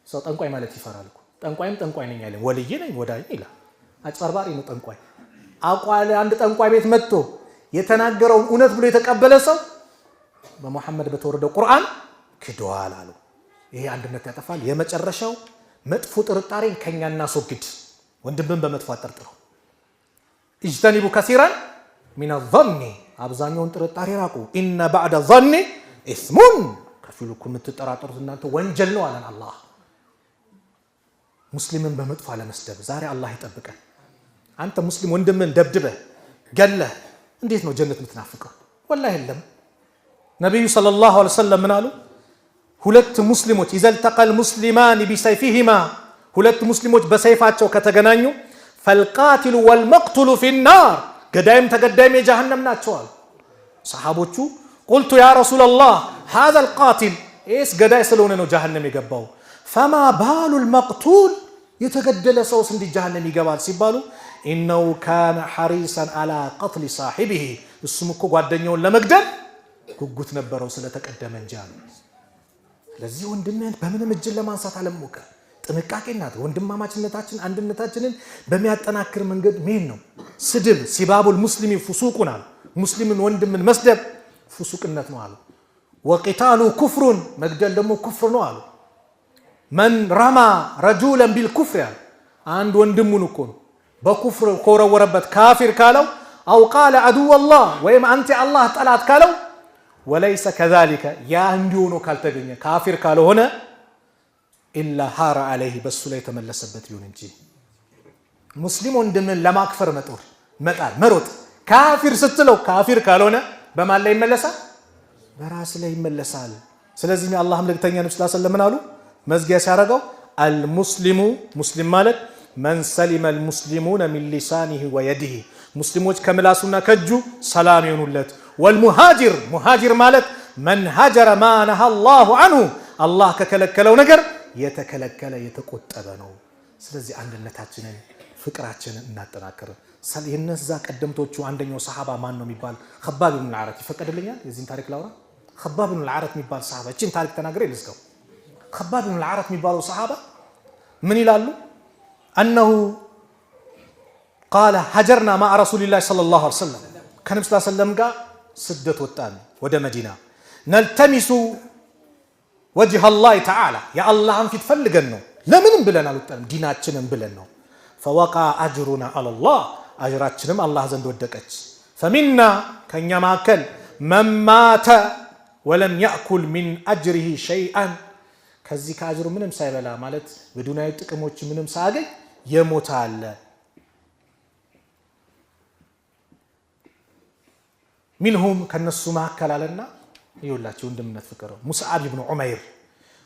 ሰው ጠንቋይ ማለት ይፈራል እኮ። ጠንቋይም ጠንቋይ ነኝ አይልም፣ ወልይ ነኝ ወዳጅ ይላል። አጭበርባሪ ነው ጠንቋይ። አቋለ አንድ ጠንቋይ ቤት መጥቶ የተናገረውን እውነት ብሎ የተቀበለ ሰው በሙሐመድ በተወረደው ቁርአን ክዷል አሉ። ይሄ አንድነት ያጠፋል። የመጨረሻው መጥፎ ጥርጣሬን ከኛ እናስወግድ። ወንድምን በመጥፎ አጠርጥረው። እጅተኒቡ ከሲራን ሚነ ظኒ፣ አብዛኛውን ጥርጣሬ ራቁ። ኢነ ባዕደ ظኒ ኢስሙን፣ ከፊሉ እኮ የምትጠራጠሩት እናንተ ወንጀል ነው አለን አላህ። ሙስሊምን በመጥፎ አለመስደብ። ዛሬ አላህ ይጠብቀን። አንተ ሙስሊም ወንድምን ደብድበህ ገለህ እንዴት ነው ጀነት የምትናፍቀው? ወላሂ የለም። ነቢዩ ሰለላሁ ዐለይሂ ወሰለም ምን አሉ? ሁለት ሙስሊሞች ኢዘልተቀል ሙስሊማን ቢሰይፊሂማ፣ ሁለት ሙስሊሞች በሰይፋቸው ከተገናኙ ፈልቃቲሉ ወልመቅቱሉ ፊናር፣ ገዳይም ተገዳይም የጀሃነም ናቸው አሉ። ሰሓቦቹ ቁልቱ ያ ረሱለላህ ሃዘል ቃቲል፣ ይህስ ገዳይ ስለሆነ ነው ጀሃነም የገባው። ፈማ ባሉል መቅቱል፣ የተገደለ ሰውስ እንዲህ ጀሃነም ይገባል ሲባሉ ኢነሁ ካነ ሐሪሰን አላ ቀትሊ ሳሒቢሂ፣ እሱም እኮ ጓደኛውን ለመግደል ጉጉት ነበረው ስለተቀደመ እንጂ አሉ። ስለዚህ ወንድምህን በምንም እጅን ለማንሳት አለመሞከር፣ ጥንቃቄ እናድርግ። ወንድማማችነታችን አንድነታችንን በሚያጠናክር መንገድ መሄድ ነው። ስድብ ሲባቡል ሙስሊሚ ፉሱቁን አሉ። ሙስሊምን ወንድምን መስደብ ፉሱቅነት ነው አሉ። ወቂታሉ ኩፍሩን፣ መግደል ደግሞ ኩፍር ነው አሉ። መን ረማ ረጁለን ቢልኩፍር ያሉ፣ አንድ ወንድሙን እኮ ነው በኩፍር ከወረወረበት ካፊር ካለው፣ አው ቃለ አዱወላህ ወይም አንተ አላህ ጠላት ካለው፣ ወለይሰ ከዛሊከ ያ እንዲሆኖ ካልተገኘ ካፊር ካልሆነ ኢላ ሃረ አለይህ በሱ ላይ የተመለሰበት ይሁን እንጂ ሙስሊም ወንድምን ለማክፈር መጦር መጣል መሮጥ ካፊር ስትለው ካፊር ካልሆነ በማን ላይ ይመለሳል? በራስ ላይ ይመለሳል። ስለዚህ የአላህ መልእክተኛ ነብዩ ሰለላሁ ዐለይሂ ወሰለም አሉ መዝጊያ ሲያደርገው አልሙስሊሙ ሙስሊም ማለት መን ሰሊመ አልሙስሊሙነ ሚን ሊሳኒሂ ወየዲሂ፣ ሙስሊሞች ከምላሱና ከእጁ ሰላም ይሆኑለት። ወልሙሃጅር ሙሃጅር ማለት መን ሀጀረ ማ ነሃ አላሁ አንሁ፣ አላህ ከከለከለው ነገር የተከለከለ የተቆጠበ ነው። ስለዚህ አንድነታችንን ፍቅራችንን እናጠናክር። የነዛ ቀደምቶቹ አንደኛው ሰሃባ ማን ነው የሚባል ኸባብ ብን አልዓረት ይፈቀድልኛል የዚህን ታሪክ ላውራ? ኸባብ ብን አልዓረት የሚባል ሰሃባ እቺን ታሪክ ተናግሬ ልዝጋው። ኸባብ ብን አልዓረት የሚባለው ሰሃባ ምን ይላሉ? አነሁ ቃለ ሀጀርና ማዓ ረሱሊላህ ሰለላሁ ዐለይሂ ወሰለም፣ ከነብዩ ሰለላሁ ዐለይሂ ወሰለም ጋር ስደት ወጣን ወደ መዲና። ነልተሚሱ ወጅህ አላህ ተዓላ፣ የአላህን ፊት ፈልገን ነው። ለምንም ብለን አልወጣንም፣ ዲናችንን ብለን ነው። ፈወቃ አጅሩና አለላህ፣ አጅራችንም አላህ ዘንድ ወደቀች። ፈሚና ከእኛ መካከል መማተ ወለም ያእኩል ሚን አጅሪሂ ሸይአን፣ ከዚህ ከአጅሩ ምንም ሳይበላ ማለት በዱንያዊ ጥቅሞች ምንም ሳያገኝ የሞተ አለ። ሚንሁም ከነሱ መካከል አለና ይኸውላችሁ ወንድምነት ፍቅር ሙስዓብ ብን ዑመይር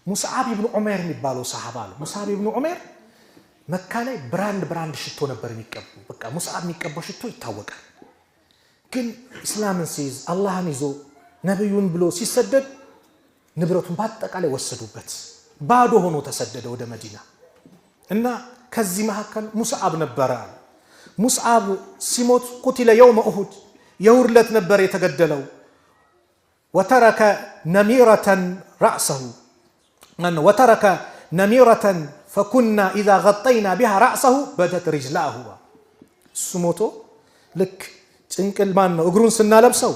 ሙስዓብ ኢብኑ ዑመር የሚባለው ሰሃባ ነው። ሙስዓብ ኢብኑ ዑመር መካ ላይ ብራንድ ሽቶ ነበር የሚቀቡ። በቃ ሙስዓብ የሚቀባው ሽቶ ይታወቃል። ግን እስላምን ሲይዝ አላህን ይዞ ነብዩን ብሎ ሲሰደድ ንብረቱን በአጠቃላይ ወሰዱበት። ባዶ ሆኖ ተሰደደ ወደ መዲና እና ከዚህ መካከል ሙስዓብ ነበረ። ሙስዓብ ሲሞት ቁቲለ የውመ ኡሁድ የውር ዕለት ነበር የተገደለው። ወተረከ ነሚረተን ፈኩና ኢዛ ገጠይና ቢሃ ረእሰሁ በደት ሪጅላሁ። እሱ ሞቶ ልክ ጭንቅል ማን ነው እግሩን ስናለብሰው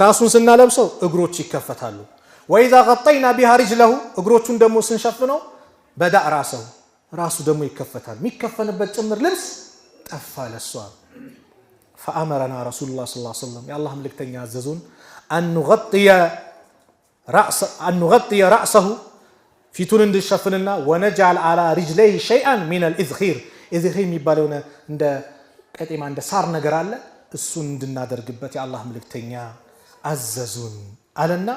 ራሱን ስናለብሰው እግሮች ይከፈታሉ። ወኢዛ ገጠይና ቢሃ ሪጅለሁ እግሮቹን ደግሞ ስንሸፍነው በዳእ ራሰሁ ራሱ ደግሞ ይከፈታል። የሚከፈንበት ጭምር ልብስ ጠፋ ለሷ። ፈአመረና ረሱሉላህ ሰለላሁ ዐለይሂ ወሰለም የአላህ መልእክተኛ አዘዙን አን ኑገጥየ ረእሰሁ ፊቱን እንድሸፍንና ወነጅዐል ዐላ ሪጅለይሂ ሸይአን ሚነል ኢዝኺር ኢዝኺር የሚባለው እንደ ቀጤማ እንደ ሳር ነገር አለ እሱን እንድናደርግበት የአላህ መልእክተኛ አዘዙን አለና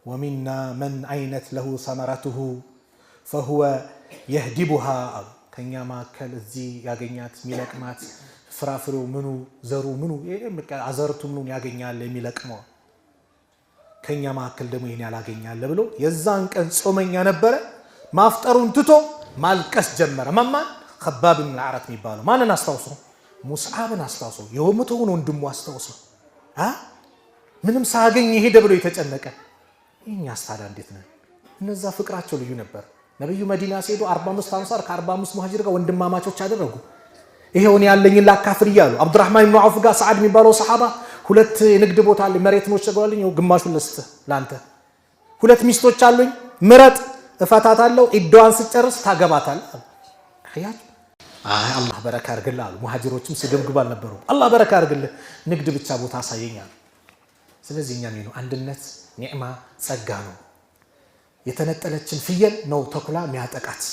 ወሚና መን አይነት ለሁ ሰመረቱሁ ፈሁወ የህዲቡሃ ከኛ መካከል እዚህ ያገኛት የሚለቅማት ፍራፍሬው ምኑ ዘሩ ምኑ አዘርቱ ምኑን ያገኛል የሚለቅመው ከኛ መካከል ደግሞ ይሄን ያላገኛል ብሎ የዛን ቀን ጾመኛ ነበረ። ማፍጠሩን ትቶ ማልቀስ ጀመረ። ማማን ኸባብ ብን አልዓረት የሚባለው ማንን አስታውሶ? ሙስዓብን አስታውሶ የወመተውን ወንድሙ አስታውሶ ምንም ሳያገኝ ሄደ ብሎ የተጨነቀ። እኛስ ታዲያ እንዴት ነን? እነዛ ፍቅራቸው ልዩ ነበር። ነብዩ መዲና ሲሄዱ 45 አንሳር ከ45 ሙሃጅር ጋር ወንድማማቾች አደረጉ። ይሄውን ያለኝን ላካፍር እያሉ አብዱራህማን ኢብኑ ዐውፍ ጋር ሰዓድ የሚባለው ሰሃባ ሁለት የንግድ ቦታ አለኝ መሬት ነው ቸገዋለኝ ግማሹን ልስጥ ላንተ፣ ሁለት ሚስቶች አሉኝ ምረጥ እፈታታለሁ ኢድዋን ስጨርስ ታገባታል። አያት አላህ በረካ ያርግልህ አሉ። ሙሃጅሮችም ስግብግብ አልነበሩም። አላህ በረካ ያርግልህ ንግድ ብቻ ቦታ አሳየኛል። ስለዚህ እኛም ነው አንድነት ኒዕማ ጸጋ ነው። የተነጠለችን ፍየል ነው ተኩላ የሚያጠቃት።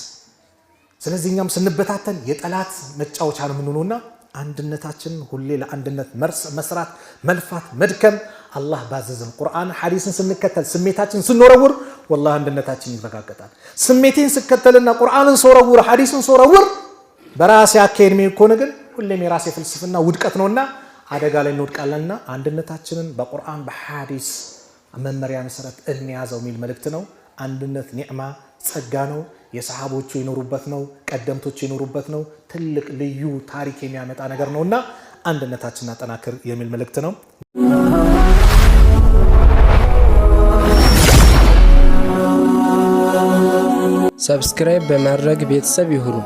ስለዚህ እኛም ስንበታተን የጠላት መጫወቻ ነው የምንሆነውና አንድነታችን ሁሌ ለአንድነት መስራት መልፋት መድከም አላህ ባዘዘን ቁርአን ሐዲስን ስንከተል ስሜታችን ስንወረውር ወላሂ አንድነታችን ይረጋገጣል። ስሜቴን ስከተልና ቁርአንን ስወረውር ሐዲስን ስወረውር በራሴ አካሄድ ከሆነ ግን ሁሌም የራሴ ፍልስፍና ውድቀት ነውና አደጋ ላይ እንወድቃለንና አንድነታችንን በቁርአን በሐዲስ መመሪያ መሰረት እንያዘው የሚል መልእክት ነው። አንድነት ኒዕማ ጸጋ ነው። የሰሃቦቹ የኖሩበት ነው። ቀደምቶቹ የኖሩበት ነው። ትልቅ ልዩ ታሪክ የሚያመጣ ነገር ነውና አንድነታችንን አጠናክር የሚል መልእክት ነው። ሰብስክራይብ በማድረግ ቤተሰብ ይሁኑ።